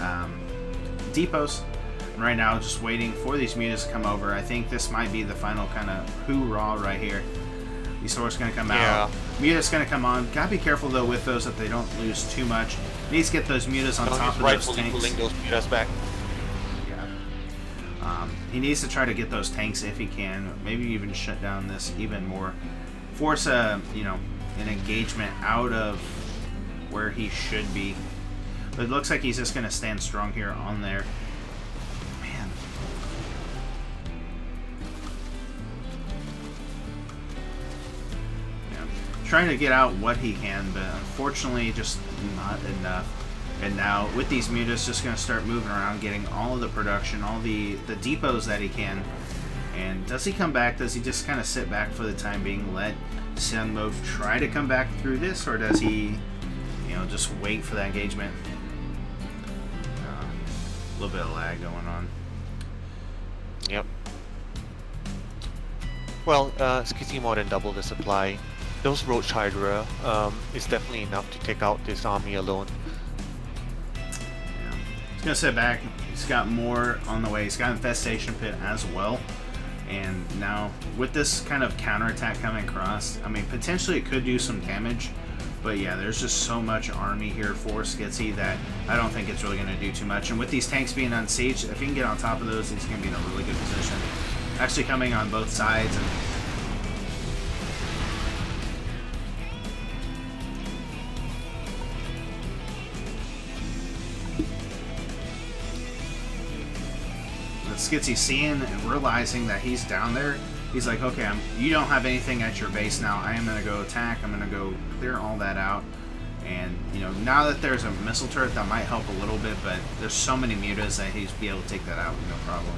depots. And right now, just waiting for these mutas to come over. I think this might be the final kind of hoorah right here. These stores going to come out. Muta's going to come on. Gotta be careful though with those that they don't lose too much. Needs to get those mutas on top of those tanks. Pulling those mutas back. Yeah. He needs to try to get those tanks if he can. Maybe even shut down this even more. Force an engagement out of where he should be. But it looks like he's just going to stand strong here on there. Man. Yeah. Trying to get out what he can, but unfortunately just not enough. And now with these mutas, just going to start moving around, getting all of the production, all the depots that he can. And does he come back? Does he just kind of sit back for the time being, let Sunmo try to come back through this, or does he, just wait for that engagement? A little bit of lag going on. Yep. Well, Skitsy more than double the supply. Those Roach Hydra is definitely enough to take out this army alone. Yeah. He's gonna sit back. He's got more on the way. He's got Infestation Pit as well. And now, with this kind of counterattack coming across, I mean, potentially it could do some damage. But yeah, there's just so much army here for Skitsy that I don't think it's really going to do too much. And with these tanks being unsieged, if he can get on top of those, he's going to be in a really good position. Actually coming on both sides. And Skitsy seeing and realizing that he's down there, he's like, okay, you don't have anything at your base now. I am going to go attack. I'm going to go clear all that out. And, now that there's a missile turret, that might help a little bit, but there's so many mutas that he's be able to take that out with no problem.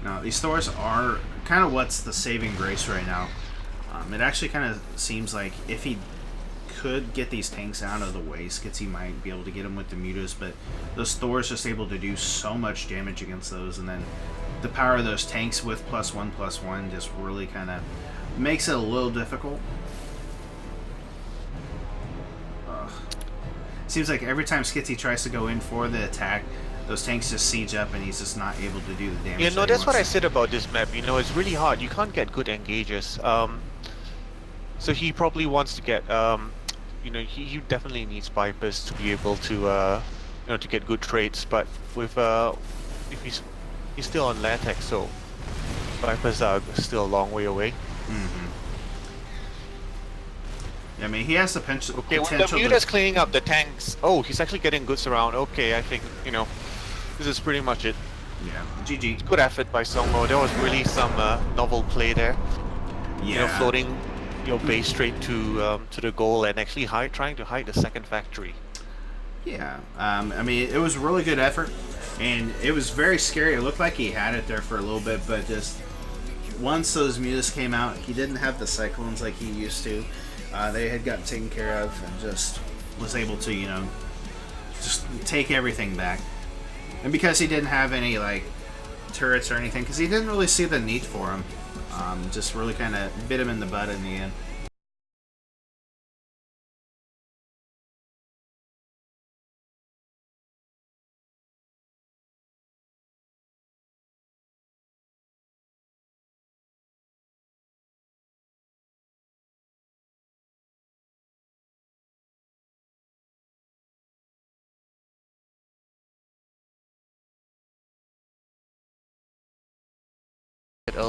Now, these Thors are kind of what's the saving grace right now. It actually kind of seems like if he could get these tanks out of the way, Skitsy might be able to get them with the mutas, but those Thors just able to do so much damage against those, and then the power of those tanks with +1/+1 just really kind of makes it a little difficult. Seems like every time Skitsy tries to go in for the attack, those tanks just siege up and he's just not able to do the damage. Yeah, no, that's what I said about this map. It's really hard. You can't get good engages. So he probably wants to get he definitely needs Vipers to be able to to get good trades, but with if he's still on Latex, so Vipers are still a long way away. Mm-hmm. I mean, he has the potential. Okay, when the muta's cleaning up the tanks, oh, he's actually getting goods around. Okay, I think this is pretty much it. Yeah, GG. Good effort by Songmo. There was really some novel play there. Yeah. Floating your base straight to the goal and actually trying to hide the second factory. Yeah, I mean, it was a really good effort, and it was very scary. It looked like he had it there for a little bit, but just once those mutas came out, he didn't have the cyclones like he used to. They had gotten taken care of, and just was able to, just take everything back. And because he didn't have any, like, turrets or anything, because he didn't really see the need for them, just really kind of bit him in the butt in the end.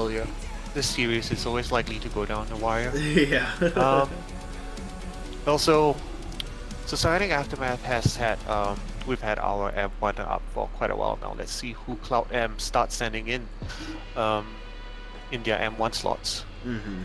earlier, this series is always likely to go down the wire. Yeah. Also, Psionic Aftermath has had we've had our M1 up for quite a while now. Let's see who cloudM starts sending in their M1 slots. Mm-hmm.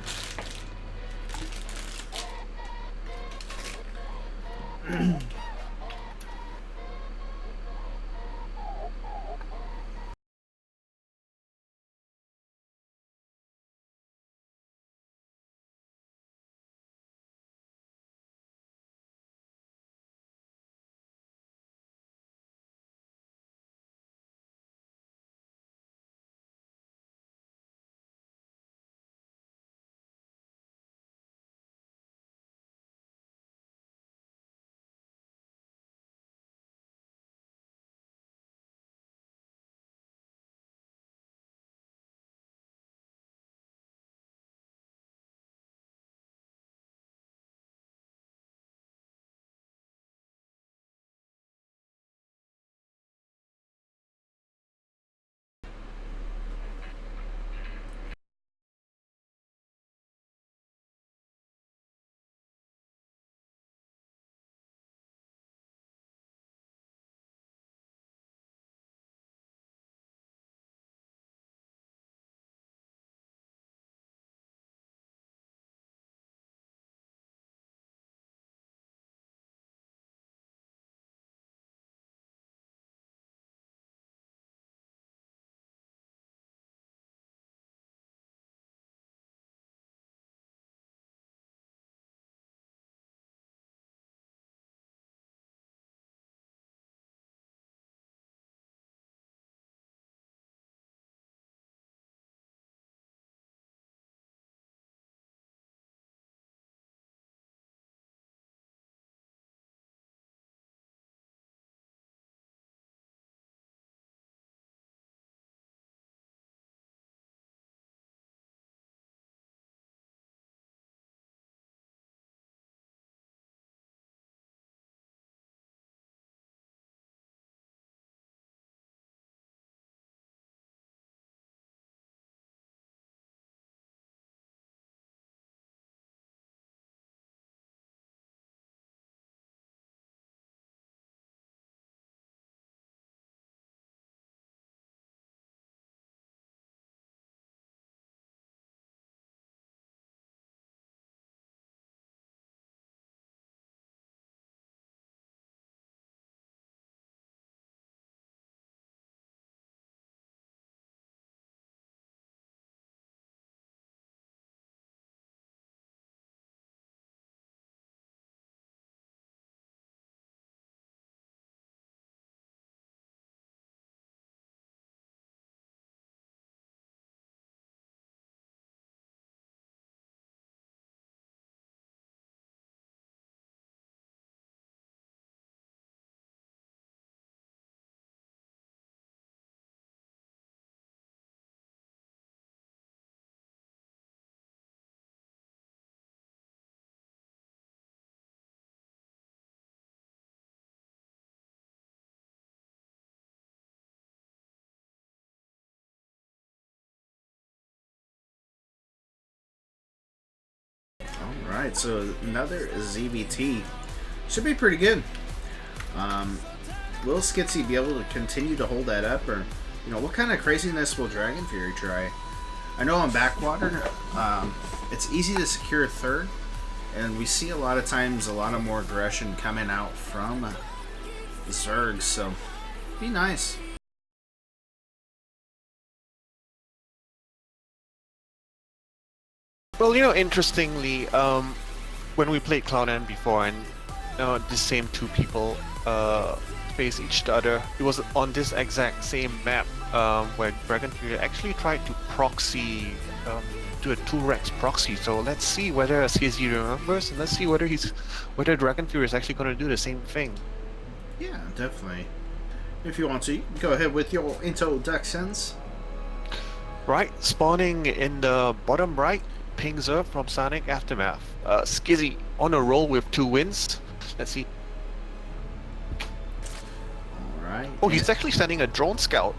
All right, so another ZVT should be pretty good. Will Skitsy be able to continue to hold that up, or what kind of craziness will Dragon Fury try? I know on backwater, it's easy to secure a third, and we see a lot of times a lot of more aggression coming out from Zerg, so be nice. Well, interestingly, when we played cloudM before, and the same two people face each other, it was on this exact same map where Dragon Fury actually tried to proxy, do a 2-Rex proxy. So let's see whether CSG remembers, and let's see whether Dragon Fury is actually going to do the same thing. Yeah, definitely. If you want to, go ahead with your introductions. Right, spawning in the bottom right, pings up from Psionic Aftermath. Skizzy on a roll with 2 wins. Let's see. Alright. Oh, he's actually sending a drone scout.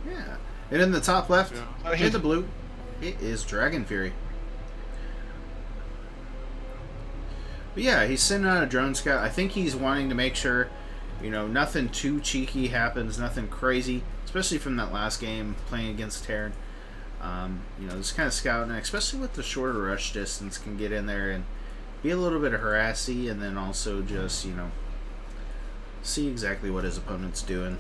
Yeah. And in the top left, in the blue, It is Dragon Fury. But yeah, he's sending out a drone scout. I think he's wanting to make sure, you know, nothing too cheeky happens, nothing crazy, especially from that last game playing against Terran. You know, just kind of scouting, especially with the shorter rush distance, can get in there and be a little bit harassy, and then also just, you know, see exactly what his opponent's doing.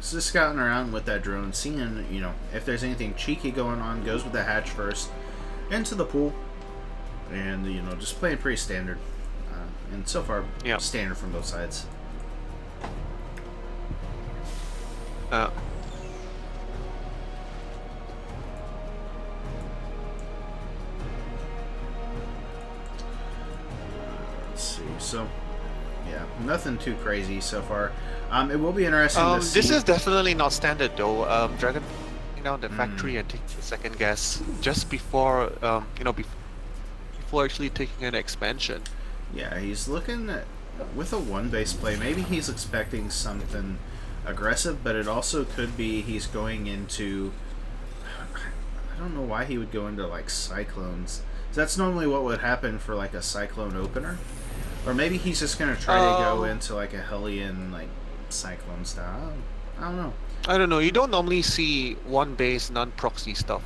Just scouting around with that drone, seeing, you know, if there's anything cheeky going on. Goes with the hatch first into the pool, and, you know, just playing pretty standard, and so far standard from both sides. Let's see. So yeah, nothing too crazy so far. It will be interesting to see. This is definitely not standard though. Dragon down the factory and taking the second gas just before, you know, before actually taking an expansion. Yeah, he's looking at, with a one base play. Maybe he's expecting something aggressive, but it also could be he's going into. I don't know why he would go into like cyclones. That's normally what would happen for like a cyclone opener, or maybe he's just gonna try to go into like a Hellion like cyclone style. I don't know. I don't know. You don't normally see one base non-proxy stuff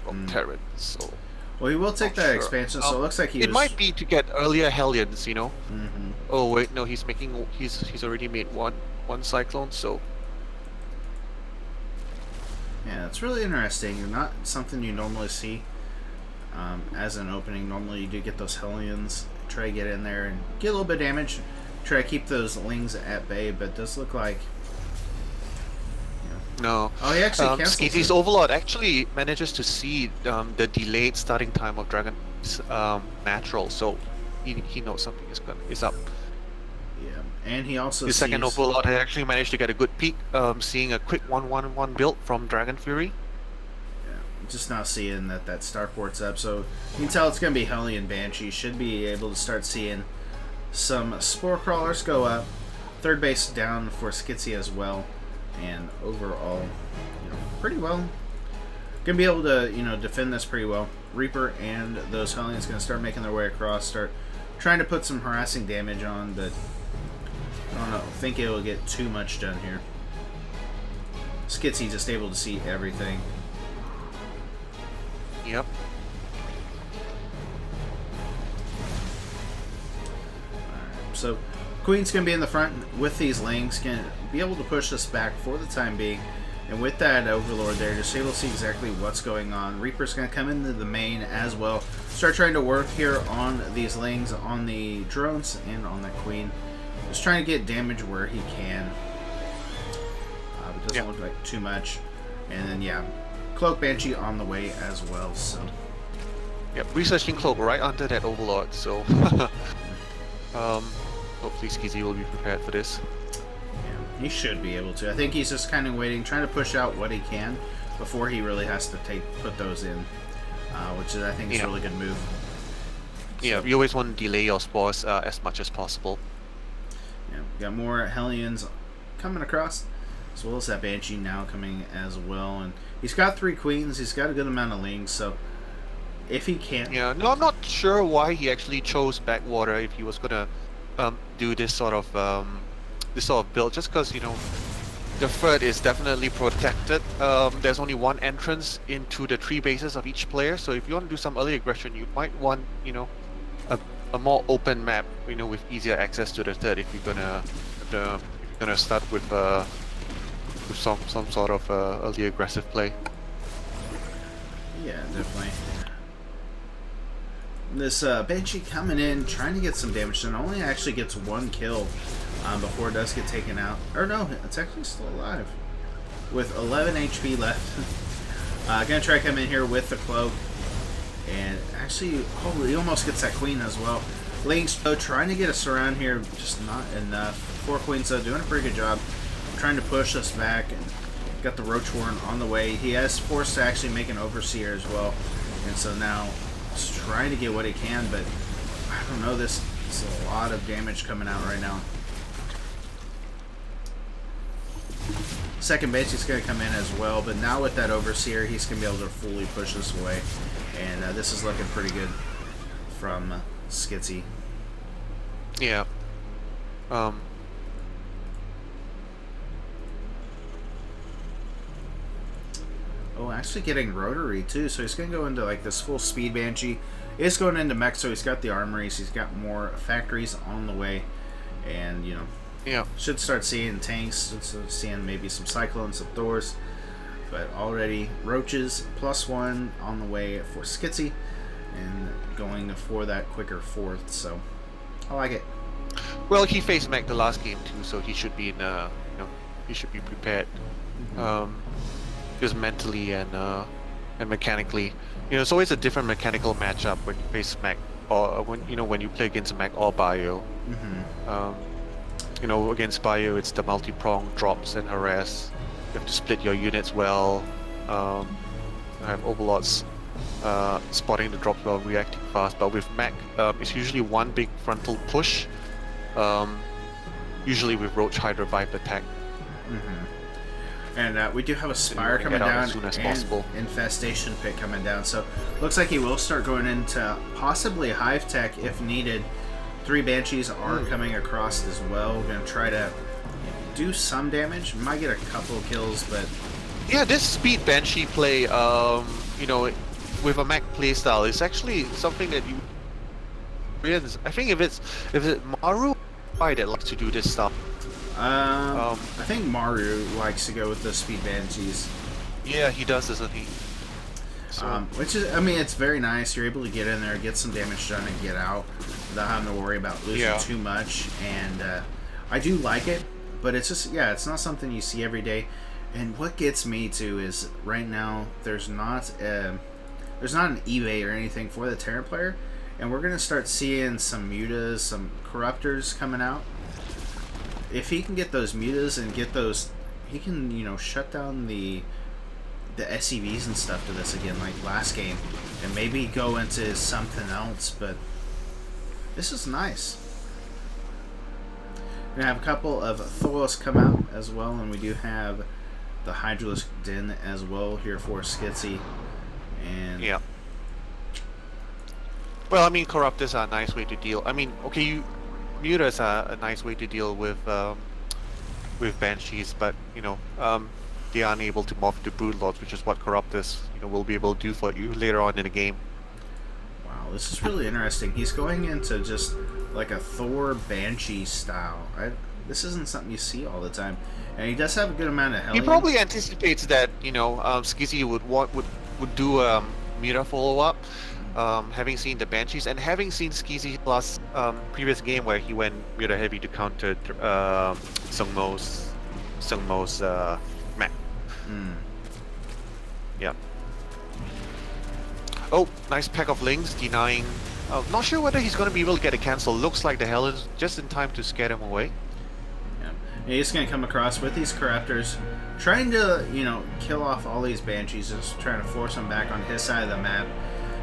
from Terran, so. Well, he will take that expansion, so it looks like it might be to get earlier Hellions, you know. Mm-hmm. Oh wait, no, he's already made one cyclone, so. Yeah, it's really interesting. Not something you normally see as an opening. Normally, you do get those Hellions, try to get in there and get a little bit of damage. Try to keep those Lings at bay, but it does look like. No. Oh, he actually cancels Skizzy's Overlord actually manages to see the delayed starting time of Dragon's natural, so he knows something is up. Yeah, and he also the second Overlord had actually managed to get a good peek, seeing a quick 1-1-1 build from Dragon Fury. Yeah, just now seeing that starport's up, so you can tell it's going to be Hellion Banshee. Should be able to start seeing some Spore Crawlers go up. Third base down for Skitsy as well. And overall, you know, pretty well. Gonna be able to, you know, defend this pretty well. Reaper and those Hellions gonna start making their way across, start trying to put some harassing damage on, but I don't know. I think it will get too much done here. Skitsy just able to see everything. Yep. Alright, so Queen's going to be in the front with these Lings, going to be able to push us back for the time being. And with that Overlord there, just able to see exactly what's going on. Reaper's going to come into the main as well. Start trying to work here on these Lings, on the drones, and on the Queen. Just trying to get damage where he can. It doesn't look like too much. And then, yeah, Cloak Banshee on the way as well. So, yep, researching Cloak right under that Overlord, so... hopefully Skizzy will be prepared for this. Yeah, he should be able to. I think he's just kind of waiting, trying to push out what he can before he really has to put those in, which is, I think, is a really good move. Yeah, you always want to delay your spores as much as possible. Yeah, we got more Hellions coming across, as well as that Banshee now coming as well. And he's got 3 Queens, he's got a good amount of Lings, so if he can't... Yeah, no, I'm not sure why he actually chose Backwater if he was gonna do this sort of build, just because, you know, the third is definitely protected. There's only one entrance into the 3 bases of each player, so if you want to do some early aggression, you might want, you know, a more open map, you know, with easier access to the third if you're gonna start with some sort of early aggressive play. Yeah, definitely. This Banshee coming in, trying to get some damage done. Only actually gets 1 kill before it does get taken out. Or no, it's actually still alive. With 11 HP left. Gonna try to come in here with the Cloak. And actually, oh, he almost gets that Queen as well. Lings trying to get us around here, just not enough. 4 Queens though, doing a pretty good job. Trying to push us back. And got the Roach Warren on the way. He has forced to actually make an Overseer as well. And so now... trying to get what he can, but I don't know, this It's a lot of damage coming out right now. Second base, he's going to come in as well, but now with that Overseer, he's going to be able to fully push this away. And this is looking pretty good from Skitsy. Yeah. Oh, actually getting Rotary too, so he's going to go into like this full speed Banshee. He's going into mech, so he's got the armories, he's got more factories on the way, and you know, Yeah. should start seeing tanks, should start seeing maybe some Cyclones, some Thors, but already Roaches +1 on the way for Skitsy, and going for that quicker fourth, so I like it. Well, he faced Mac the last game too, so he should be in he should be prepared. Just mentally and mechanically. You know, it's always a different mechanical matchup when you face Mac, or when you play against Mac or Bio. You know, against Bio, it's the multi-prong drops and harass. You have to split your units well. Have overlords spotting the drops well, reacting fast. But with Mac, it's usually one big frontal push. Usually with Roach Hydra Vibe attack. And we do have a Spire coming down as soon as and possible. Infestation Pit coming down. So looks like he will start going into possibly Hive Tech if needed. 3 Banshees are coming across as well. We're going to try to do some damage. Might get a couple kills, but... Yeah, this speed Banshee play, you know, with a Mac playstyle is actually something that you... I think if it's Maru that likes to do this stuff. I think Maru likes to go with the speed Banshees. Yeah, he does, doesn't he? So, Which is, I mean, it's very nice. You're able to get in there, get some damage done, and get out without having to worry about losing too much. And I do like it, but it's just, yeah, it's not something you see every day. And what gets me too is right now there's not an eBay or anything for the Terran player, and we're gonna start seeing some mutas, some corruptors coming out. If he can get those mutas and get those, he can, you know, shut down the SCVs and stuff to this again like last game, and maybe go into something else. But this is nice. We're gonna have a couple of Thoros come out as well, and we do have the Hydralisk Den as well here for Skitsy. And yeah. Well, I mean, Corruptors are a nice way to deal. I mean, okay, Mutas are a nice way to deal with Banshees, but you know, they are unable to morph to Brood Lords, which is what Corruptors, you know, will be able to do for you later on in the game. Wow, this is really interesting. He's going into just like a Thor Banshee style. This isn't something you see all the time, and he does have a good amount of Hellions. He probably anticipates that, you know, Skizzy would do Muta follow up. Having seen the Banshees and having seen Skizzy last previous game where he went Muta heavy to counter Sungmo's mech. Yeah. Oh, nice pack of links denying. Not sure whether he's going to be able to get a cancel. Looks like the Hellions just in time to scare them away. Yeah, and he's going to come across with these Corruptors, trying to, you know, kill off all these Banshees, just trying to force them back on his side of the map.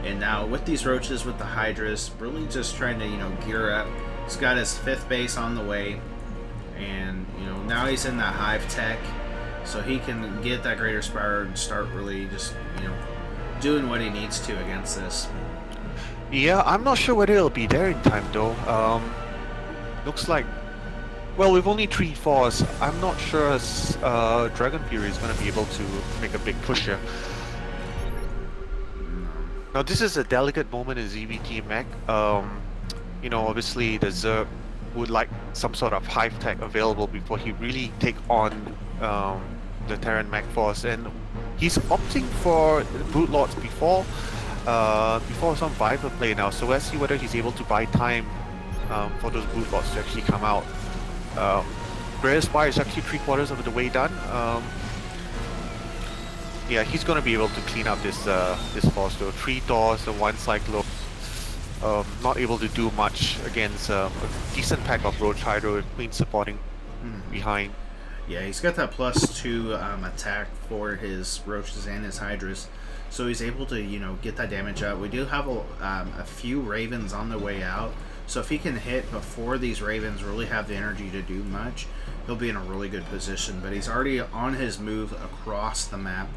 And now with these Roaches, with the Hydras, really just trying to, you know, gear up. He's got his 5th base on the way, and you know, now he's in that Hive Tech, so he can get that Greater Spire and start really just, you know, doing what he needs to against this. Yeah, I'm not sure whether it'll be there in time though. Looks like, well, with only 3 4s, I'm not sure Dragon Fury is going to be able to make a big push here. Now this is a delicate moment in ZVT mech. You know, obviously the Zerg would like some sort of Hive Tech available before he really take on the Terran mech force, and he's opting for Brood Lords before some Viper play now. So let's see whether he's able to buy time for those Brood Lords to actually come out. Greater Spire is actually 3/4 of the way done. Yeah, he's gonna be able to clean up this force though. 3 Thors and 1 Cyclone. Not able to do much against a decent pack of Roach Hydra with Queen supporting behind. Yeah, he's got that +2 attack for his Roaches and his Hydras, so he's able to, you know, get that damage out. We do have a few Ravens on the way out, So if he can hit before these Ravens really have the energy to do much, he'll be in a really good position. But he's already on his move across the map.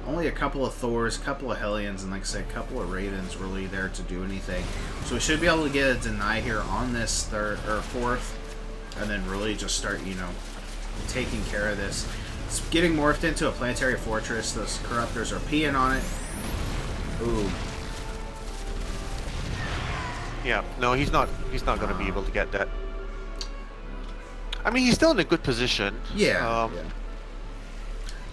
Only a couple of Thors, a couple of Hellions, and like I said, a couple of Ravens really there to do anything. So we should be able to get a deny here on this third or fourth, and then really just start, you know, taking care of this. It's getting morphed into a planetary fortress. Those corruptors are peeing on it. Ooh. Yeah, no, he's not going to be able to get that. I mean, he's still in a good position. Yeah.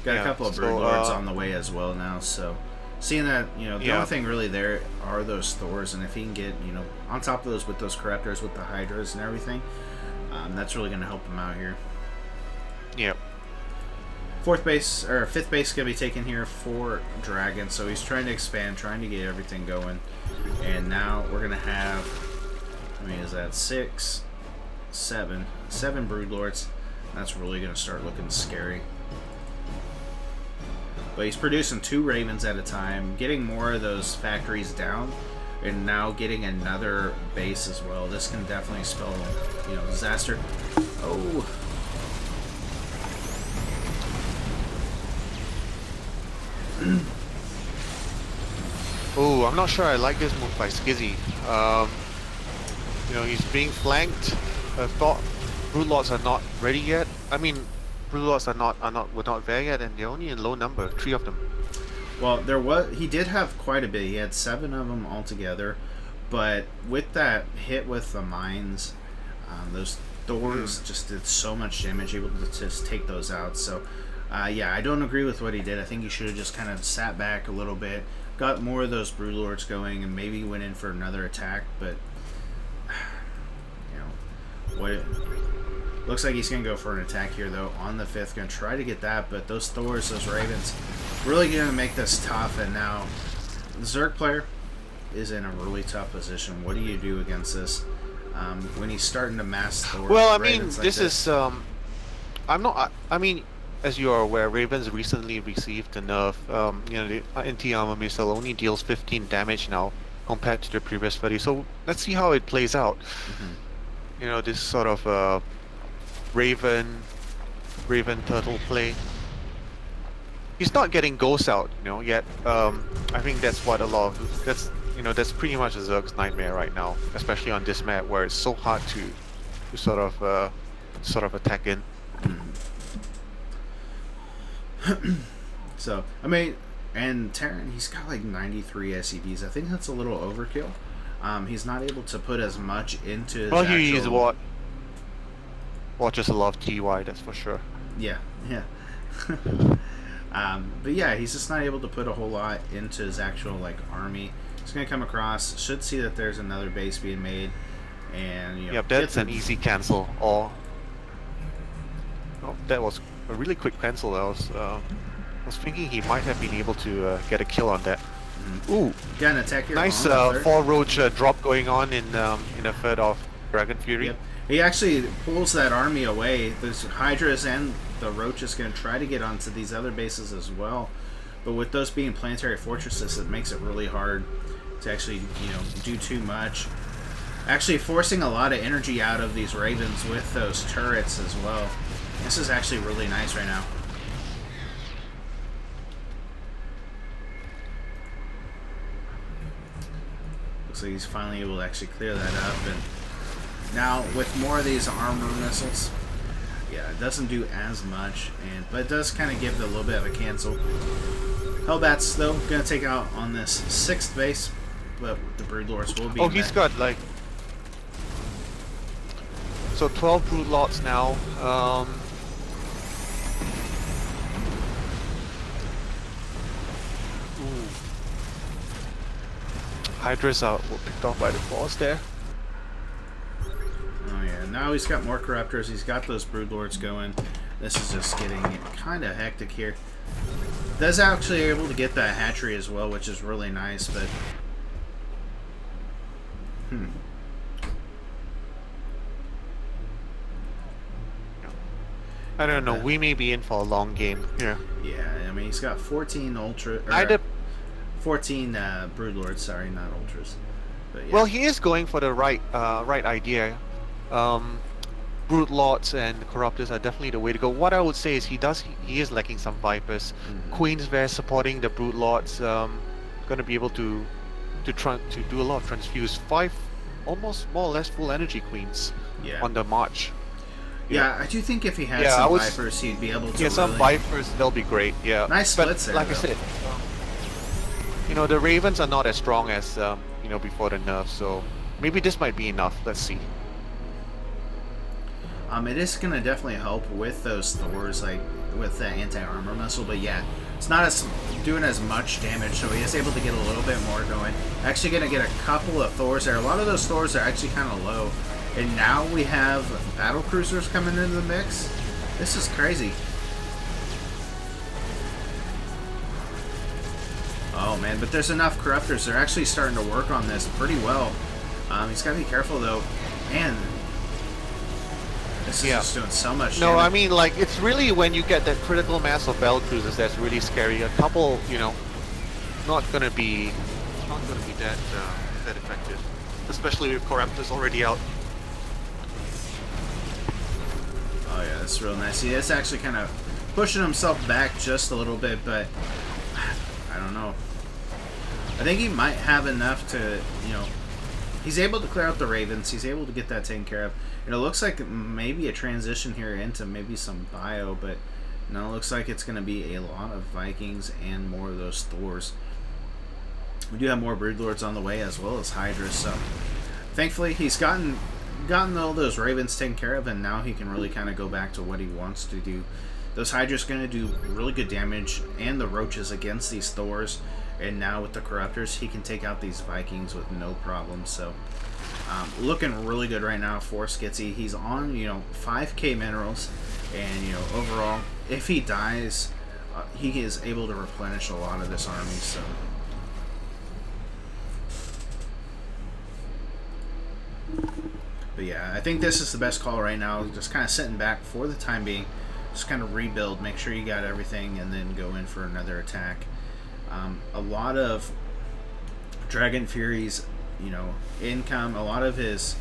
Got a yeah, couple of so, Broodlords on the way as well now, so seeing that, you know, the only thing really there are those Thors, and if he can get, you know, on top of those with those Corruptors, with the Hydras and everything, that's really going to help him out here. Yep. Fifth base is going to be taken here for Dragon, so he's trying to expand, trying to get everything going, and now we're going to have, I mean, is that 6, 7 Broodlords? That's really going to start looking scary. But he's producing 2 Ravens at a time, getting more of those factories down, and now getting another base as well. This can definitely spell, you know, disaster. Oh. Oh, I'm not sure I like this move by Skizzy. You know, he's being flanked. I thought Broodlords are not ready yet. I mean, Broodlords were not there yet, and they're only in low number, 3 of them. Well, he did have quite a bit. He had 7 of them altogether, but with that hit with the mines, those Thors just did so much damage, able to just take those out. So, yeah, I don't agree with what he did. I think he should have just kind of sat back a little bit, got more of those Broodlords going, and maybe went in for another attack. But, you know, looks like he's going to go for an attack here, though, on the 5th. Going to try to get that, but those Thors, those Ravens, really going to make this tough. And now the Zerg player is in a really tough position. What do you do against this when he's starting to mass Thors? Well, I mean, Ravens like this is... I mean, as you are aware, Ravens recently received a nerf. You know, the anti-armor missile only deals 15 damage now compared to the previous 30. So let's see how it plays out. You know, this sort of... Raven turtle play. He's not getting ghosts out, you know, yet. I think that's what that's pretty much a Zerg's nightmare right now, especially on this map where it's so hard to sort of attack in. So, I mean, and Terran, he's got like 93 SCVs. I think that's a little overkill. He's not able to put as much into his he's watches a lot of TY, that's for sure. Yeah. But yeah, he's just not able to put a whole lot into his actual like army. He's gonna come across, should see that there's another base being made, and you know, yep, that's an easy cancel. Or that was a really quick cancel. I was thinking he might have been able to get a kill on that. Ooh, got an attack here. Nice 4 roach drop going on in a third of Dragon Fury. Yep. He actually pulls that army away. There's Hydras and the Roach is going to try to get onto these other bases as well. But with those being planetary fortresses, it makes it really hard to actually, you know, do too much. Actually forcing a lot of energy out of these Ravens with those turrets as well. This is actually really nice right now. Looks like he's finally able to actually clear that up. And now with more of these armor missiles, yeah, it doesn't do as much, but it does kind of give it a little bit of a cancel. Hellbats, though, going to take out on this 6th base, but the Broodlords will be Oh, he's got like... So 12 Broodlords now. Ooh. Hydras are picked off by the Force there. Oh yeah, now he's got more Corruptors, he's got those Broodlords going. This is just getting kind of hectic here. Does actually able to get that hatchery as well, which is really nice, but... I don't know, we may be in for a long game here. Yeah, I mean, he's got 14 Ultra... 14 Broodlords, sorry, not Ultras. But yeah. Well, he is going for the right idea. Um, Brute Lords and Corruptors are definitely the way to go. What I would say is he is lacking some Vipers. Queen's there supporting the Brute Lords. Going to be able to do a lot of transfuse. 5 almost more or less full energy Queens Yeah. on the march. Yeah, I do think if he had Yeah, some Vipers, he'd be able to. some Vipers, they'll be great. Yeah, Nice splits but there, like though. I said, the Ravens are not as strong as before the nerf, so maybe this might be enough. Let's see. It is gonna definitely help with those Thors, like with the anti-armor missile, but yeah, it's not as doing as much damage, so he is able to get a little bit more going. Actually gonna get a couple of Thors there. A lot of those Thors are actually kind of low. And now we have battle cruisers coming into the mix. This is crazy. Oh man, but there's enough corruptors. They're actually starting to work on this pretty well. He's got to be careful though. Man, this is just doing so much damage. I mean, like, it's really when you get that critical mass of battle cruisers that's really scary. A couple, not gonna be that effective, especially with corruptors already out. Oh yeah, that's real nice. He is actually kind of pushing himself back just a little bit, but I don't know. I think he might have enough to, he's able to clear out the Ravens. He's able to get that taken care of. It looks like maybe a transition here into maybe some bio, but no, it looks like it's going to be a lot of Vikings and more of those Thors. We do have more Broodlords on the way as well as Hydras, so thankfully he's gotten all those Ravens taken care of, and now he can really kind of go back to what he wants to do. Those Hydras going to do really good damage, and the Roaches against these Thors, and now with the Corruptors, he can take out these Vikings with no problem. So, looking really good right now for Skitsy. He's on, 5k minerals, and, overall, if he dies, he is able to replenish a lot of this army, so... But yeah, I think this is the best call right now. Just kind of sitting back for the time being. Just kind of rebuild, make sure you got everything, and then go in for another attack. A lot of Dragon Fury's, income, a lot of his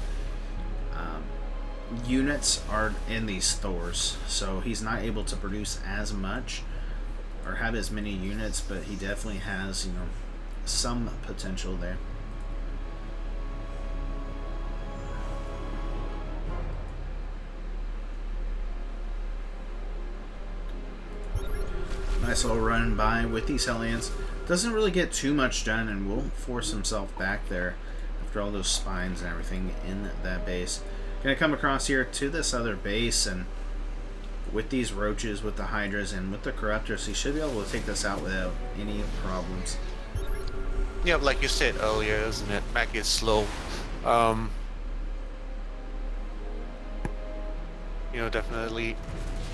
units are in these Thors. So he's not able to produce as much or have as many units, but he definitely has, some potential there. Nice little run by with these Hellions. Doesn't really get too much done, and will force himself back there after all those spines and everything in that base. Gonna come across here to this other base, and with these Roaches, with the Hydras, and with the Corruptors, he should be able to take this out without any problems. Yeah, like you said earlier, isn't it? Mac is slow. Definitely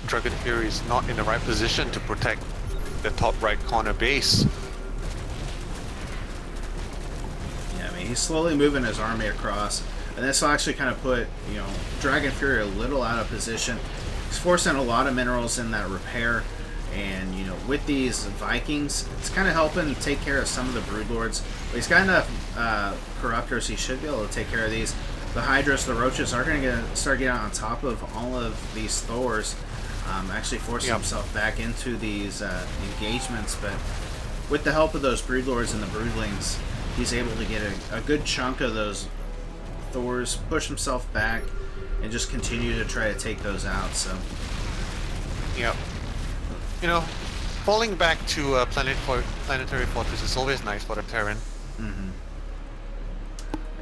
Dragon Fury is not in the right position to protect the top right corner base. Yeah, I mean, he's slowly moving his army across, and this will actually kind of put, Dragon Fury a little out of position. He's forcing a lot of minerals in that repair, and, with these Vikings, it's kind of helping take care of some of the Broodlords. But he's got enough Corruptors, he should be able to take care of these. The Hydras, the Roaches are going to start getting on top of all of these Thors. Actually forcing himself back into these engagements, but with the help of those Broodlords and the Broodlings, he's able to get a good chunk of those Thors, push himself back, and just continue to try to take those out. So, yeah, falling back to Planetary Fortress is always nice for the Terran.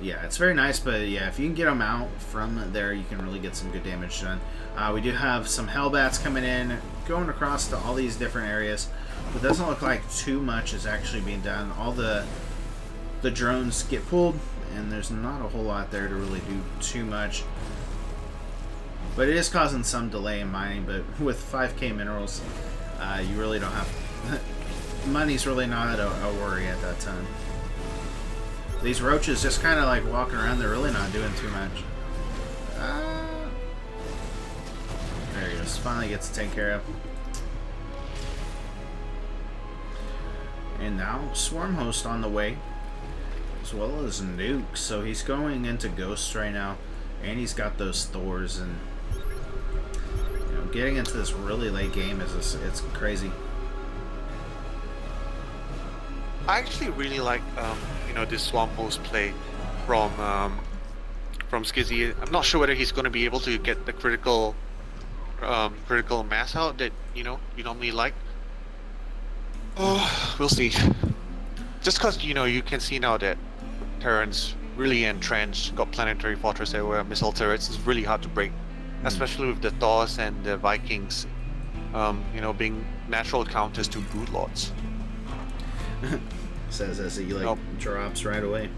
Yeah, it's very nice, but yeah, if you can get them out from there, you can really get some good damage done. We do have some Hellbats coming in, going across to all these different areas, but it doesn't look like too much is actually being done. All the drones get pulled, and there's not a whole lot there to really do too much. But it is causing some delay in mining, but with 5k minerals, you really don't have... money's really not a worry at that time. These Roaches just kind of like walking around, they're really not doing too much. There he goes, finally gets taken care of. And now Swarm Host on the way. as well as Nuke. So he's going into Ghosts right now, and he's got those Thors, and getting into this really late game it's crazy. I actually really like this Swamp Host play from Skizzy. I'm not sure whether he's going to be able to get the critical mass out that you normally like. Oh, we'll see. Just because you can see now that Terran's really entrenched, got planetary fortress everywhere, missile turrets. It's really hard to break, especially with the Thors and the Vikings, being natural counters to Brood Lords. Says as he drops right away.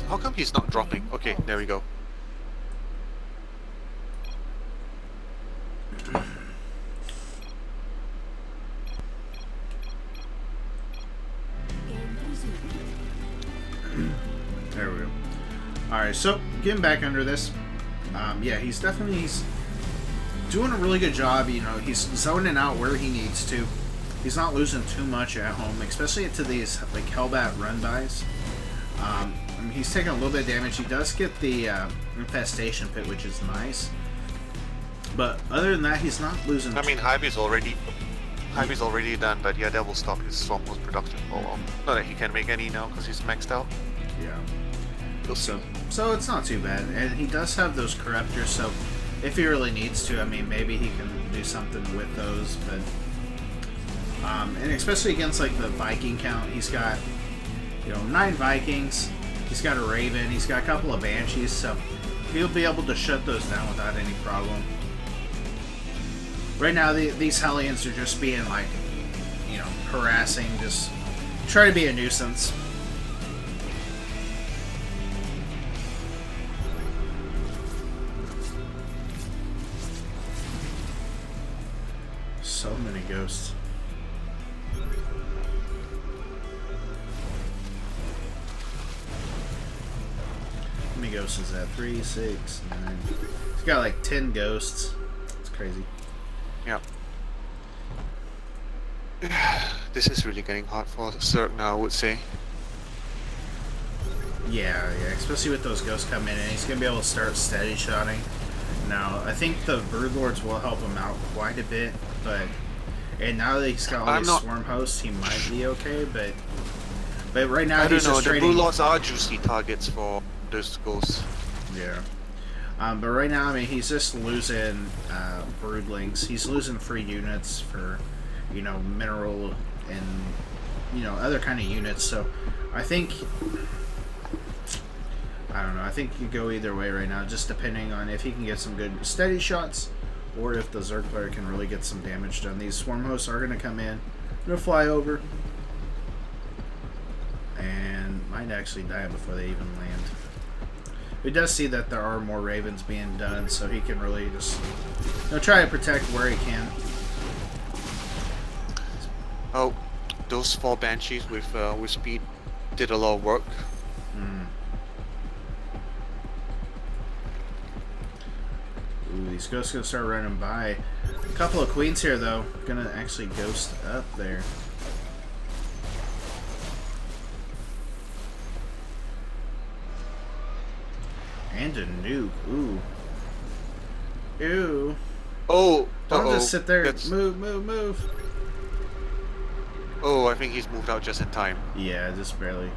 How come he's not dropping? Okay, there we go. There we go. Alright, so getting back under this. Yeah, he's doing a really good job. He's zoning out where he needs to. He's not losing too much at home, especially to these Hellbat run-bys. He's taking a little bit of damage. He does get the infestation pit, which is nice. But other than that, he's not losing. I mean, Hybe's already done, but yeah, that will stop his Swamp Host production. Oh well. Not that he can make any now because he's maxed out. Yeah. So it's not too bad. And he does have those corruptors, so if he really needs to, maybe he can do something with those. But and especially against the Viking count, he's got 9 Vikings. He's got a Raven. He's got a couple of Banshees, so he'll be able to shut those down without any problem. Right now, these Hellions are just being harassing, just try to be a nuisance. So many ghosts. How many ghosts is that? 3, 6, 9. He's got 10 ghosts. It's crazy. Yeah. This is really getting hard for Zerg now, I would say. Yeah, especially with those ghosts coming in. He's going to be able to start steady shotting. Now, I think the Brood Lords will help him out quite a bit, and now that he's got all these Swarm Hosts, he might be okay, but right now he's just trading. The Brood Lords are juicy targets for those ghosts. Yeah. But right now, he's just losing Broodlings. He's losing free units for, mineral and, other kind of units. So, I think, I don't know. I think you go either way right now, just depending on if he can get some good steady shots, or if the Zerg player can really get some damage done. These Swarm Hosts are going to come in. They'll fly over. And might actually die before they even land. We does see that there are more Ravens being done, so he can really just try to protect where he can. Oh, those 4 Banshees with speed did a lot of work. Ooh, these ghosts gonna start running by. A couple of queens here though, gonna actually ghost up there. And a nuke. Ooh. Ew. Oh, Don't uh-oh. just sit there. That's- Move, move, move. Oh, I think he's moved out just in time. Yeah, just barely.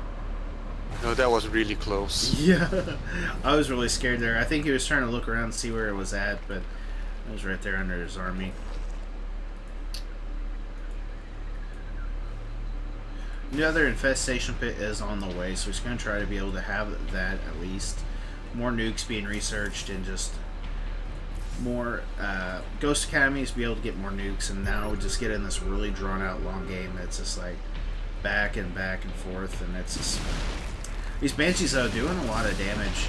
No, that was really close. Yeah, I was really scared there. I think he was trying to look around and see where it was at, but it was right there under his army. The other infestation pit is on the way, so he's going to try to be able to have that at least. More nukes being researched and just more Ghost Academies be able to get more nukes, and now we just get in this really drawn out long game that's just like back and forth, and it's just these Banshees though doing a lot of damage.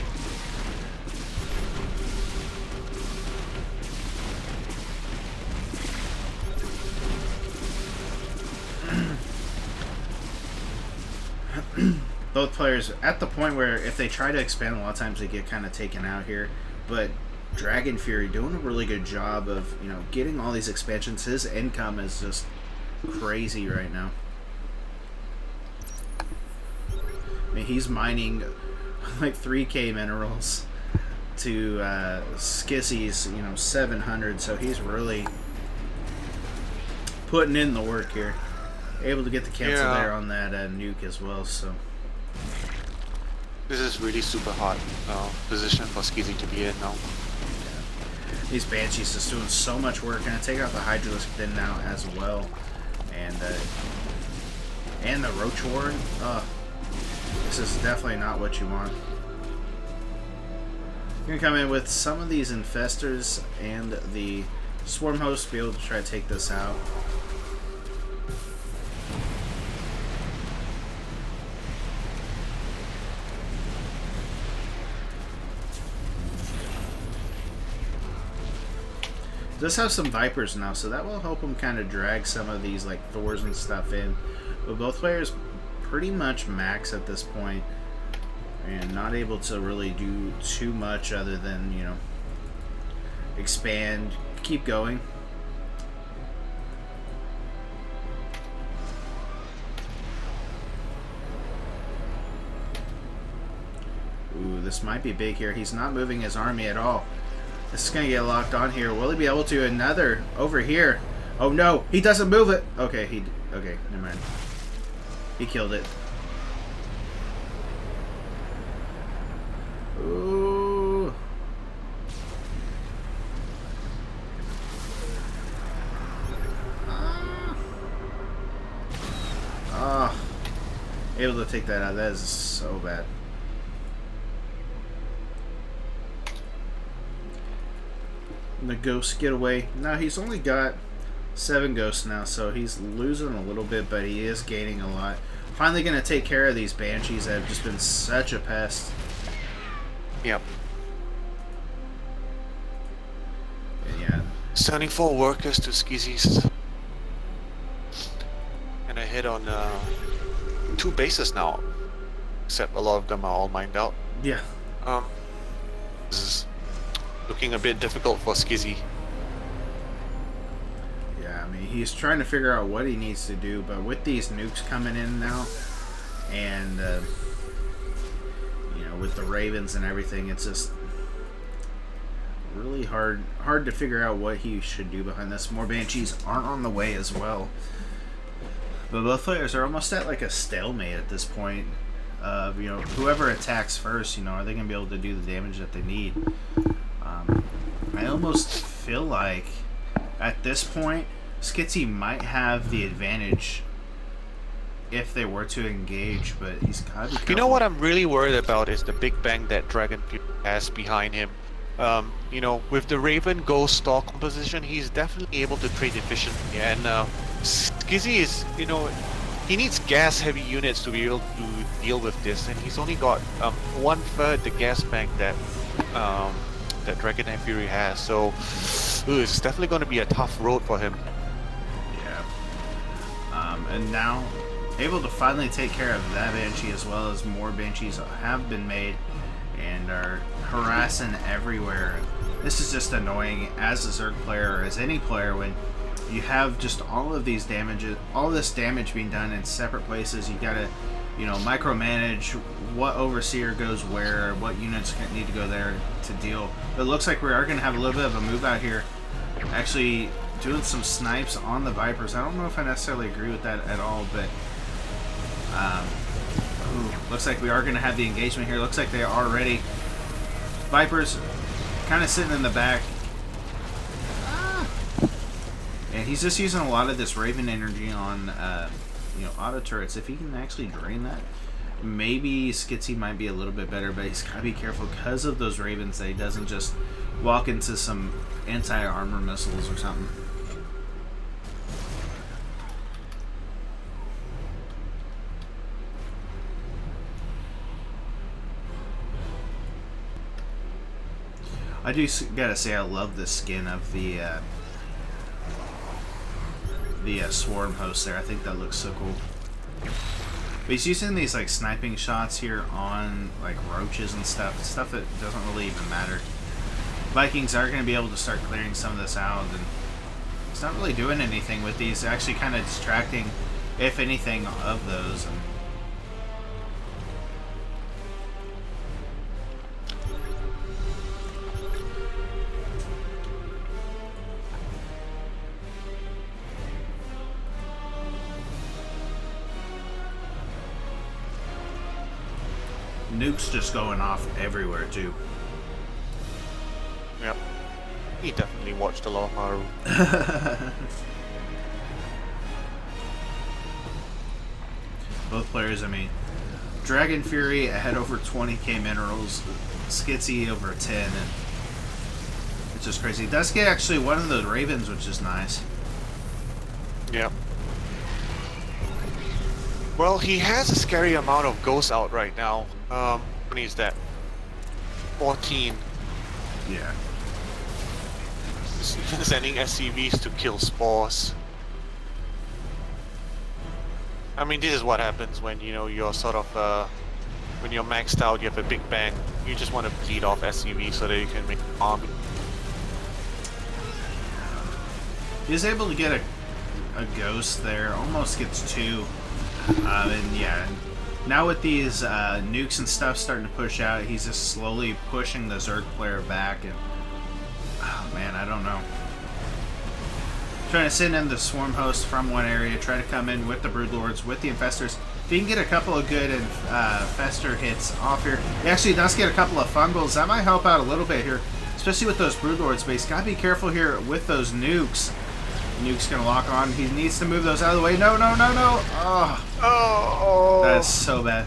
Both players at the point where if they try to expand, a lot of times they get kind of taken out here, but Dragon Fury doing a really good job of, you know, getting all these expansions. His income is just crazy right now. I mean, he's mining like 3k minerals to Skizzy's, you know, 700, so he's really putting in the work here. Able to get the cancel there on that nuke as well, so. This is really super hot position for Skizzy to be in now. These Banshees just doing so much work. Gonna take out the Hydralisk then now as well, and the Roach Warren. This is definitely not what you want. You're gonna come in with some of these Infestors and the Swarm Host to be able to try to take this out. Does have some Vipers now, so that will help him kind of drag some of these like Thors and stuff in. But both players pretty much max at this point, and not able to really do too much other than, you know, expand, keep going. Ooh, this might be big here. He's not moving his army at all. This is going to get locked on here. Will he be able to? Another over here. Oh no, he doesn't move it. Okay, okay, never mind. He killed it. Ooh. Ah. Able to take that out. That is so bad. The ghosts get away. Now he's only got 7 ghosts now, so he's losing a little bit, but he is gaining a lot. Finally going to take care of these Banshees that have just been such a pest. Yep. And yeah. Sending 4 workers to Skizzy's. And I hit on 2 bases now. Except a lot of them are all mined out. Yeah. This is looking a bit difficult for Skizzy. Yeah, I mean, he's trying to figure out what he needs to do, but with these nukes coming in now, and, you know, with the Ravens and everything, it's just really hard to figure out what he should do behind this. More Banshees aren't on the way as well. But both players are almost at like a stalemate at this point. Of, you know, whoever attacks first, you know, are they going to be able to do the damage that they need? I almost feel like at this point, Skizzy might have the advantage if they were to engage, but he's got to be careful. You know what I'm really worried about is the big bang that Dragon Fury has behind him. You know, with the Raven Ghost Star composition, he's definitely able to trade efficiently, and Skizzy is, you know, he needs gas-heavy units to be able to deal with this, and he's only got 1/3 the gas bank that that Dragon Fury has, so it's definitely going to be a tough road for him. Yeah. And now, able to finally take care of that Banshee, as well as more Banshees have been made and are harassing everywhere. This is just annoying as a Zerg player, or as any player, when you have just all of these damages, all this damage being done in separate places. You gotta, you know, micromanage what overseer goes where, what units need to go there to deal. But it looks like we are going to have a little bit of a move out here Actually doing some snipes on the Vipers. I don't know if I necessarily agree with that at all, but looks like we are going to have the engagement here. Looks like they are ready. Vipers kind of sitting in the back. And he's just using a lot of this Raven energy on auto turrets. If he can actually drain that, maybe Skitsy might be a little bit better, but he's got to be careful because of those Ravens that he doesn't just walk into some anti-armor missiles or something. I do gotta say I love the skin of the swarm host there. I think that looks so cool. But he's using these like sniping shots here on like roaches and stuff that doesn't really even matter. Vikings are going to be able to start clearing some of this out, and it's not really doing anything with these. Actually kind of distracting, if anything, of those. And nukes just going off everywhere too. Yep. He definitely watched a lot of Haru. Both players, I mean, Dragon Fury had over 20k minerals, Skitsy over 10, and it's just crazy. He does get actually one of those Ravens, which is nice. Yep. Well, he has a scary amount of ghosts out right now. How many is that? 14. Yeah. Sending SCVs to kill spores. I mean, this is what happens when, you know, you're sort of, when you're maxed out, you have a big bang. You just want to bleed off SCVs so that you can make an army. He's able to get a ghost there, almost gets two. And yeah, now with these nukes and stuff starting to push out, he's just slowly pushing the Zerg player back, and oh man, I don't know. Trying to send in the swarm host from one area, try to come in with the broodlords, with the infestors. If he can get a couple of good infestor hits off here, he actually does get a couple of fungals. That might help out a little bit here, especially with those broodlords. But he's got to be careful here with those nukes. Nuke's gonna lock on. He needs to move those out of the way. No, no, no, no! Oh, that's so bad.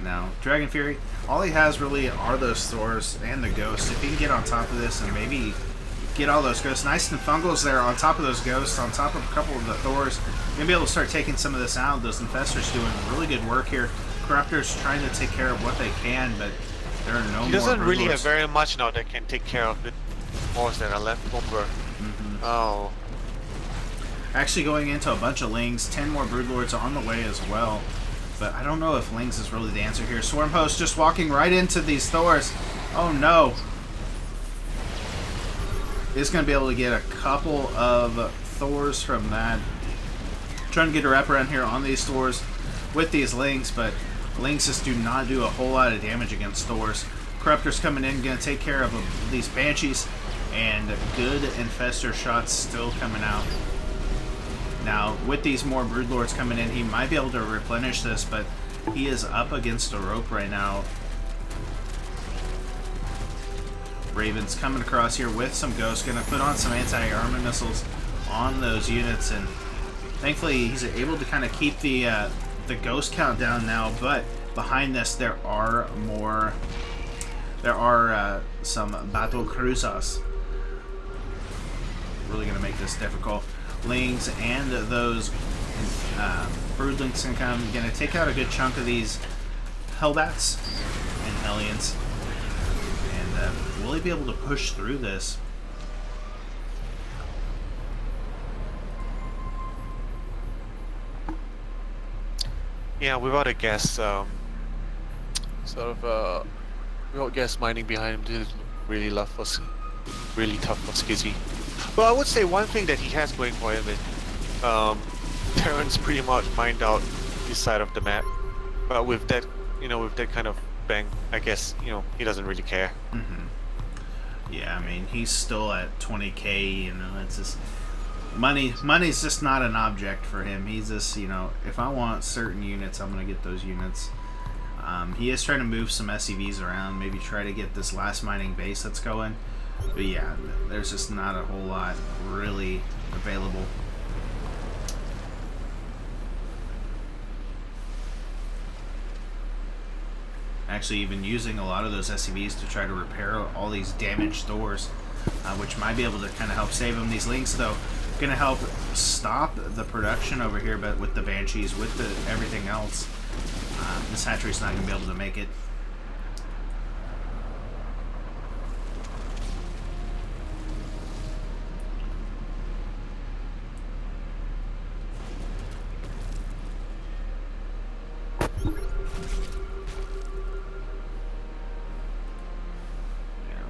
Now, Dragon Fury, all he has really are those Thors and the Ghosts. If he can get on top of this and maybe get all those Ghosts, nice and fungals there on top of those Ghosts, on top of a couple of the Thors, you're gonna be able to start taking some of this out. Those Infestors doing really good work here. Corruptors trying to take care of what they can, but there are no more. He doesn't really broodlords. have very much now that can take care of the spores that are left over. Mm-hmm. Oh. Actually going into a bunch of Lings, 10 more Broodlords on the way as well. But I don't know if Lings is really the answer here. Swarm Host just walking right into these Thors. Oh no. He's going to be able to get a couple of Thors from that. Trying to get a wraparound here on these Thors with these Lings, but Lings just do not do a whole lot of damage against Thors. Corruptor's coming in, going to take care of these Banshees, and good Infestor shots still coming out. Now, with these more Broodlords coming in, he might be able to replenish this, but he is up against a rope right now. Ravens coming across here with some Ghosts, going to put on some anti-armor missiles on those units, and thankfully he's able to kind of keep the Ghost count down now, but behind this there are some Battle Cruzas. Really going to make this difficult. Lings and those Broodlings going to take out a good chunk of these Hellbats and Hellions. And will he be able to push through this? Yeah, without a guess, without guess mining behind him, this is really really tough for Skizzy. Well, I would say one thing that he has going for him is Terran's pretty much mined out his side of the map, but with that, you know, with that kind of bank, I guess, he doesn't really care. Yeah, I mean, he's still at 20K. It's just money. Money's just not an object for him. He's just, if I want certain units, I'm gonna get those units. He is trying to move some SCVs around, maybe try to get this last mining base that's going. But yeah, there's just not a whole lot really available. Actually, even using a lot of those SCVs to try to repair all these damaged doors, which might be able to kind of help save them. These links, though, going to help stop the production over here, but with the Banshees, with the everything else, this hatchery's not going to be able to make it.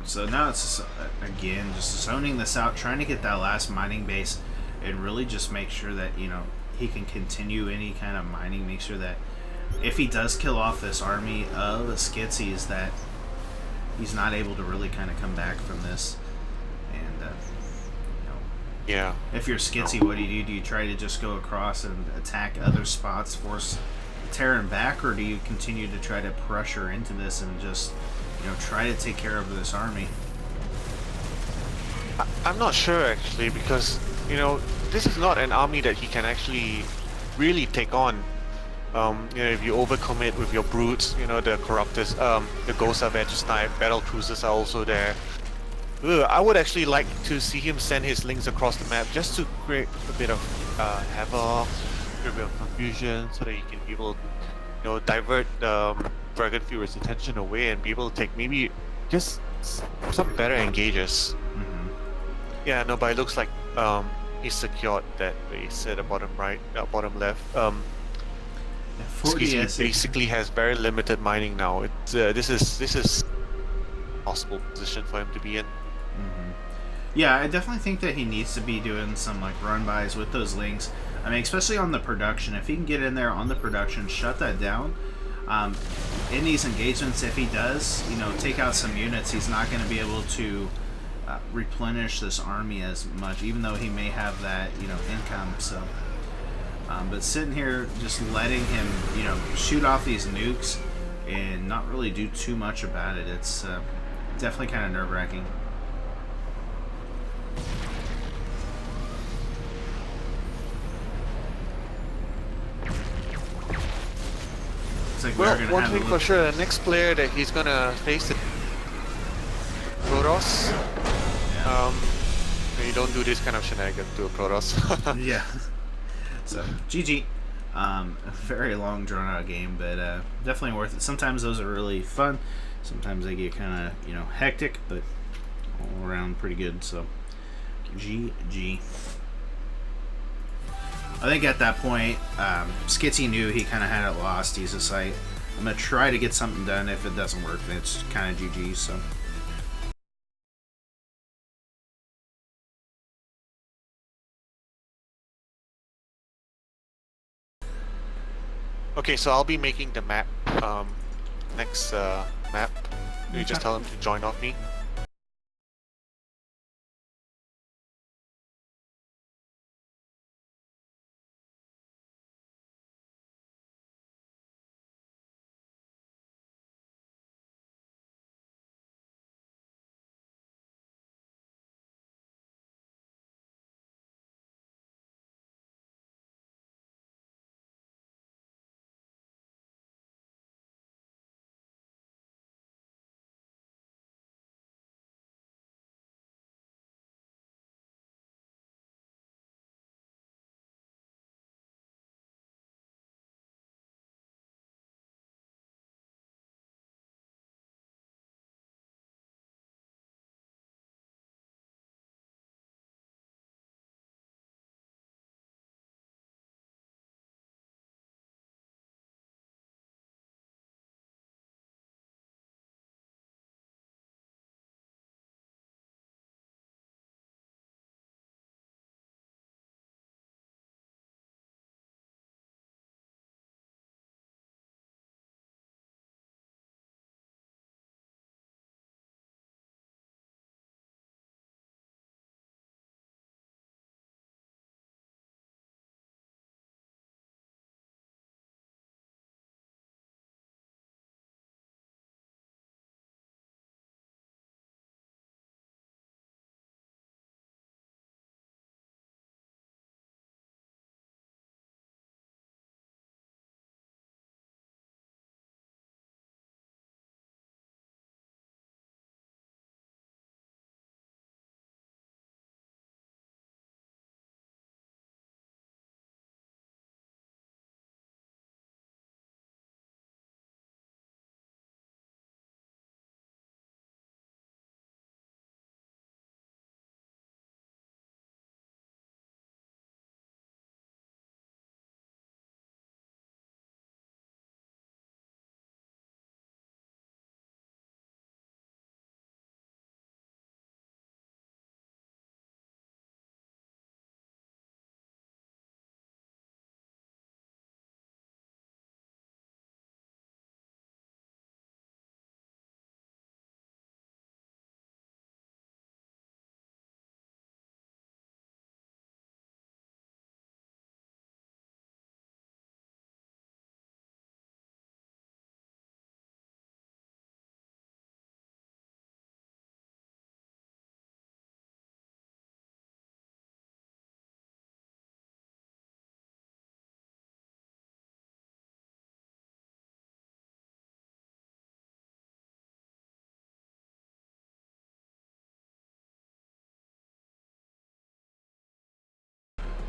So now it's just, again, just zoning this out, trying to get that last mining base and really just make sure that, he can continue any kind of mining, make sure that if he does kill off this army of Skitzies, that he's not able to really kind of come back from this. And, Yeah. if you're Skitsy, what do you do? Do you try to just go across and attack other spots, force Terran back, or do you continue to try to pressure into this and just try to take care of this army? I'm not sure actually, because this is not an army that he can actually really take on. If you overcommit with your brutes, the Corruptors, the Ghosts are there to snipe, battle cruisers are also there. I would actually like to see him send his links across the map just to create a bit of havoc, a bit of confusion, so that he can be able to divert Dragon Fury's attention away and be able to take maybe just some better engages. Yeah, no, but it looks like he secured that base at the bottom right, bottom left. He basically has very limited mining now. It's this is possible position for him to be in. Yeah, I definitely think that he needs to be doing some run-bys with those links. I mean, especially on the production. If he can get in there on the production, shut that down. In these engagements, if he does, take out some units, he's not going to be able to replenish this army as much, even though he may have that, income. So, but sitting here, just letting him, shoot off these nukes and not really do too much about it, it's definitely kind of nerve-wracking. Like well, one thing for sure, the next player that he's gonna face is Protoss. Yeah. You don't do this kind of shenanigans to a Protoss. Yeah. So, GG. A very long, drawn-out game, but definitely worth it. Sometimes those are really fun. Sometimes they get kind of, hectic, but all around pretty good. So, GG. I think at that point, Skitsy knew he kind of had it lost. He's just like, I'm going to try to get something done. If it doesn't work, then it's kind of GG, so. Okay, so I'll be making the map, next map. You just tell him to join off me.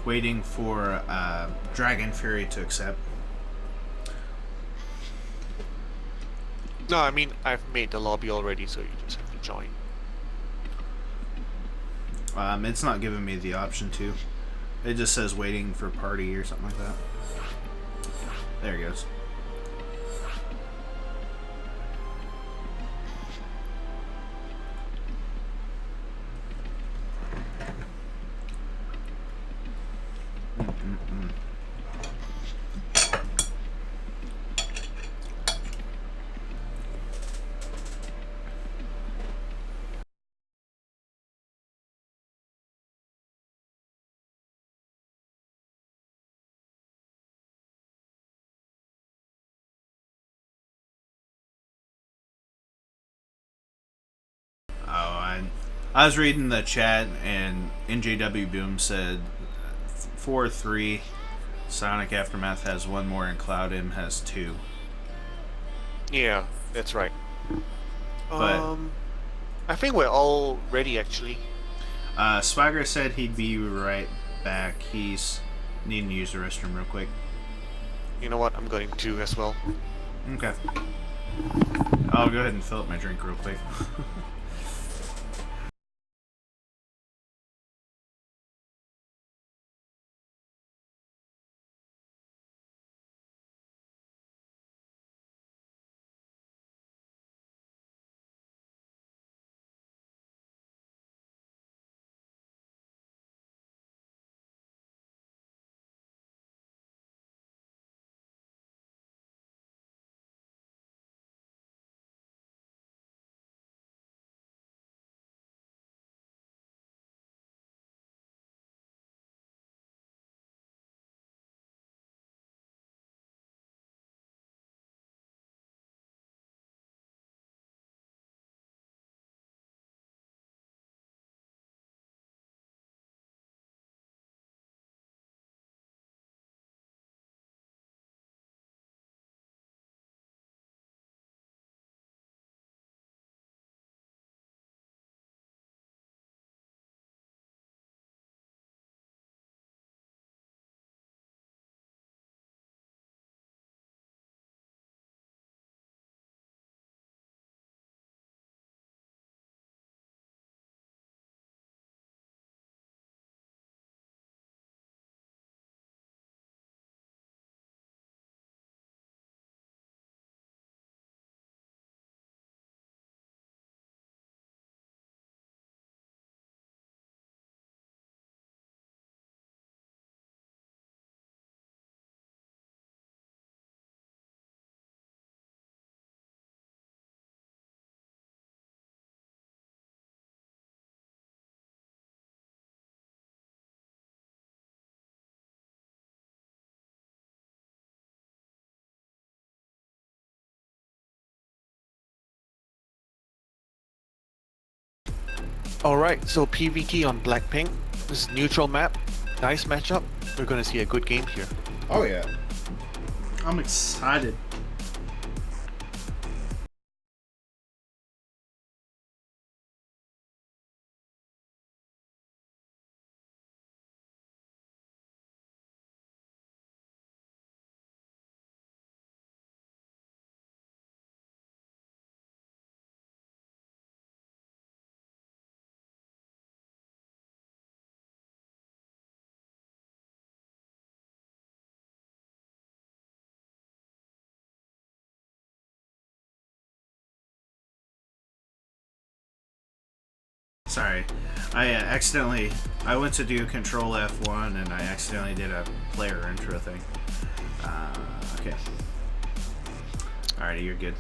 waiting for Dragon Fury to accept. No, I mean, I've made the lobby already, so you just have to join. It's not giving me the option to. It just says waiting for party or something like that. There it goes. I was reading the chat, and NJW Boom said 4-3. Psionic Aftermath has one more, and cloudM has 2. Yeah, that's right. But I think we're all ready, actually. Swagger said he'd be right back. He's needing to use the restroom real quick. You know what? I'm going to as well. Okay. I'll go ahead and fill up my drink real quick. Alright, so PvT on Blackpink. This is neutral map. Nice matchup. We're gonna see a good game here. Oh yeah. I'm excited. Sorry, I went to do Control F1 and I accidentally did a player intro thing. Okay. Alrighty, you're good.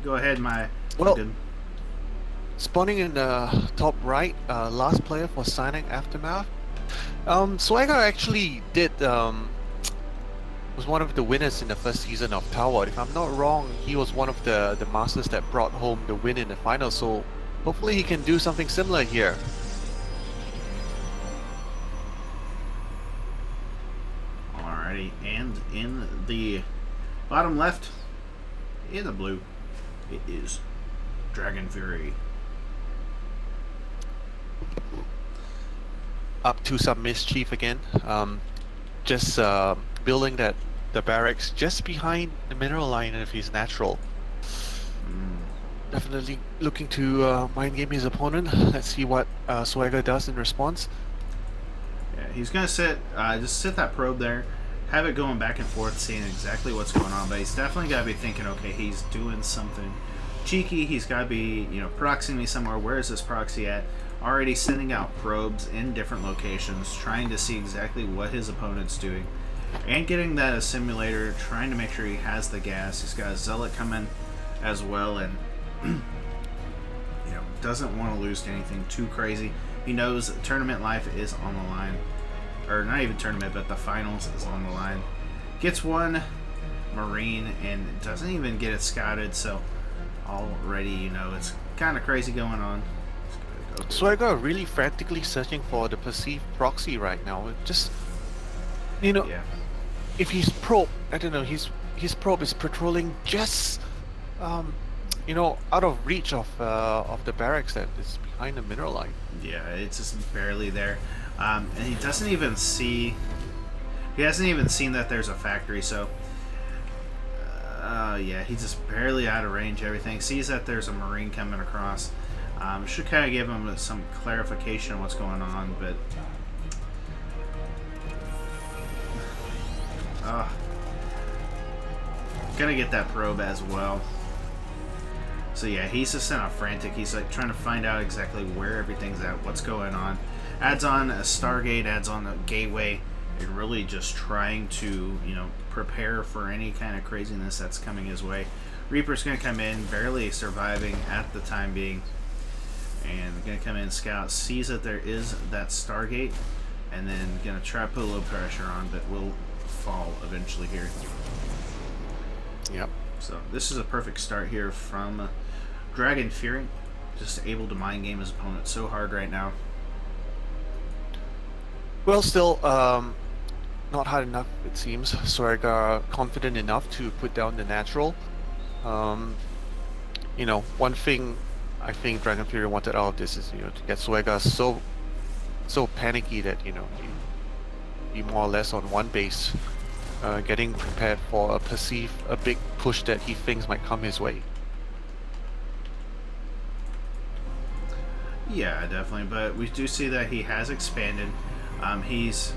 Go ahead, Well, good. Spawning in the top right, last player for Psionic Aftermath. Swagger actually was one of the winners in the first season of TAWOT. If I'm not wrong, he was one of the masters that brought home the win in the final, so hopefully he can do something similar here. Alrighty, and in the bottom left, in the blue, it is Dragon Fury. Up to some mischief again. just building the barracks just behind the mineral line if he's natural. Definitely looking to mind game his opponent. Let's see what Swagger does in response. Yeah, he's gonna just sit that probe there, have it going back and forth, seeing exactly what's going on. But he's definitely got to be thinking, okay, he's doing something cheeky. He's got to be, proxying me somewhere. Where is this proxy at? Already sending out probes in different locations, trying to see exactly what his opponent's doing, and getting that assimilator, trying to make sure he has the gas. He's got a zealot coming as well, and doesn't want to lose to anything too crazy. He knows tournament life is on the line, or not even tournament, but the finals is on the line. Gets one Marine and doesn't even get it scouted, so already it's kind of crazy going on. Swagger really frantically searching for the perceived proxy right now. Just Yeah. if he's probe, I don't know, his probe is patrolling just out of reach of the barracks that is behind the mineral line. Yeah, it's just barely there, and he doesn't even see. He hasn't even seen that there's a factory, so yeah, he's just barely out of range. Everything sees that there's a Marine coming across. Should kind of give him some clarification on what's going on, but gonna get that probe as well. So yeah, he's just in a frantic. He's like trying to find out exactly where everything's at, what's going on. Adds on a Stargate, adds on a gateway, and really just trying to, prepare for any kind of craziness that's coming his way. Reaper's gonna come in, barely surviving at the time being, and gonna come in, scout, sees that there is that Stargate, and then gonna try to put a little pressure on, but will fall eventually here. Yep. So this is a perfect start here from Dragon Fury, just able to mind game his opponent so hard right now. Well, still not hard enough it seems. Swagger confident enough to put down the natural. One thing I think Dragon Fury wanted out of this is to get Swagger so panicky that he more or less on one base. Getting prepared for a big push that he thinks might come his way. Yeah, definitely. But we do see that he has expanded. He's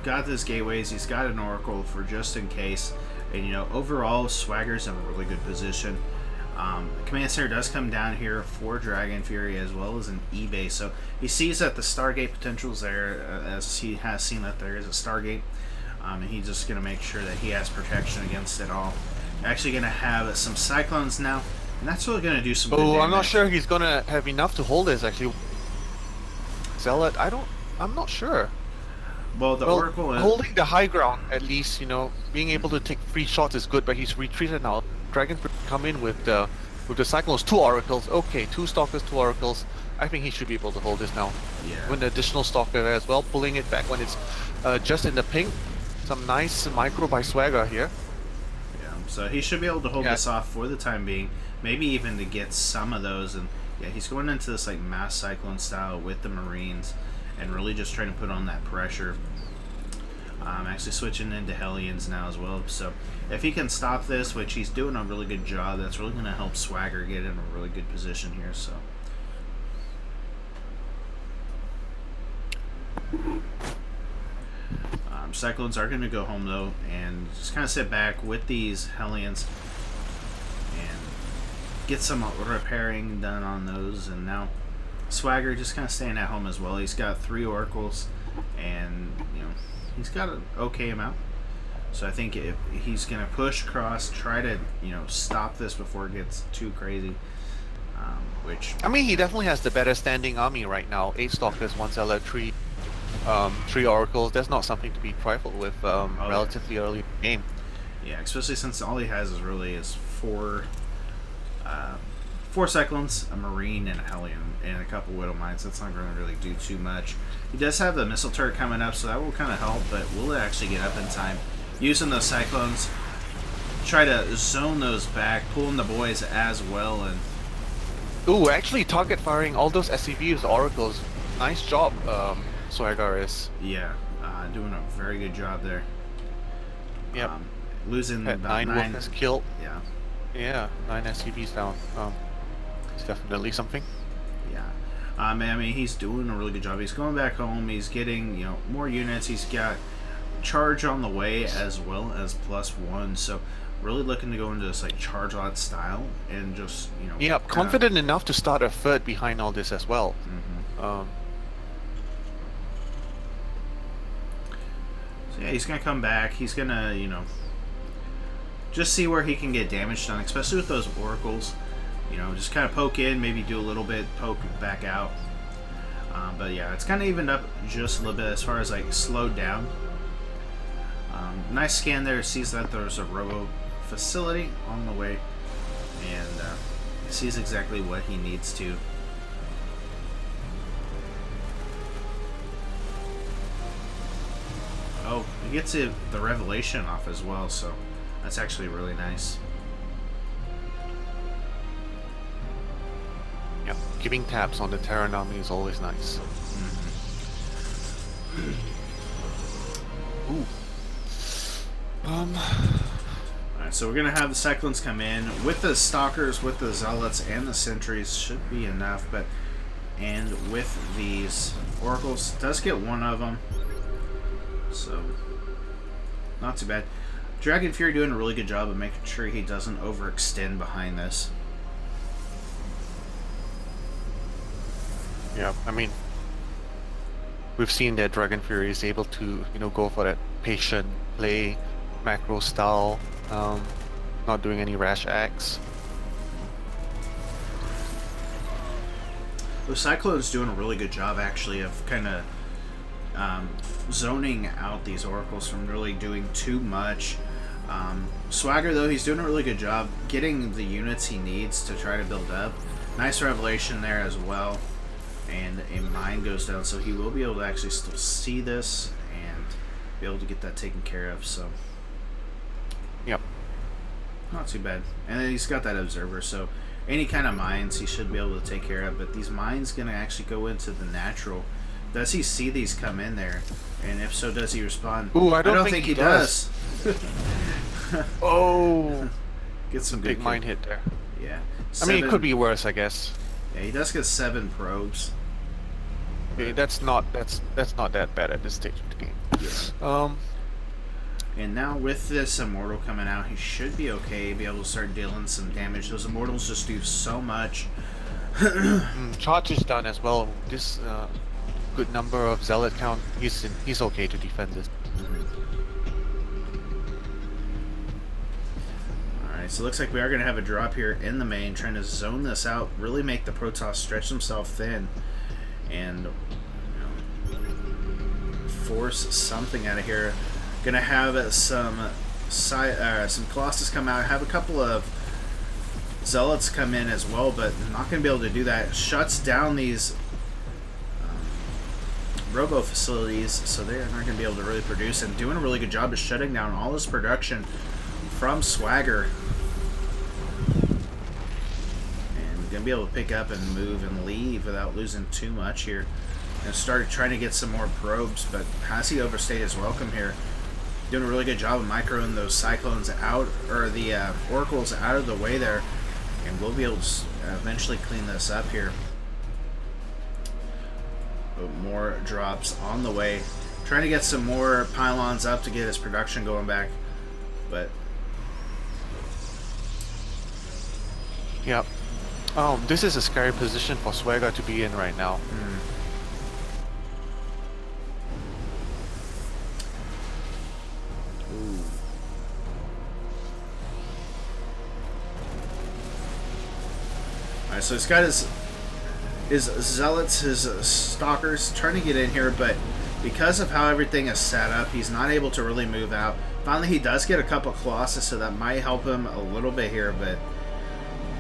got his gateways. He's got an oracle for just in case. And overall, Swagger's in a really good position. Command Center does come down here for Dragon Fury as well as an E-base. So he sees that the Stargate potential is there, as he has seen that there is a Stargate. And he's just going to make sure that he has protection against it all. Actually going to have some Cyclones now, and that's really going to do some good damage. I'm not sure he's going to have enough to hold this, actually. Zealot, I'm not sure. Well, Oracle is... holding the high ground, at least, being able to take 3 shots is good, but he's retreated now. Dragon come in with the Cyclones, 2 Oracles. Okay, 2 Stalkers, 2 Oracles. I think he should be able to hold this now. Yeah. With the additional Stalker there as well, pulling it back when it's just in the pink. Some nice micro by Swagger here. Yeah, so he should be able to hold this off for the time being. Maybe even to get some of those. And yeah, he's going into this like mass cyclone style with the Marines and really just trying to put on that pressure. Actually switching into Hellions now as well. So if he can stop this, which he's doing a really good job, that's really going to help Swagger get in a really good position here. So. Cyclones are going to go home though and just kind of sit back with these Hellions and get some repairing done on those. And now Swagger just kind of staying at home as well. He's got 3 Oracles and he's got an okay amount. So I think if he's going to push across, try to stop this before it gets too crazy. He definitely has the better standing army right now. 8 Stalkers, 1 Zealot, 3 Oracles. That's not something to be trifled with relatively early in the game. Yeah, especially since all he has is 4 Cyclones, a Marine, and a Hellion, and a couple Widow Mines. That's not going to really do too much. He does have the missile turret coming up, so that will kind of help, but will it actually get up in time? Using those Cyclones, try to zone those back, pulling the boys as well, and... Ooh, actually target firing all those SCVs, Oracles. Nice job, Swagger is. Yeah, doing a very good job there. Yep. Losing Had about 9 workers killed. Yeah. Yeah, 9 SCVs down. It's definitely something. Yeah. I mean, he's doing a really good job. He's going back home. He's getting, more units. He's got charge on the way as well as +1. So really looking to go into this like charge lot style and just, Yeah, confident enough to start a third behind all this as well. So yeah, he's gonna come back. He's gonna, just see where he can get damage done, especially with those oracles. Just kind of poke in, maybe do a little bit, poke back out. But yeah, it's kind of evened up just a little bit as far as like slowed down. Nice scan there. Sees that there's a robo facility on the way, and sees exactly what he needs to. Oh, he gets the revelation off as well, so that's actually really nice. Yep, giving taps on the Terran army is always nice. Ooh. Alright, so we're gonna have the Cyclones come in with the Stalkers, with the Zealots, and the Sentries. Should be enough, and with these Oracles, does get one of them, so not too bad. Dragon Fury doing a really good job of making sure he doesn't overextend behind this. Yeah, I mean, we've seen that Dragon Fury is able to, go for that patient play, macro style, not doing any rash acts. The Cyclone's doing a really good job, actually, of kind of zoning out these Oracles from really doing too much. Swagger, though, he's doing a really good job getting the units he needs to try to build up. Nice revelation there as well. And a mine goes down, so he will be able to actually still see this and be able to get that taken care of. So, yep, not too bad. And then he's got that observer, so any kind of mines he should be able to take care of. But these mines gonna actually go into the natural. Does he see these come in there? And if so, does he respond? Ooh, I don't think he does. Oh, get some good big mine hit there. Yeah, I mean, it could be worse, I guess. Yeah, he does get 7 probes. Okay, that's not that bad at this stage of the game. Yeah. And now with this Immortal coming out, he should be okay, be able to start dealing some damage. Those Immortals just do so much. Charge is done as well. This good number of Zealot count, he's okay to defend this. Alright, so it looks like we are going to have a drop here in the main, trying to zone this out, really make the Protoss stretch himself thin, and force something out of here. Gonna have some Colossus come out, have a couple of Zealots come in as well, but not gonna be able to do that. Shuts down these robo facilities, so they're not gonna be able to really produce, and doing a really good job of shutting down all this production from Swagger. And gonna be able to pick up and move and leave without losing too much here. And started trying to get some more probes, but has he overstayed his welcome here? Doing a really good job of microing those Cyclones out, or the Oracles out of the way there, and we'll be able to eventually clean this up here. But more drops on the way. Trying to get some more pylons up to get his production going back, but yep. This is a scary position for Swagger to be in right now. Alright, so he's got his Zealots, his Stalkers trying to get in here, but because of how everything is set up, he's not able to really move out. Finally, he does get a couple Colossus, so that might help him a little bit here, but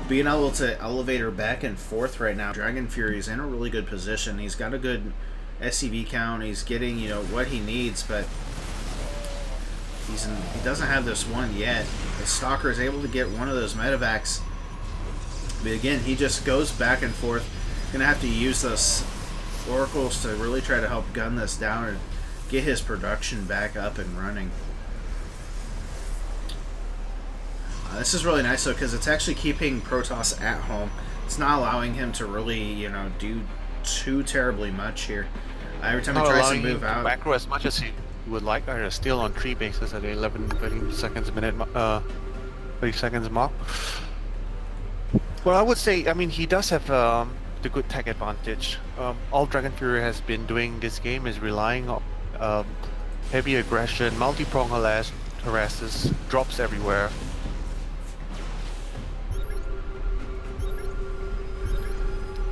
being able to elevate her back and forth right now, Dragon Fury's in a really good position. He's got a good SCV count. He's getting, what he needs, but he doesn't have this one yet. The Stalker is able to get one of those medevacs, but again, he just goes back and forth. Gonna have to use those Oracles to really try to help gun this down, or get his production back up and running. This is really nice though, because it's actually keeping Protoss at home. It's not allowing him to really, you know, do too terribly much here. Every time he tries to move out, macro as much as he would like. Are still on 3 bases at the 13 seconds minute 30 seconds mark. Well, I would say, I mean, he does have the good tech advantage. All Dragon Fury has been doing this game is relying on heavy aggression, multi-prong harasses, drops everywhere.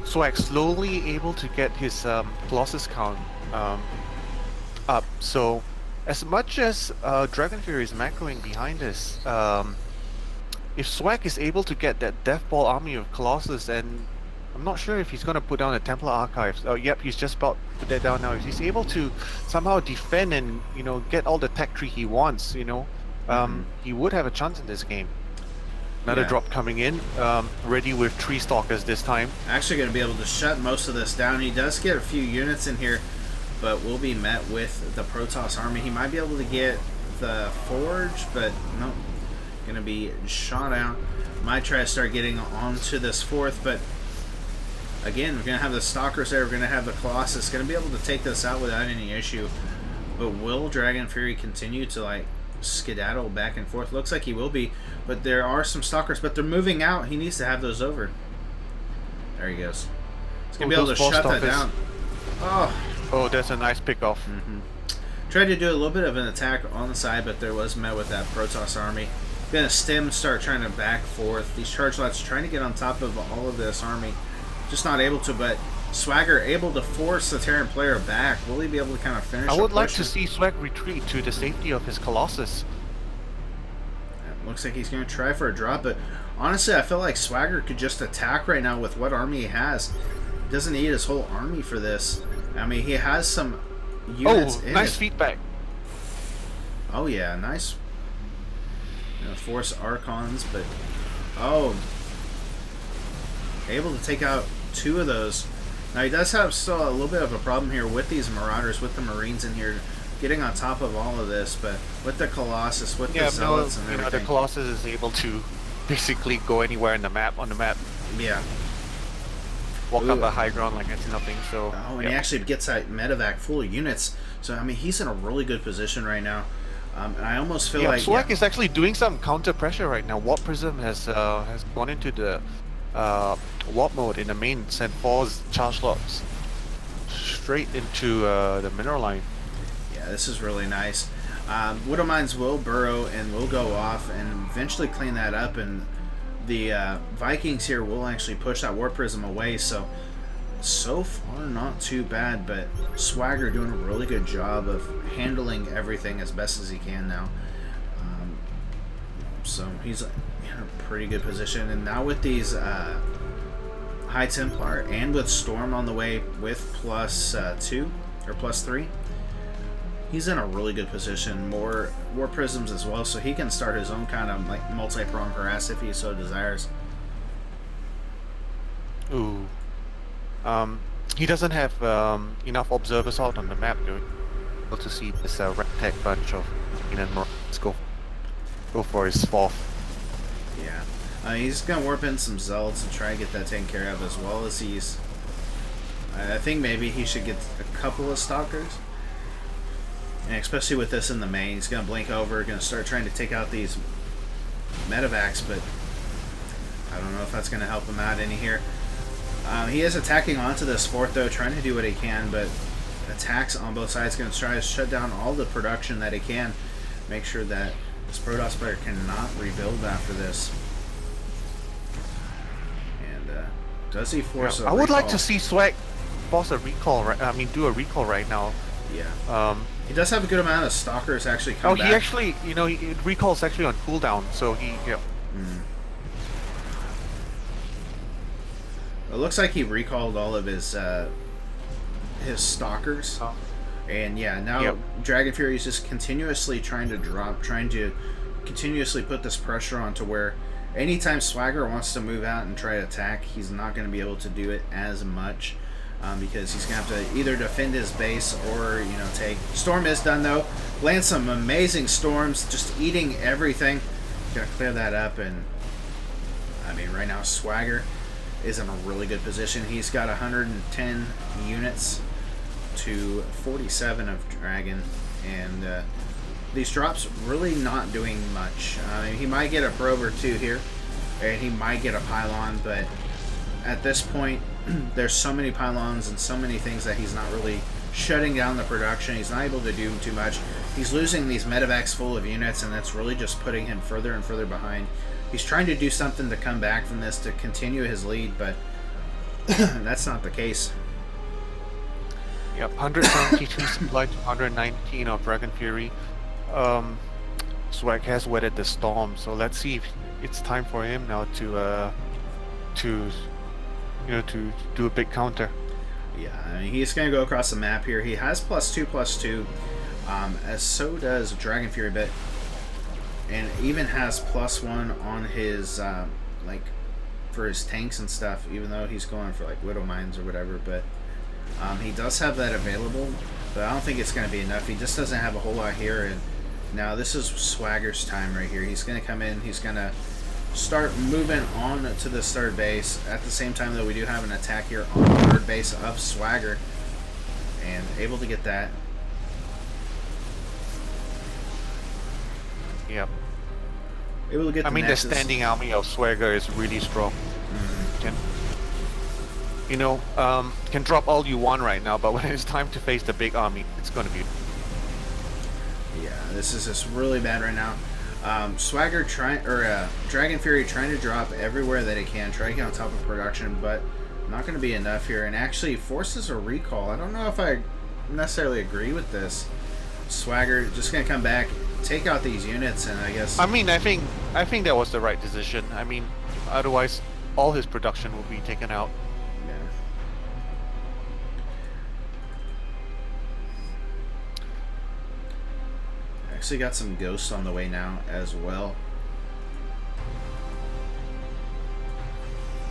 Swag slowly able to get his Colossus count up. So, as much as Dragon Fury is macroing behind this, if Swag is able to get that Death Ball army of Colossus, and I'm not sure if he's going to put down the Templar Archives. Oh, yep, he's just about to put that down now. If he's able to somehow defend and, you know, get all the tech tree he wants, you know, he would have a chance in this game. Another drop coming in, ready with 3 Stalkers this time. Actually going to be able to shut most of this down. He does get a few units in here, but will be met with the Protoss army. He might be able to get the Forge, but no. Going to be shot out. Might try to start getting onto this 4th, but again, we're going to have the Stalkers there. We're going to have the Colossus. Going to be able to take this out without any issue. But will Dragon Fury continue to, like, skedaddle back and forth? Looks like he will be, but there are some Stalkers, but they're moving out. He needs to have those over. There he goes. He's going to be able to shut that down. Oh, that's a nice pickoff. Tried to do a little bit of an attack on the side, but there was met with that Protoss army. Gonna stem start trying to back forth. These charge lots trying to get on top of all of this army. Just not able to, but Swagger able to force the Terran player back. Will he be able to kind of finish? I would like to see Swag retreat to the safety of his Colossus. Looks like he's going to try for a drop, but honestly, I feel like Swagger could just attack right now with what army he has. He doesn't need his whole army for this. I mean, he has some units in nice it. feedback. Oh, yeah, nice. You know, force Archons, but... able to take out 2 of those. Now, he does have still a little bit of a problem here with these Marauders, with the Marines in here, getting on top of all of this, but with the Colossus, with the Zealots and everything. The Colossus is able to basically go anywhere on the map. Yeah. Walk up a high ground like it's nothing, so... Oh, and he actually gets that medevac full of units, so, I mean, he's in a really good position right now. And I almost feel like... Swag is actually doing some counter pressure right now. Warp Prism has gone into the warp mode in the main, sent 4 charge slots straight into the mineral line. Yeah, this is really nice. Widow Mines will burrow and will go off and eventually clean that up, and the Vikings here will actually push that Warp Prism away, so far not too bad, but Swagger doing a really good job of handling everything as best as he can now. So he's in a pretty good position, and now with these High Templar and with Storm on the way with +2 or +3, he's in a really good position. More War Prisms as well, so he can start his own kind of like multi-prong harass if he so desires. Ooh. He doesn't have enough observers out on the map, dude. Able to see this red tech bunch of Let's go for his 4th. Yeah, he's gonna warp in some Zealots and try and get that taken care of, as well as he's. I think maybe he should get a couple of Stalkers, and especially with this in the main, he's gonna blink over, gonna start trying to take out these medevacs, but I don't know if that's gonna help him out any here. He is attacking onto this 4th though, trying to do what he can, but attacks on both sides. Going to try to shut down all the production that he can. Make sure that this Protoss player cannot rebuild after this. And does he force a I would like recall? to see Swag force a recall, do a recall right now. Yeah. He does have a good amount of Stalkers actually come back. He actually, recall's actually on cooldown, so he, It looks like he recalled all of his Stalkers. And yeah, now Dragon Fury is just continuously trying to continuously put this pressure on to where anytime Swagger wants to move out and try to attack, he's not going to be able to do it as much. because he's going to have to either defend his base or, you know, take. Storm is done, though. Lands some amazing storms, just eating everything. Going to clear that up, and I mean, right now, Swagger is in a really good position. He's got 110 units to 47 of Dragon, and these drops really not doing much. He might get a probe or two here, and he might get a pylon, but at this point, there's so many pylons and so many things that he's not really shutting down the production. He's not able to do too much. He's losing these medevacs full of units, and that's really just putting him further and further behind. He's trying to do something to come back from this to continue his lead, but that's not the case. Yep, 172 supply to 119 of Dragon Fury. Swag has weathered the storm, so let's see if it's time for him now to do a big counter. Yeah, I mean, he's going to go across the map here. He has +2/+2, as so does Dragon Fury, but and even has +1 on his like for his tanks and stuff, even though he's going for like Widow Mines or whatever. But he does have that available, but I don't think it's going to be enough. He just doesn't have a whole lot here, and now this is Swagger's time right here. He's going to come in. He's going to start moving on to this third base. At the same time, though, we do have an attack here on the third base of Swagger, and able to get that. Yep. Able to get. I mean, the Nexus. standing army of Swagger is really strong. Can drop all you want right now, but when it's time to face the big army, it's going to be. Yeah, this is just really bad right now. Swagger Dragon Fury trying to drop everywhere that he can, trying to get on top of production, but not going to be enough here, and actually forces a recall. I don't know if I necessarily agree with this. Swagger just going to come back, take out these units, and I guess. I mean, I think that was the right decision. I mean, otherwise, all his production will be taken out. Yeah. Actually got some ghosts on the way now as well.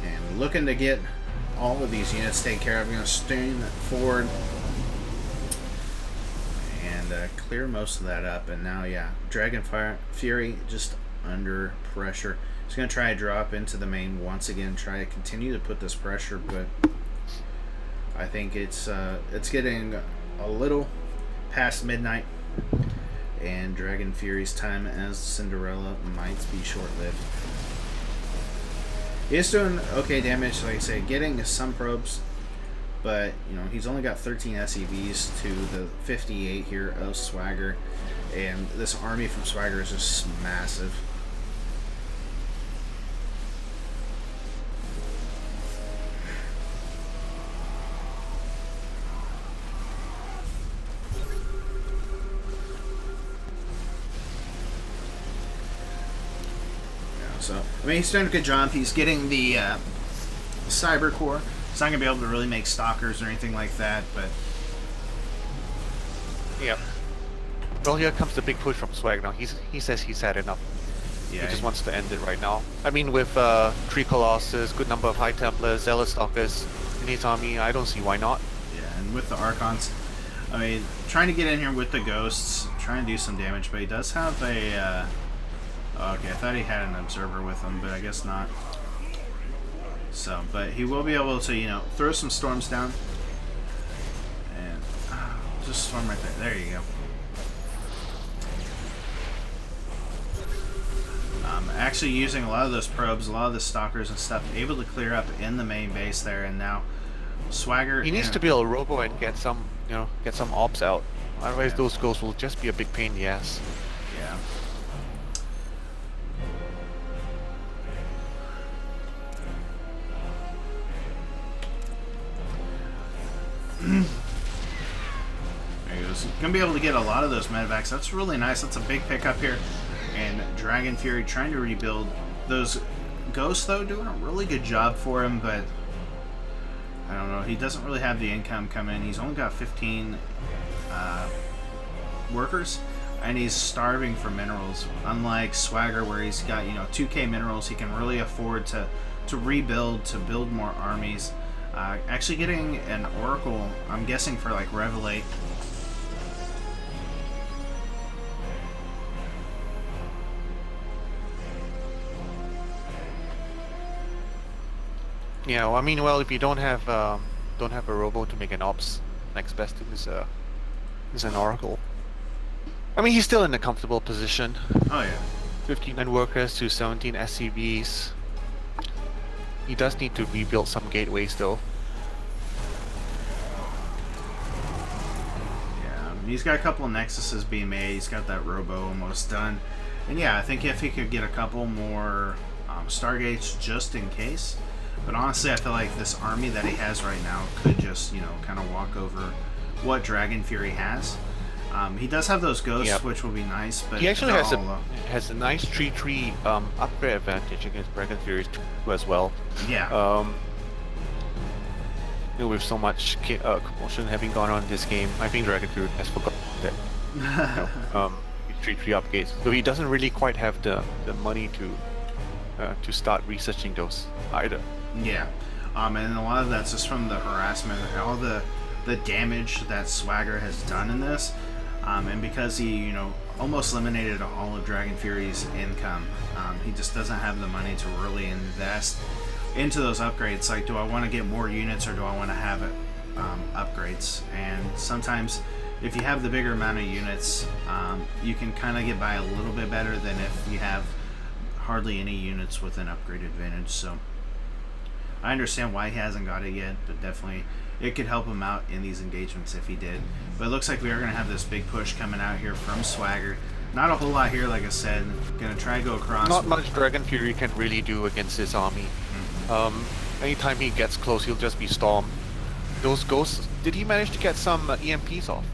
And looking to get all of these units taken care of. I'm going to steam forward and clear most of that up. And now, yeah, Dragon Fury just under pressure. He's going to try to drop into the main once again, try to continue to put this pressure, but I think it's getting a little past midnight, and Dragon Fury's time as Cinderella might be short-lived. He is doing okay damage, like I say, getting some probes, but you know he's only got 13 SEVs to the 58 here of Swagger, and this army from Swagger is just massive. So, I mean, he's doing a good job. He's getting the Cyber Core. He's not going to be able to really make Stalkers or anything like that, but... Yep. Well, here comes the big push from Swag now. He says he's had enough. Yeah, he just wants to end it right now. I mean, with 3 Colossus, good number of High Templars, Zealot Stalkers in his army, I don't see why not. Yeah, and with the Archons, I mean, trying to get in here with the Ghosts, trying to do some damage, but he does have a... okay, I thought he had an Observer with him, but I guess not. So, but he will be able to, you know, throw some storms down. And just storm right there. There you go. Actually using a lot of those probes, a lot of the Stalkers and stuff, able to clear up in the main base there, and now Swagger... He needs to be able to robo and get some, get some ops out. Otherwise, those ghosts will just be a big pain in the ass. Yeah. There he goes. Gonna be able to get a lot of those medevacs. That's really nice. That's a big pickup here. And Dragon Fury trying to rebuild. Those Ghosts, though, doing a really good job for him, but I don't know. He doesn't really have the income coming in. He's only got 15 workers, and he's starving for minerals. Unlike Swagger, where he's got 2K minerals, he can really afford to rebuild, to build more armies. Actually getting an Oracle, I'm guessing for like Revelate. Yeah, well, I mean, well, if you don't have a robo to make an ops, next best thing is an oracle. I mean, he's still in a comfortable position. Oh yeah. 59 workers to 17 SCVs. He does need to rebuild some gateways though. Yeah, he's got a couple of Nexuses being made. He's got that Robo almost done. And yeah, I think if he could get a couple more Stargates just in case. But honestly, I feel like this army that he has right now could just, kind of walk over what Dragon Fury has. He does have those ghosts, Yep. which will be nice, but He actually has all, a nice 3/3 upgrade advantage against Dragon Fury 2 as well. yeah. With so much commotion having gone on in this game, I think Dragon Fury has forgotten that 3/3 upgrades. So he doesn't really quite have the money to start researching those either. Yeah, and a lot of that's just from the harassment, all the damage that Swagger has done in this, and because he, almost eliminated all of Dragon Fury's income, he just doesn't have the money to really invest into those upgrades. Like, do I want to get more units or do I want to have it upgrades? And sometimes, if you have the bigger amount of units, you can kind of get by a little bit better than if you have hardly any units with an upgrade advantage. So I understand why he hasn't got it yet, but definitely it could help him out in these engagements if he did. But it looks like we are going to have this big push coming out here from Swagger. Not a whole lot here, like I said. Going to try to go across. Not much Dragon Fury can really do against this army. Anytime he gets close, he'll just be stormed. Those ghosts, did he manage to get some EMPs off?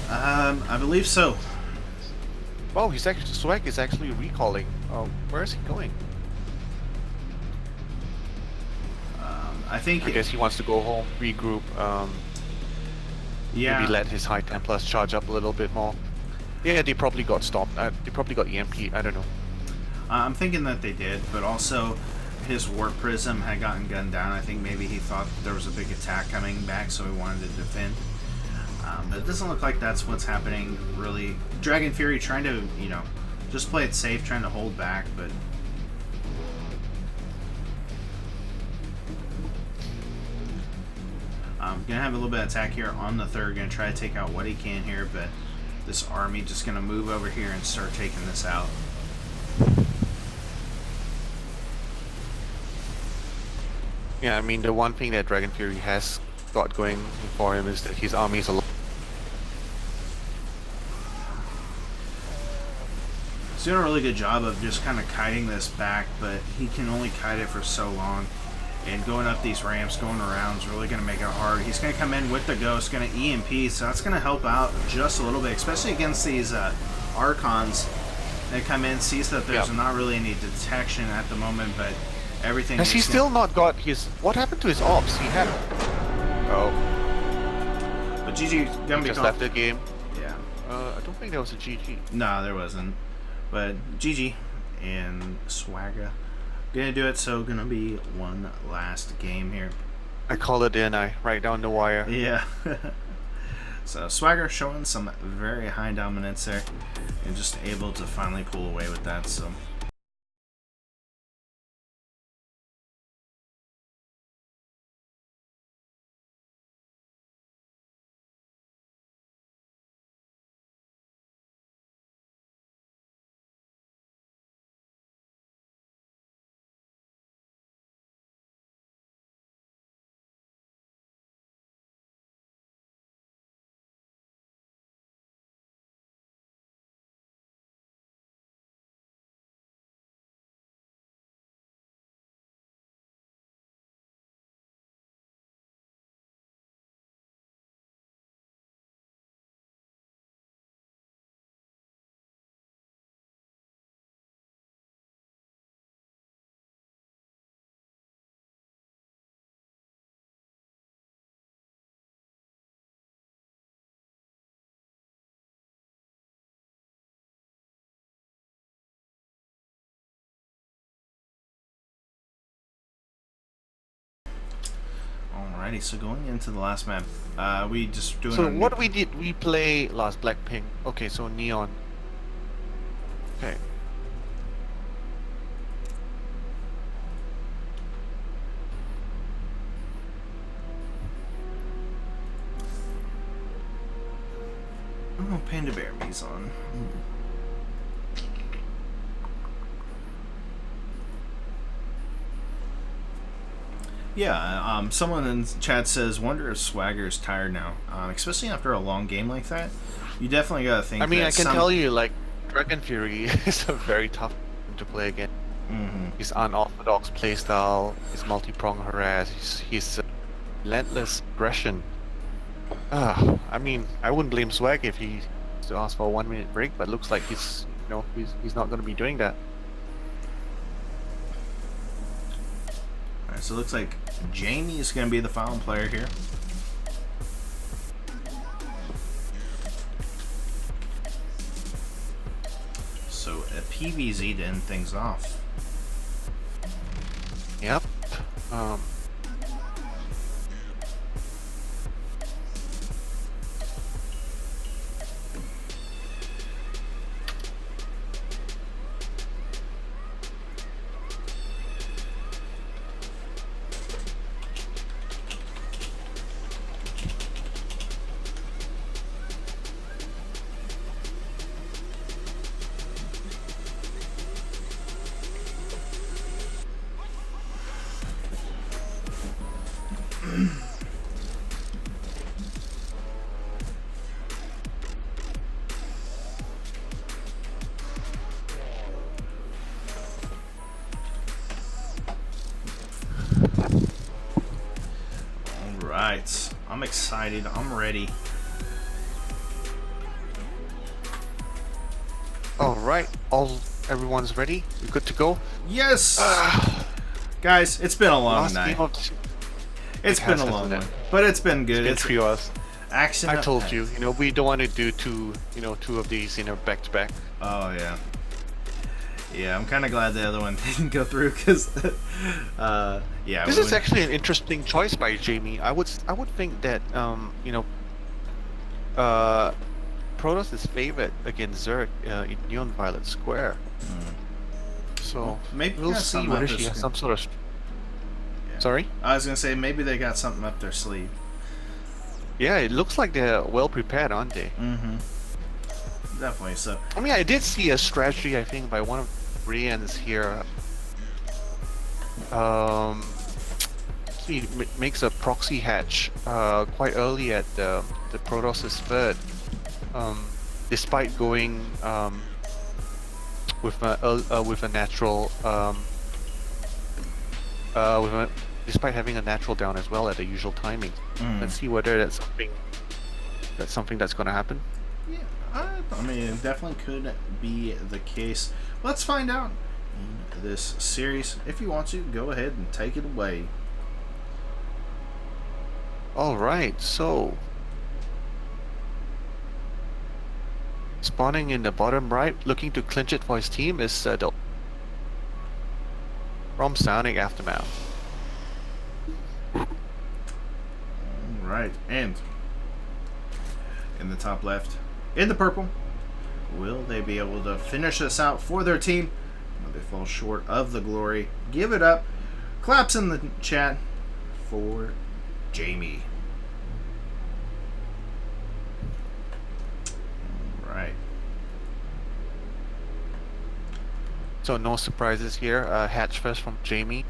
I believe so. Oh, Swag is actually recalling. Where is he going? I think. I guess he wants to go home, regroup. Yeah. Maybe let his High Templars charge up a little bit more. Yeah, they probably got stopped. They probably got EMP. I don't know. I'm thinking that they did, but also his Warp Prism had gotten gunned down. I think maybe he thought there was a big attack coming back, so he wanted to defend. But it doesn't look like that's what's happening, really. Dragon Fury trying to, just play it safe, trying to hold back, but... Gonna have a little bit of attack here on the third. Gonna try to take out what he can here, but this army just gonna move over here and start taking this out. Yeah, I mean, the one thing that Dragon Fury has got going for him is that his army is a lot. He's doing a really good job of just kind of kiting this back, but he can only kite it for so long. And going up these ramps, going around, is really going to make it hard. He's going to come in with the Ghost, going to EMP, so that's going to help out just a little bit, especially against these Archons. They come in, sees that there's not really any detection at the moment, but everything... Has he still not got his... What happened to his ops? He had... Oh. But GG gonna be just left the game. Yeah. I don't think there was a GG. No, there wasn't. But GG and Swagger gonna do it, so gonna be one last game here. I call it in, I write down the wire. Yeah. So Swagger showing some very high dominance there and just able to finally pull away with that, so Alrighty, so going into the last map, we just doing. So what we did, we play last Blackpink. Okay, so Neon. Okay. Oh, Panda Bear Me's on. Yeah, someone in chat says, "Wonder if Swagger's tired now." Especially after a long game like that, you definitely gotta think. I mean, that I can tell you, like, Dragon Fury is a very tough to play against. His unorthodox playstyle, his multi-prong harass, his relentless aggression. I mean, I wouldn't blame Swag if he to ask for a 1-minute break, but looks like he's not going to be doing that. Alright, so it looks like Jamie is going to be the final player here. So a PVZ to end things off. Yep. Alright, I'm excited, I'm ready. Alright, everyone's ready? You good to go? Yes! Guys, it's been a long Last night. game of It's been a long one, but it's been good. It's 3 hours. Action. I told you, we don't want to do two of these, back to back. Oh yeah. Yeah, I'm kind of glad the other one didn't go through because, yeah. This is actually an interesting choice by Jamie. I would think that Protoss is favored against Zerg in Neon Violet Square. So Well, maybe we'll got see something whether up she their has sleeve. some sort of. Yeah. Sorry? I was gonna say maybe they got something up their sleeve. Yeah, it looks like they're well prepared, aren't they? Definitely. So I mean, I did see a strategy, I think, by one of the Brians here. He makes a proxy hatch quite early at the Protoss's third, despite going with a natural despite having a natural down as well at the usual timing. Let's see whether that's something that's going to happen. yeah, I mean, it definitely could be the case. Let's find out in this series. If you want to, go ahead and take it away. Alright, so spawning in the bottom right, looking to clinch it for his team is from Psionic Aftermath. Right, and in the top left, in the purple, will they be able to finish this out for their team? Will they fall short of the glory? Give it up. Claps in the chat for Jamie. Right. So no surprises here. Hatch first from Jamie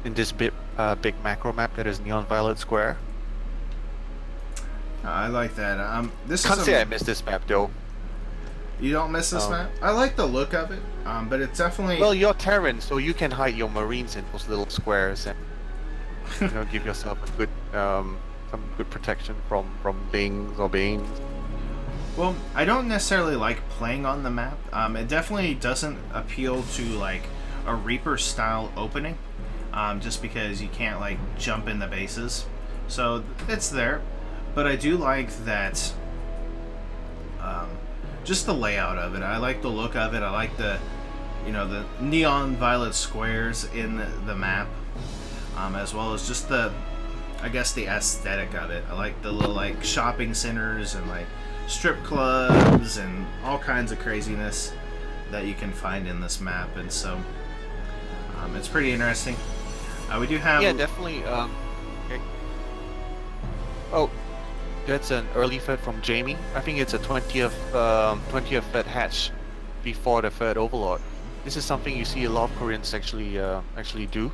in this big macro map that is Neon Violet Square. I like that. This Can't is say I missed this map though. You don't miss this map? I like the look of it, but it's definitely. Well, you're Terran, so you can hide your Marines in those little squares and give yourself a good some good protection from Bings or Banes. Well, I don't necessarily like playing on the map. It definitely doesn't appeal to like a Reaper style opening, just because you can't like jump in the bases. So it's there, but I do like that. Just the layout of it. I like the look of it. I like the neon violet squares in the map, as well as just the I guess the aesthetic of it. I like the little like shopping centers and like strip clubs and all kinds of craziness that you can find in this map, and so it's pretty interesting. We do have Yeah, definitely. Okay. Oh, that's an early fed from Jamie. I think it's a 20th fed hatch before the third overlord. This is something you see a lot of Koreans actually do.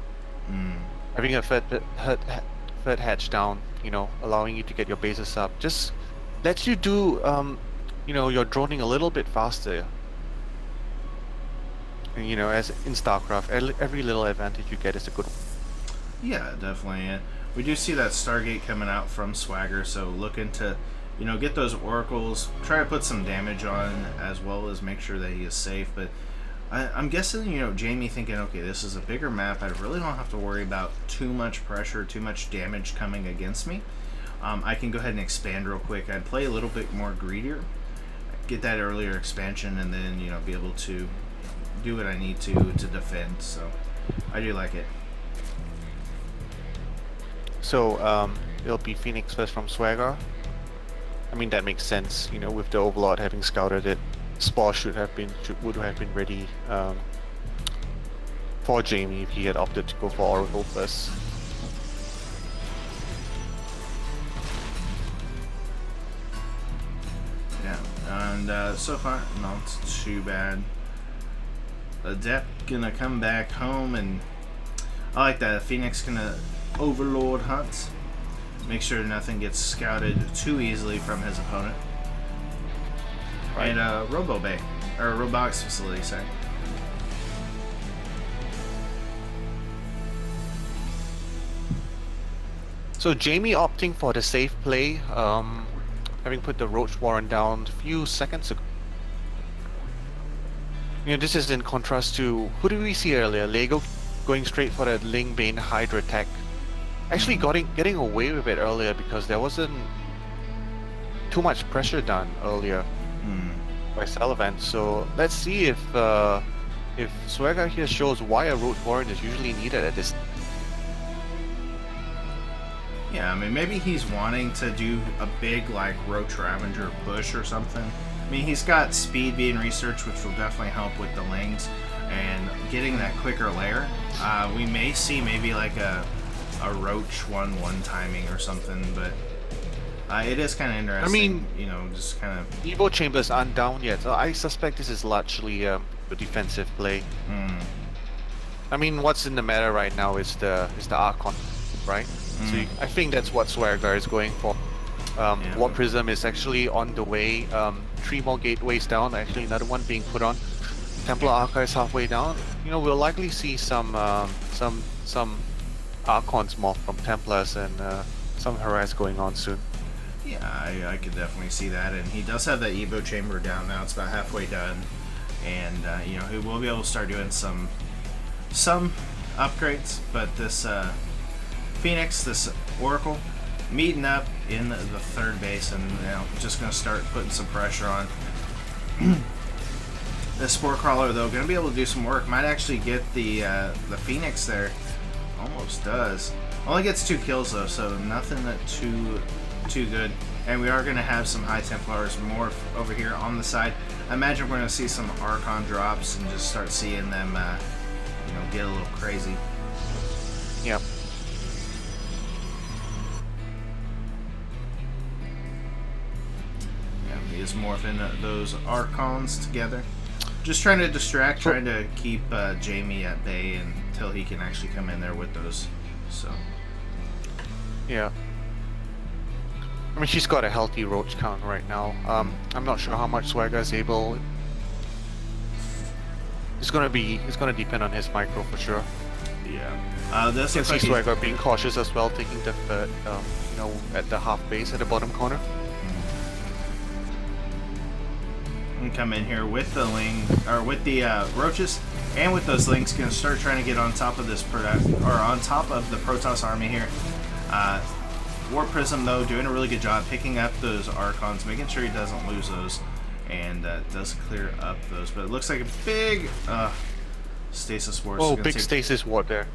Having a third hatch down, allowing you to get your bases up, just lets you do your droning a little bit faster. And, as in StarCraft, every little advantage you get is a good one. Yeah, definitely. And we do see that Stargate coming out from Swagger, so looking to, get those oracles, try to put some damage on, as well as make sure that he is safe. But I'm guessing, Jamie thinking, okay, this is a bigger map. I really don't have to worry about too much pressure, too much damage coming against me. I can go ahead and expand real quick. I'd play a little bit more greedier, get that earlier expansion, and then, be able to do what I need to defend. So I do like it. So it'll be Phoenix first from Swagger. I mean, that makes sense, with the Overlord having scouted it. Spore would have been ready for Jamie if he had opted to go for Oracle first. Yeah, and so far not too bad. Adept gonna come back home, and I like that. Phoenix gonna Overlord hunt, make sure nothing gets scouted too easily from his opponent. Right. And Robo Bay, or Robotics facility, sorry. So Jamie opting for the safe play, having put the Roach Warren down a few seconds ago. This is in contrast to, who did we see earlier? Lego going straight for the Ling Bane Hydra attack. Actually getting away with it earlier because there wasn't too much pressure done earlier by Sullivan. So let's see if Swagger here shows why a Roach Warren is usually needed at this. Yeah, I mean, maybe he's wanting to do a big like Roach Ravager push or something. I mean, he's got speed being researched, which will definitely help with the Lings and getting that quicker lair. We may see maybe like a Roach 1-1 timing or something, but it is kind of interesting. I mean, just kind of Evo Chambers aren't down yet, so I suspect this is largely a defensive play. I mean, what's in the meta right now is the Archon, right? So I think that's what Swagger is going for. War Prism is actually on the way. 3 more gateways down. Actually, another one being put on. Templar Archives halfway down. We'll likely see some Archons morph from Templars and some harass going on soon. Yeah, I could definitely see that, and he does have that Evo chamber down now. It's about halfway done, and he will be able to start doing some upgrades. But this Phoenix, this Oracle, meeting up in the third base, and just gonna start putting some pressure on. The Spore Crawler though, gonna be able to do some work. Might actually get the Phoenix there. Almost does. Only gets 2 kills though, so nothing that too good. And we are gonna have some High Templars morph over here on the side. I imagine we're gonna see some Archon drops and just start seeing them, get a little crazy. Yep. Yeah, he is morphing those Archons together. Just trying to distract, trying to keep Jamie at bay until he can actually come in there with those. So. Yeah. I mean, she's got a healthy Roach count right now. I'm not sure how much Swagger is able. It's gonna depend on his micro for sure. Yeah. This You looks can like see Swagger being cautious as well, taking the third, at the half base at the bottom corner. And come in here with the Ling, or with the Roaches, and with those Lings, gonna start trying to get on top of this on top of the Protoss army here. War Prism though doing a really good job picking up those Archons, making sure he doesn't lose those, and does clear up those. But it looks like a big stasis ward. Oh, big stasis ward there.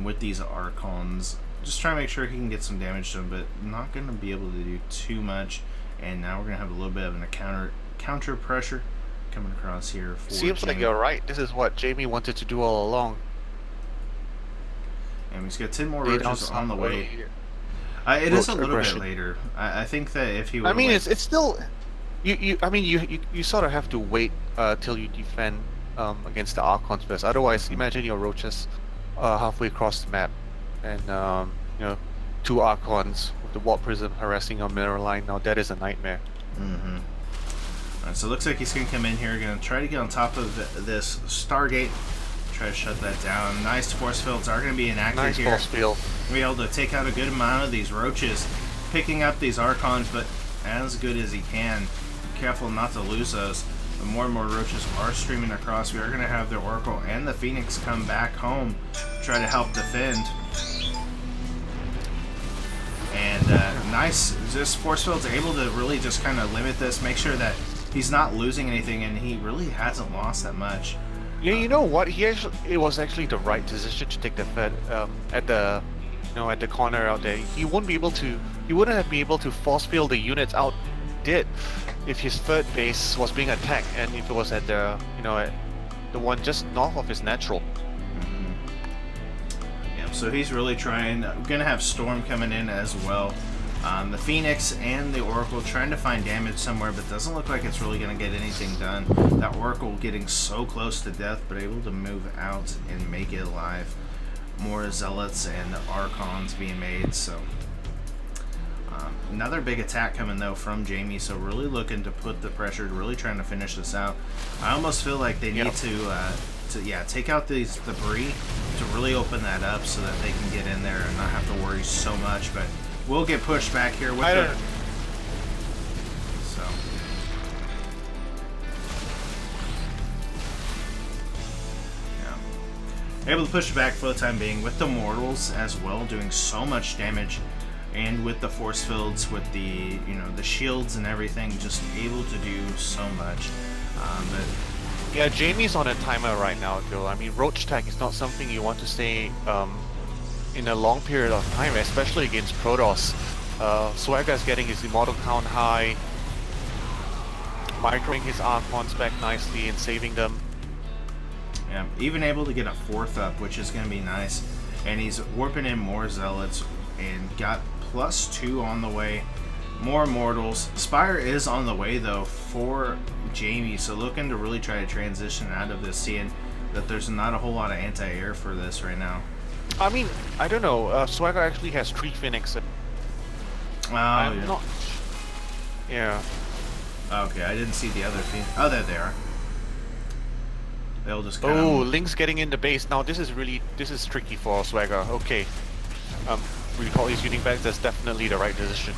with these Archons. Just trying to make sure he can get some damage to him, but not going to be able to do too much. And now we're going to have a little bit of a counter pressure coming across here. For Seems like Jamie. you're right. This is what Jamie wanted to do all along. And he's got 10 more Lay down roaches on the some way. early- It is a Roach little aggression. bit later. I think that if he were I mean, like, it's still. You sort of have to wait till you defend against the Archons first. Otherwise, imagine your roaches halfway across the map, and you know, 2 Archons with the Warp Prism harassing your mirror line. Now that is a nightmare. mm-hmm. Alright, so it looks like he's going to come in here, going to try to get on top of this Stargate, try to shut that down. Nice force fields are going to be enacted Nice here. force field. Be able to take out a good amount of these roaches, picking up these Archons, but as good as he can. Be careful not to lose those. But more and more roaches are streaming across. We are going to have the Oracle and the Phoenix come back home, try to help defend. And nice, this force field's able to really just kind of limit this, make sure that he's not losing anything, and he really hasn't lost that much. Yeah, you know what? It was actually the right decision to take the Fed at the, at the corner out there. He wouldn't have been able to force field the units out. Did if his third base was being attacked, and if it was at the, at the one just north of his natural. Yeah, so he's really trying. We're gonna have Storm coming in as well. The Phoenix and the Oracle trying to find damage somewhere, but doesn't look like it's really going to get anything done. That Oracle getting so close to death, but able to move out and make it alive. More Zealots and Archons being made, so... another big attack coming, though, from Jamie, so really looking to put the pressure, really trying to finish this out. I almost feel like they need to take out these debris to really open that up so that they can get in there and not have to worry so much, but... We'll get pushed back here with the... So... Yeah. Able to push it back for the time being with the Mortals as well, doing so much damage. And with the force fields, with the, the shields and everything, just able to do so much. But... Yeah, Jamie's on a timer right now, Joe. I mean, roach tag is not something you want to stay in a long period of time, especially against Protoss. Swagger's getting his immortal count high, microing his Archons back nicely and saving them. Yeah, even able to get a 4th up, which is going to be nice. And he's warping in more Zealots and got +2 on the way. More Mortals. Spire is on the way, though, for Jamie, so looking to really try to transition out of this, seeing that there's not a whole lot of anti-air for this right now. I mean, I don't know. Swagger actually has 3 Phoenix. I'm not. Yeah. Okay, I didn't see the other Phoenix. Oh, there they are. They'll just kind Oh, of... Link's getting in the base. Now this is tricky for Swagger. Okay. Recall his unit back. That's definitely the right decision.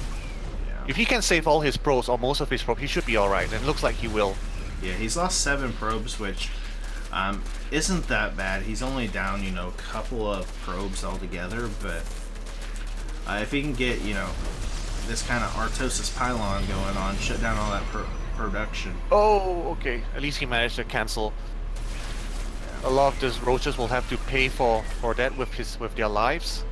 Yeah. If he can save all his probes or most of his probes, he should be alright. And it looks like he will. Yeah, he's lost 7 probes, which isn't that bad. He's only down, a couple of probes altogether, but if he can get, this kind of Artosis pylon going on, shut down all that production. Oh, okay. At least he managed to cancel. A lot of these roaches will have to pay for that with their lives.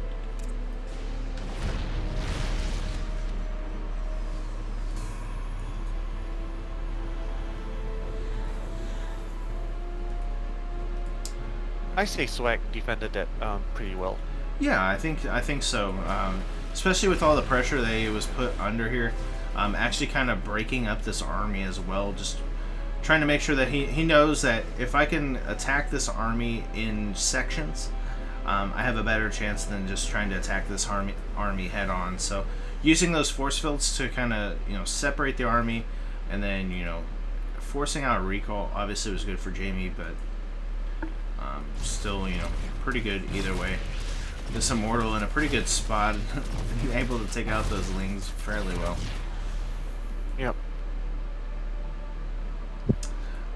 I say Swag defended that pretty well. Yeah, I think so. Especially with all the pressure that he was put under here, actually kind of breaking up this army as well. Just trying to make sure that he knows that if I can attack this army in sections, I have a better chance than just trying to attack this army head on. So using those force fields to kind of separate the army, and then forcing out a recall obviously was good for Jamie, but still pretty good either way. This Immortal in a pretty good spot, able to take out those Lings fairly well. Yep.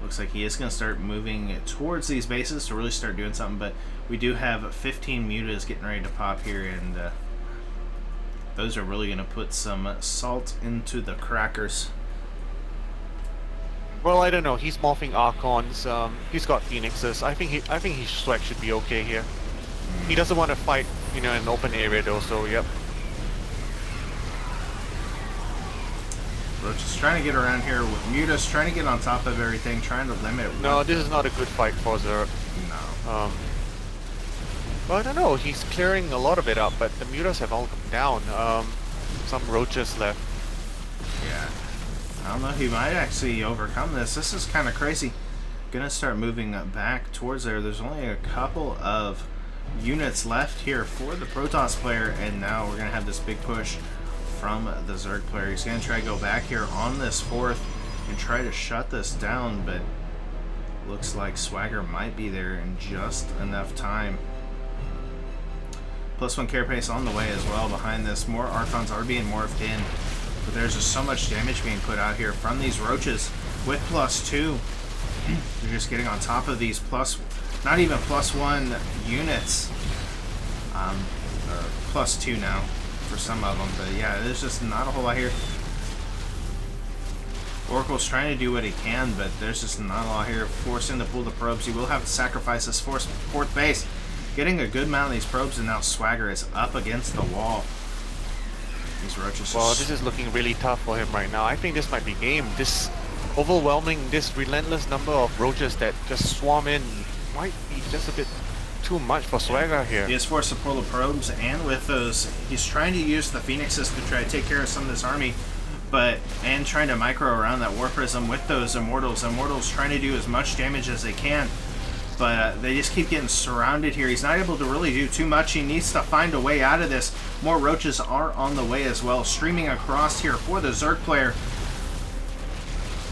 Looks like he is going to start moving towards these bases to really start doing something, but we do have 15 mutas getting ready to pop here, and those are really going to put some salt into the crackers. Well, I don't know. He's morphing Archons. He's got Phoenixes. I think his Swag should be okay here. He doesn't want to fight, you know, in an open area though. So yep. Roach is trying to get around here with Mutas, trying to get on top of everything, trying to limit. No, this is not a good fight for Zerg. No. Well, I don't know. He's clearing a lot of it up, but the Mutas have all come down. Some roaches left. Yeah. I don't know. He might actually overcome this. This is kind of crazy. Gonna start moving back towards there. There's only a couple of units left here for the Protoss player, and now we're gonna have this big push from the Zerg player. He's gonna try to go back here on this 4th and try to shut this down, but looks like Swagger might be there in just enough time. +1 carapace on the way as well behind this. More Archons are being morphed in, but there's just so much damage being put out here from these roaches with +2. They're just getting on top of these not even +1 units, or +2 now for some of them, but yeah, there's just not a whole lot here. Oracle's trying to do what he can, but there's just not a lot here. Forcing to pull the probes. He will have to sacrifice this 4th base. Getting a good amount of these probes, and now Swagger is up against the wall. These roaches. Well, this is looking really tough for him right now. I think this might be game. This overwhelming, this relentless number of roaches that just swarm in might be just a bit too much for Swagger here. He is forced to pull the probes, and with those, he's trying to use the Phoenixes to try to take care of some of this army, and trying to micro around that War Prism with those Immortals. Immortals trying to do as much damage as they can, but they just keep getting surrounded here. He's not able to really do too much. He needs to find a way out of this. More roaches are on the way as well, streaming across here for the Zerg player.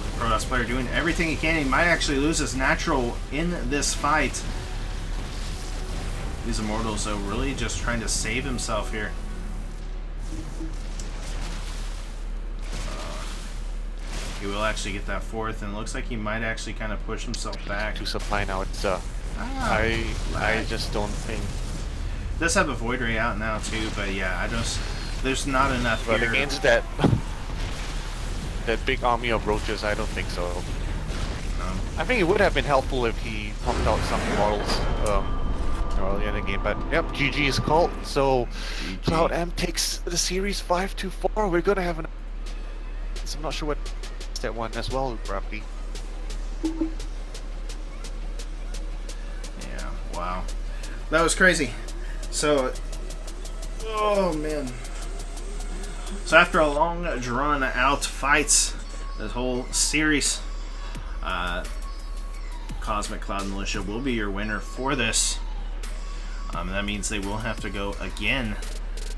The Protoss player doing everything he can. He might actually lose his natural in this fight. These Immortals, though, really just trying to save himself here. He will actually get that 4th, and looks like he might actually kind of push himself back. To supply now, it's I just don't think. Does have a Void Ray out now too, but yeah, there's not enough But here. against that big army of roaches, I don't think so. I think it would have been helpful if he pumped out some models early in the game, but yep, GG is called. So cloudM takes the series 5-4. We're gonna have an. So I'm not sure what that one as well, probably. Yeah, wow, that was crazy. So, oh man. So after a long, drawn-out fights, this whole series, Cosmic Cloud Militia will be your winner for this. That means they will have to go again,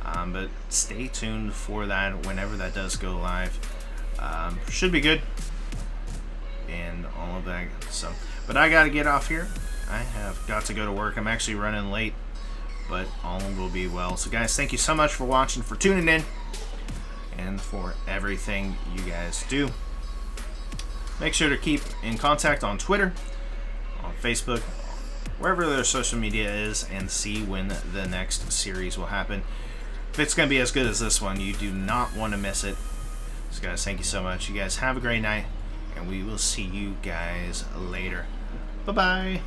but stay tuned for that whenever that does go live. Should be good, and all of that. So, but I gotta get off here. I have got to go to work. I'm actually running late, but all will be well. So guys, thank you so much for watching, for tuning in, and for everything you guys do. Make sure to keep in contact on Twitter, on Facebook, wherever their social media is, and see when the next series will happen. If it's going to be as good as this one, you do not want to miss it. So guys, thank you so much. You guys have a great night, and we will see you guys later. Bye-bye.